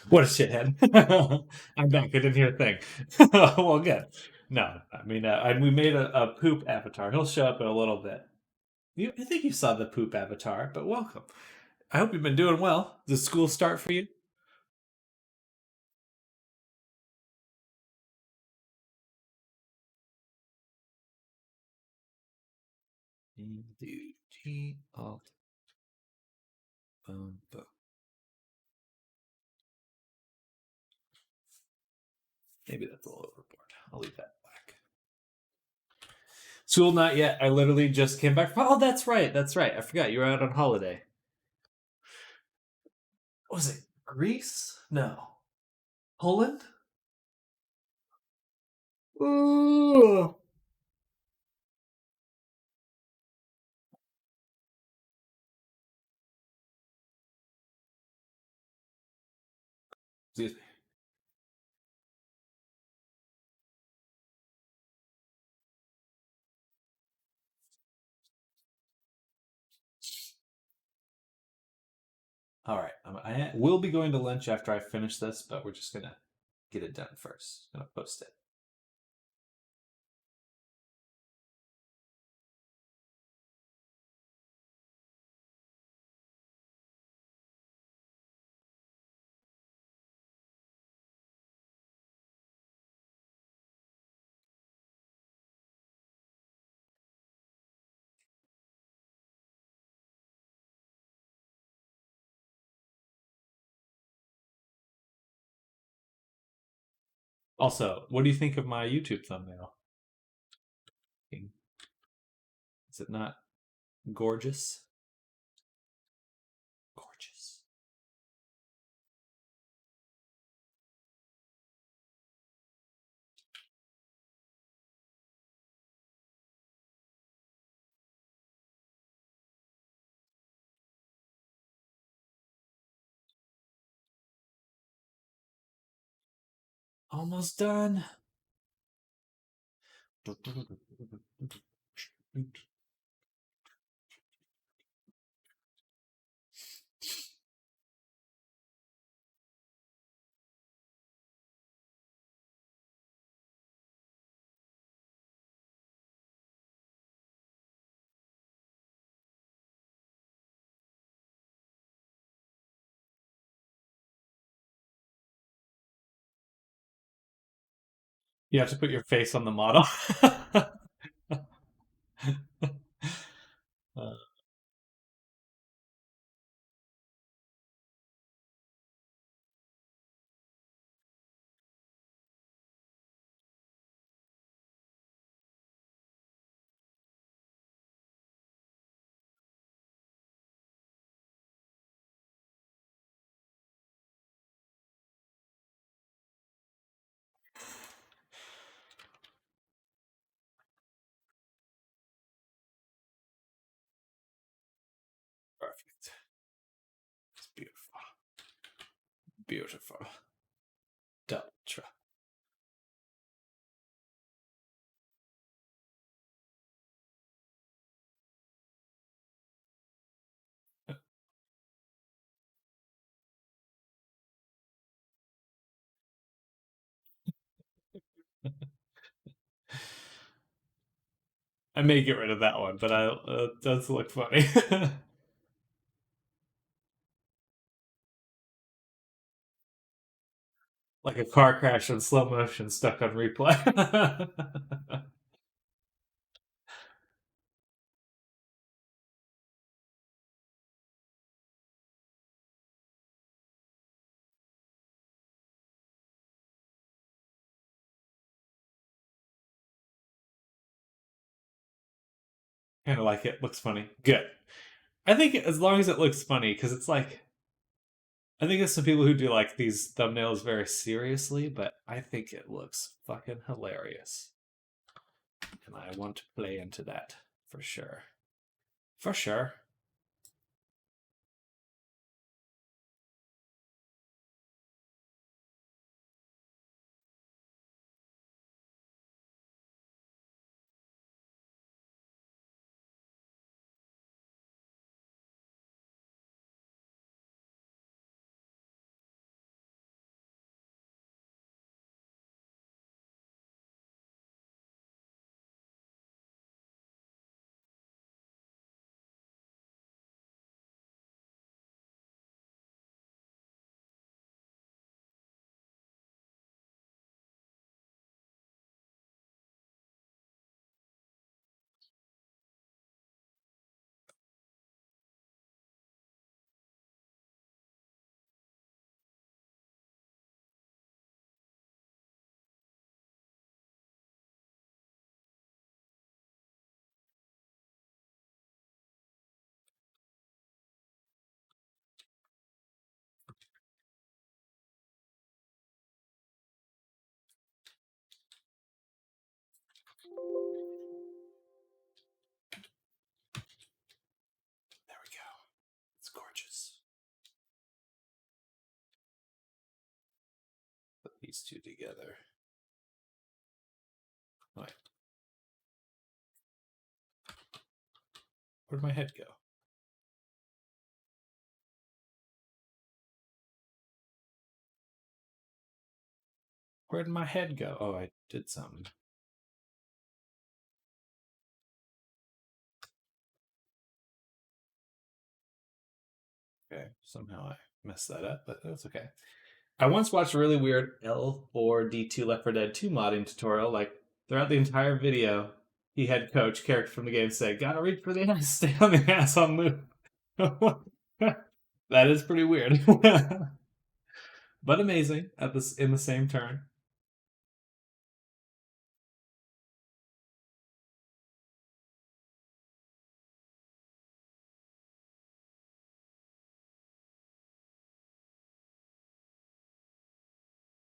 What a shithead. I'm back. I didn't hear a thing. Well, good. No, I mean, we made a poop avatar. He'll show up in a little bit. I think you saw the poop avatar, but welcome. I hope you've been doing well. Does school start for you? G Alt boom boom. Maybe that's a little overboard. I'll leave that black. School not yet. I literally just came back from. Oh, that's right. That's right. I forgot you were out on holiday. What was it? Greece? No. Poland? Ooh. Excuse me. All right. I will be going to lunch after I finish this, but we're just going to get it done first. Going to post it. Also, what do you think of my YouTube thumbnail? Is it not gorgeous? Gorgeous. Almost done. You have to put your face on the model. Perfect. It's beautiful. Beautiful. Ultra. I may get rid of that one, but it does look funny. Like a car crash in slow motion stuck on replay. Kind of like it. Looks funny. Good. I think as long as it looks funny, because it's like, I think there's some people who do like these thumbnails very seriously, but I think it looks fucking hilarious. And I want to play into that for sure. For sure. There we go. It's gorgeous. Put these two together. Right. Where'd my head go? Where'd my head go? Oh, I did something. Okay, somehow I messed that up, but that's okay. I once watched a really weird L4D2 Left 4 Dead 2 modding tutorial. Like, throughout the entire video, he had Coach, character from the game, say, "Gotta reach for the ass, stay on the ass on move." That is pretty weird. But amazing at this in the same turn.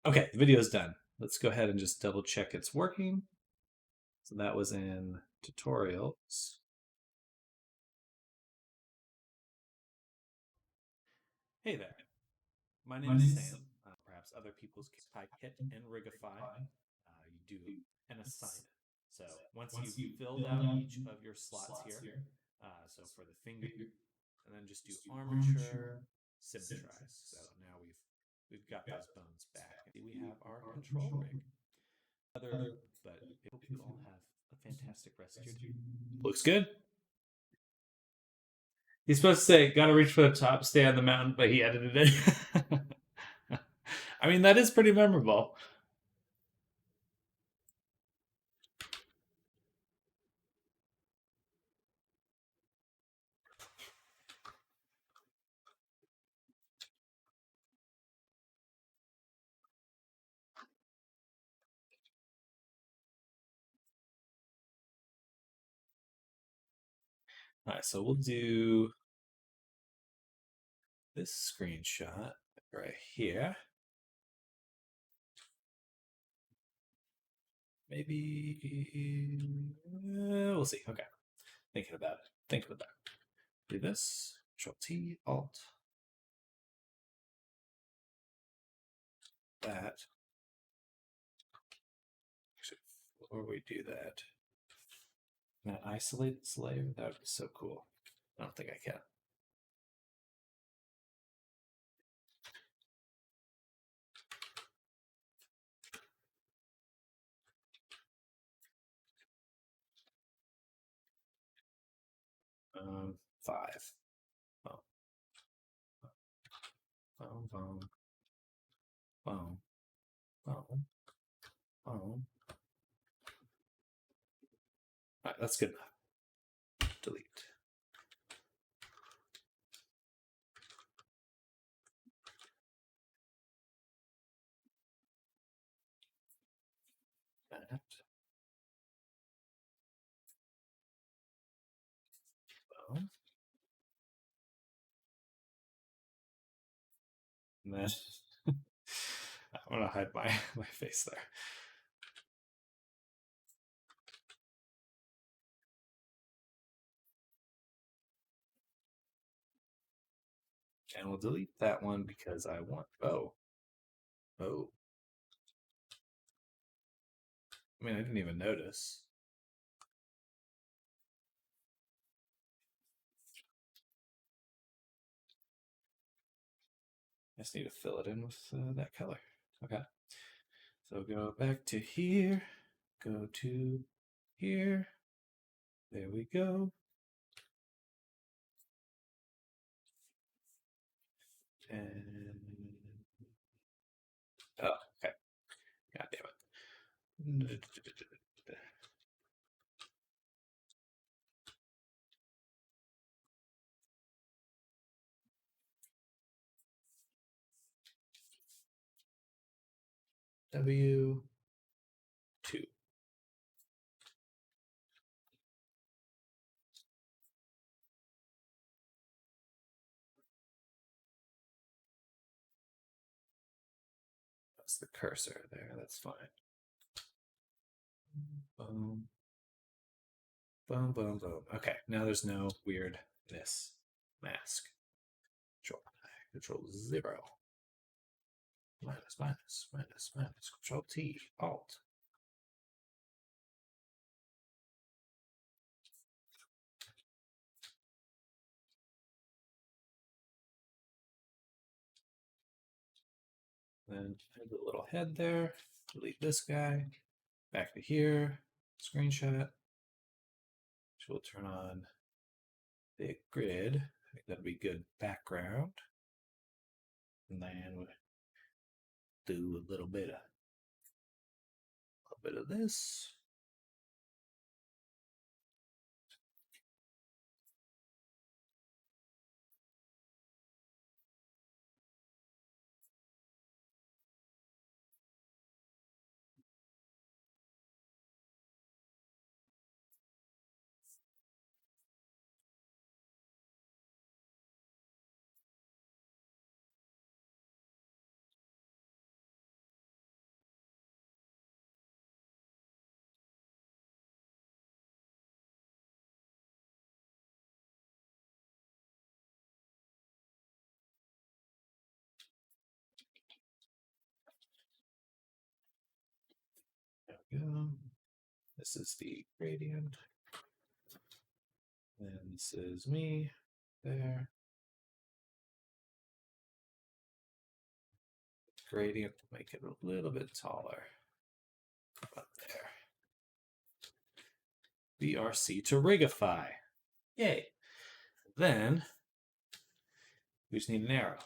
Okay, the video's done. Let's go ahead and just double check it's working. So that was in tutorials. Hey there. My name is Sam. Perhaps other people's type hit and Rigify. You do an assignment. So once you've filled out each of your slots here, so for the finger, and then just do armature, symmetrize. So now we've got those bones back. We have our control rig. But I hope you all have a fantastic rest of your day. Looks good. He's supposed to say, "Gotta reach for the top, stay on the mountain," but he edited it. I mean, that is pretty memorable. All right, so we'll do this screenshot right here. Maybe we'll see. Okay, thinking about it. Think about that. Do this. Control T, Alt. That. Actually, before we do that, can I isolate this layer? That would be so cool. I don't think I can. Five. Oh. Boom, boom. Boom. Boom. Boom. All right, that's good enough. Delete. That. Boom. And then I'm gonna hide my face there. And we'll delete that one because I want oh. Oh. I mean, I didn't even notice. I just need to fill it in with that color. Okay. So go back to here. Go to here. There we go. And oh, okay. God damn it. W2. That's the cursor there. That's fine. Boom. Boom, boom, boom. Okay, now there's no weirdness. Mask. Control 0. Minus, minus, minus, minus. Control T. Alt. Then add the little head there. Delete this guy. Back to here. Screenshot. Which will turn on the grid. I think that'd be good background. And then we'll do a little bit of this. go. This is the gradient. And this is me there. Gradient to make it a little bit taller. About there. VRC to rigify. Yay. Then we just need an arrow.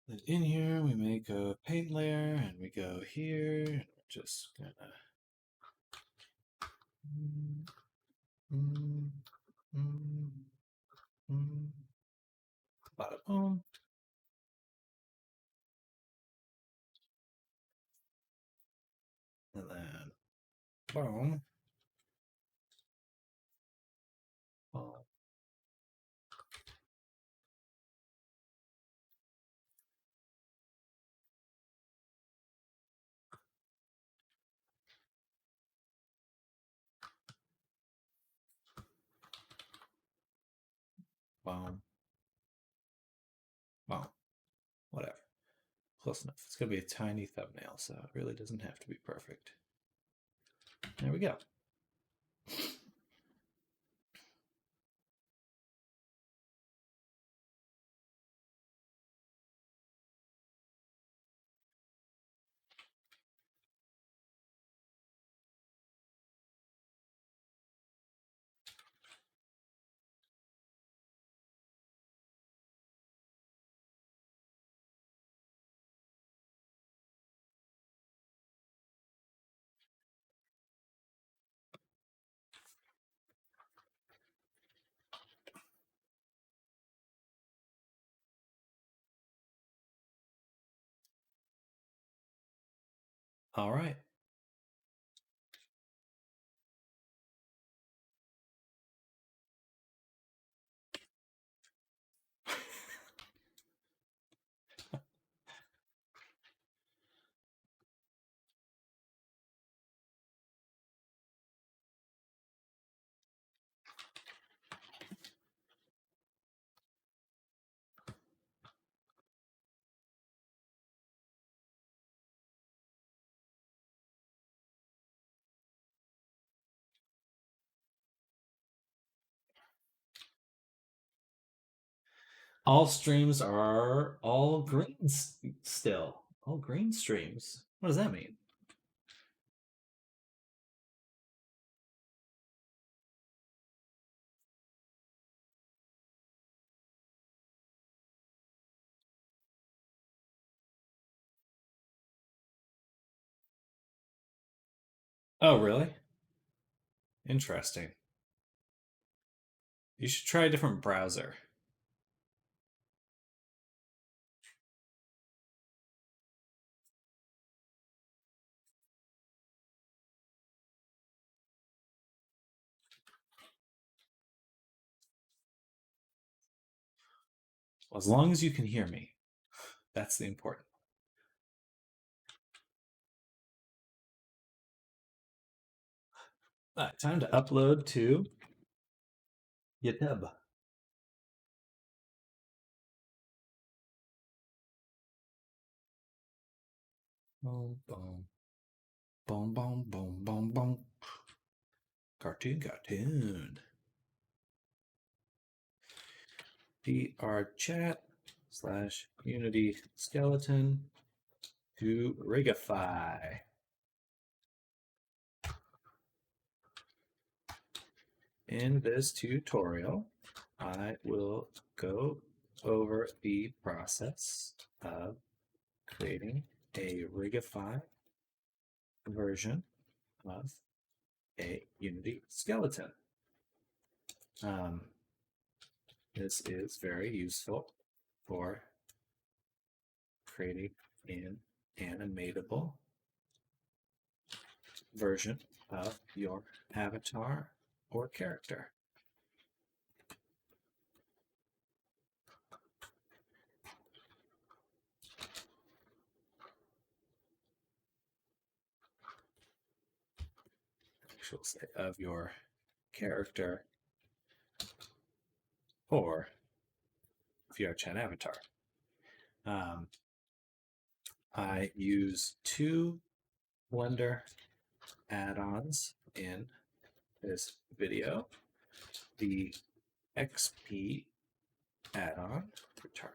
Then in here we make a paint layer and we go here and we're just gonna bada boom. And then boom. Boom. Boom. Boom. Whatever. Close enough. It's going to be a tiny thumbnail, so it really doesn't have to be perfect. There we go. All right. All streams are all green still. All green streams. What does that mean? Oh, really? Interesting. You should try a different browser. As long as you can hear me, that's the important. All right, time to upload to YouTube. Boom, boom. Boom, boom, boom, boom, boom. Cartoon. drchat/Unity skeleton to rigify. In this tutorial, I will go over the process of creating a Rigify version of a Unity skeleton. This is very useful for creating an animatable version of your avatar or character. we'll say, of your character or VRChat avatar. I use 2 Blender add-ons in this video. The XP add-on, return.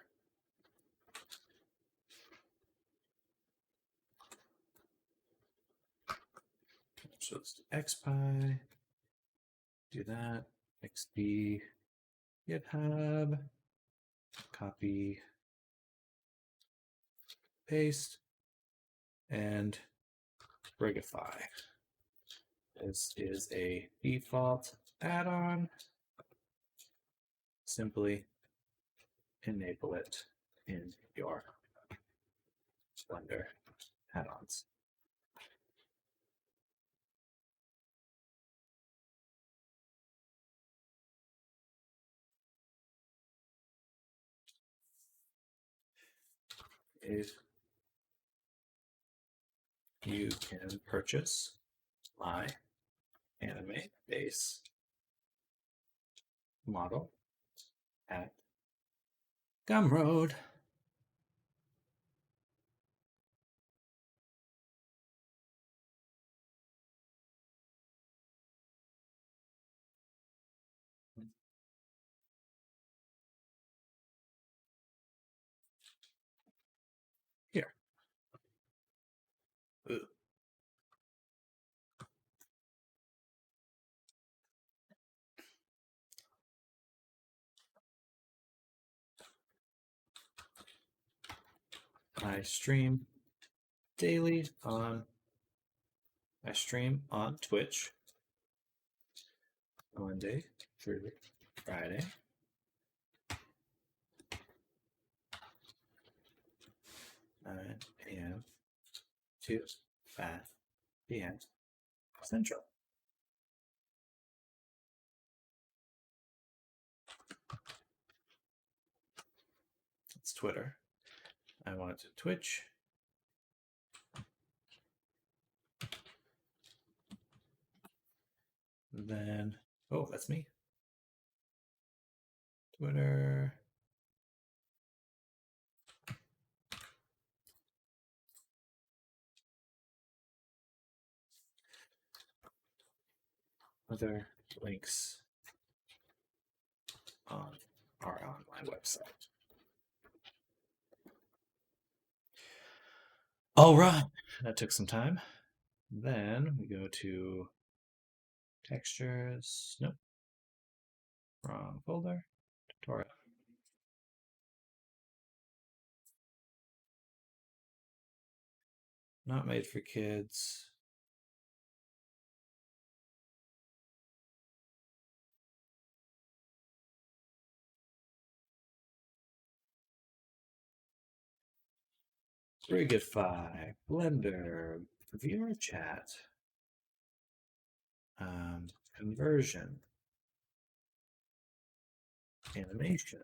So let's do XPy, do that, XP, GitHub, copy, paste, and Brigify. This is a default add-on. Simply enable it in your Blender add-ons. If you can purchase my anime base model at Gumroad. Here. Ooh. I stream daily on Twitch Monday through Friday. 9 a.m. to 5 p.m. Central. It's Twitter. I want to Twitch. Then, oh, that's me. Twitter. Other links are on my website. All right, that took some time. Then we go to textures. Nope. Wrong folder. Tutorial. Not made for kids. Brigify, Blender, VRChat, conversion, animation.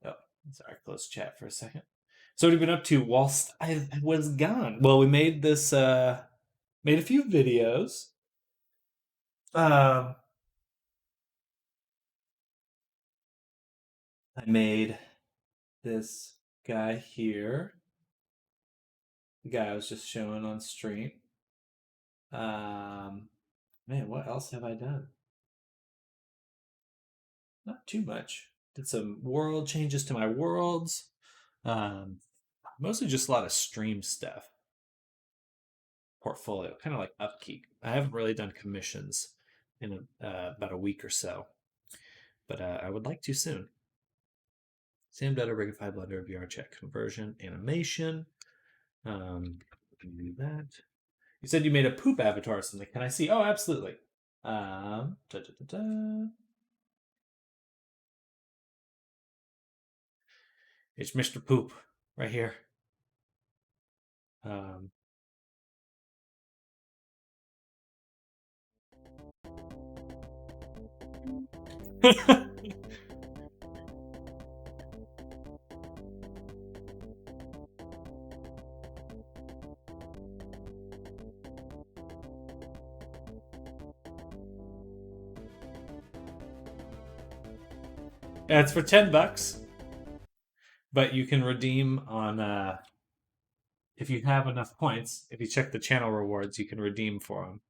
Oh, sorry, close chat for a second. So what have you been up to whilst I was gone? Well, we made this, made a few videos. I made this guy here. The guy I was just showing on stream. Man, what else have I done? Not too much. Did some world changes to my worlds. Mostly just a lot of stream stuff. Portfolio, kind of like upkeep. I haven't really done commissions in about a week or so, but I would like to soon. Sam Data, Brigify, Blender, VRChat, conversion, animation. Do that. You said you made a poop avatar or something. Can I see? Oh, absolutely. It's Mr. Poop right here. It's for $10, but you can redeem on if you have enough points. If you check the channel rewards, you can redeem for them.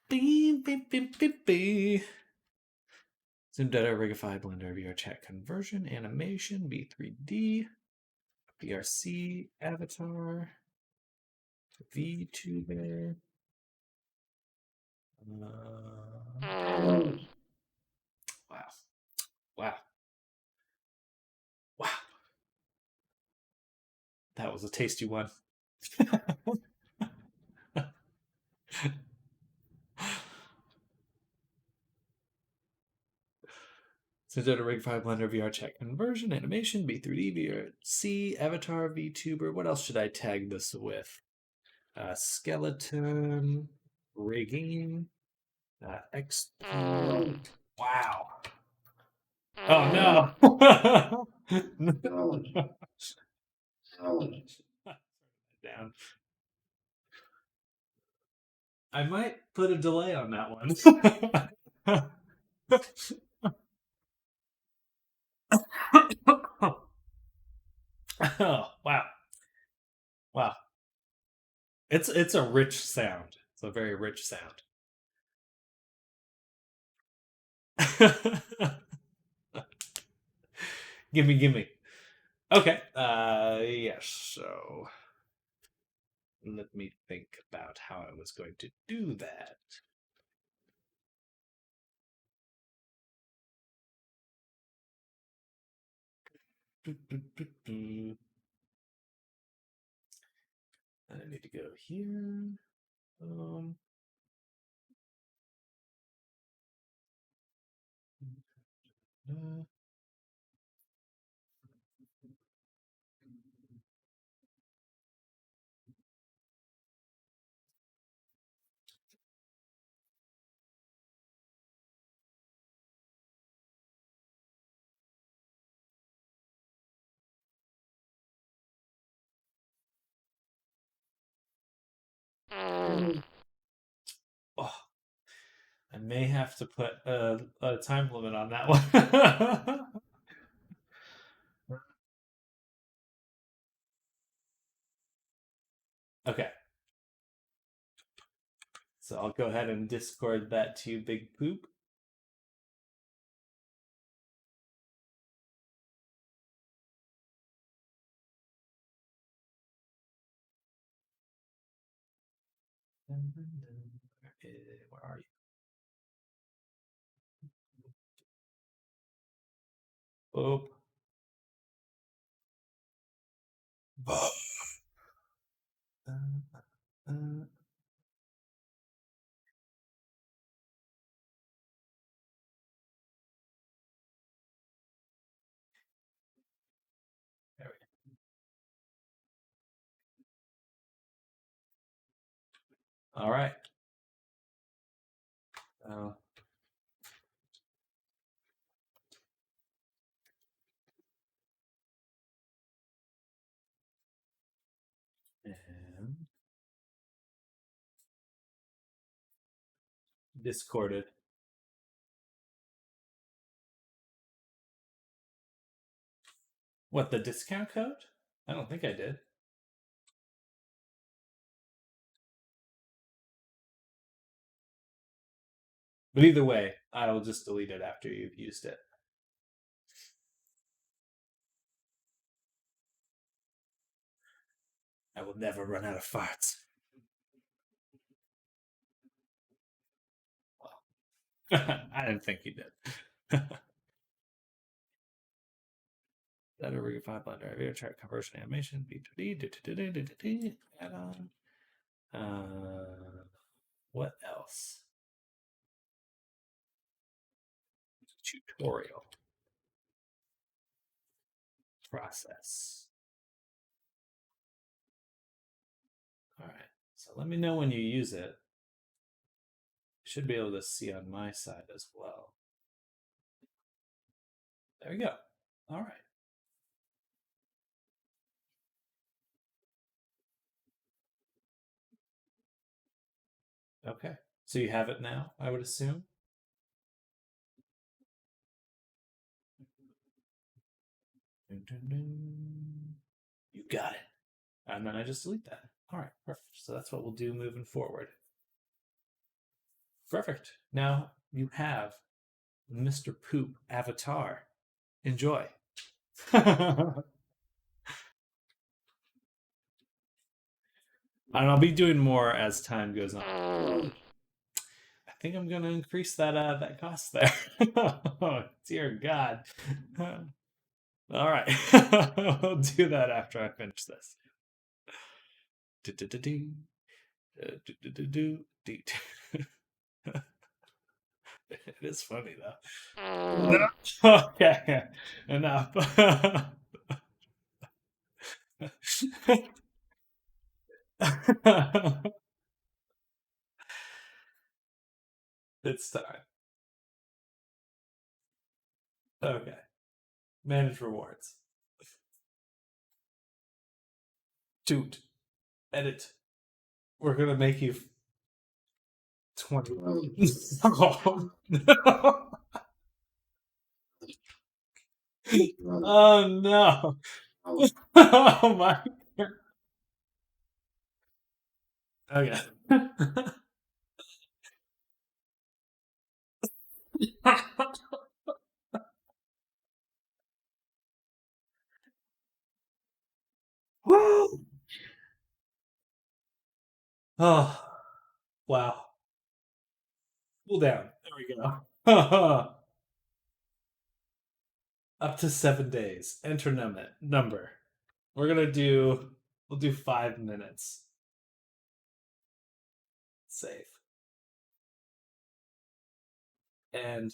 Beep, beep, beep, beep, beep. Zoom data, Rigify, Blender, VRChat conversion, animation, B3D, VRC, avatar, VTuber. Wow. Wow. Wow. That was a tasty one. So did a Rig 5 Blender VR chat conversion, animation, B3D, VRC, avatar, VTuber. What else should I tag this with? Skeleton, rigging, X. Wow. Oh no. No. Down. I might put a delay on that one. Oh, wow. Wow. It's a rich sound. It's a very rich sound. Gimme. Okay. Yes, so let me think about how I was going to do that. I need to go here. Uh, oh, I may have to put a time limit on that one. Okay. So I'll go ahead and Discord that to you, Big Poop. Where are you? Boop. Boop. Uh, there we go. All right. And Discorded. What, the discount code? I don't think I did. But either way, I will just delete it after you've used it. I will never run out of farts. Well, I didn't think you did. That a Rig 5 Blender, video chart conversion animation, B2D, add on. What else? Tutorial. Process. All right. So let me know when you use it. Should be able to see on my side as well. There we go. All right. Okay. So you have it now, I would assume. Dun, dun, dun. You got it. And then I just delete that. All right, perfect. So that's what we'll do moving forward. Perfect. Now you have Mr. Poop avatar. Enjoy. And I'll be doing more as time goes on. I think I'm gonna increase that cost there. Oh, dear God. All right, I'll do that after I finish this. Do-do-do-do. Do-do-do-do. It is funny though. Okay, enough. It's time. Okay. Manage rewards. Dude, edit. We're gonna make you 20. Oh, no. Oh no. Oh my. Okay. Oh, wow. Cool down. There we go. Up to 7 days. Enter number. We'll do 5 minutes. Save. And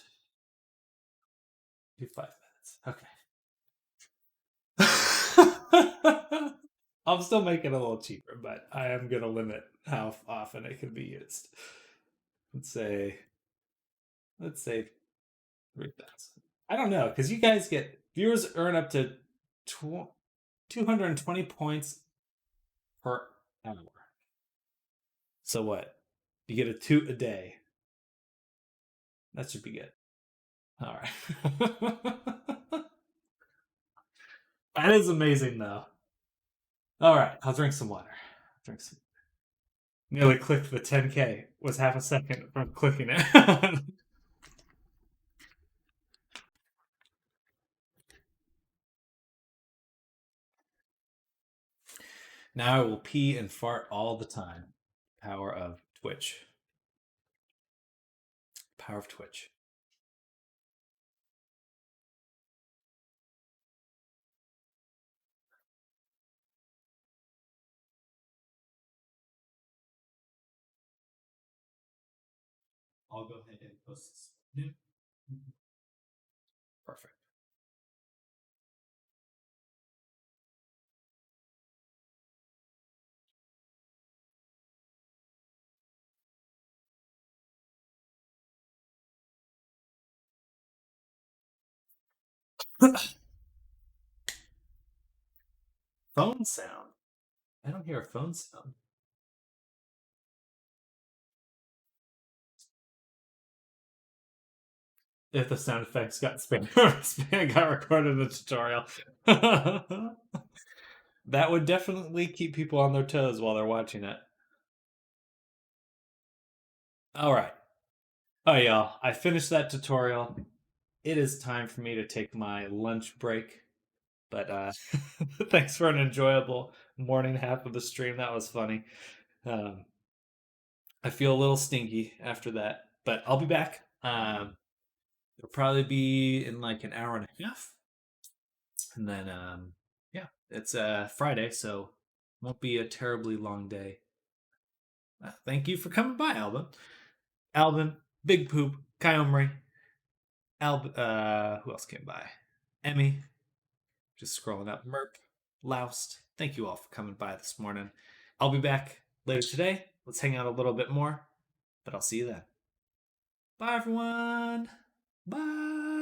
do 5 minutes. Okay. I'll still make it a little cheaper, but I am going to limit how often it can be used. Let's say 3,000. I don't know, because you guys viewers earn up to 220 points per hour. So what? You get a 2 a day. That should be good. All right. That is amazing, though. All right, I'll drink some water. Nearly clicked the 10K. Was half a second from clicking it. Now I will pee and fart all the time. Power of Twitch. Power of Twitch. I'll go ahead and post this. Perfect. Phone sound. I don't hear a phone sound. If the sound effects got got recorded in the tutorial. That would definitely keep people on their toes while they're watching it. All right. Oh, y'all. I finished that tutorial. It is time for me to take my lunch break. But thanks for an enjoyable morning half of the stream. That was funny. I feel a little stinky after that, but I'll be back. It'll probably be in like an hour and a half. And then, yeah, it's Friday, so won't be a terribly long day. Thank you for coming by, Alvin, Big Poop, Kyomri, who else came by? Emmy, just scrolling up, Merp, Loust. Thank you all for coming by this morning. I'll be back later today. Let's hang out a little bit more, but I'll see you then. Bye, everyone. Bye.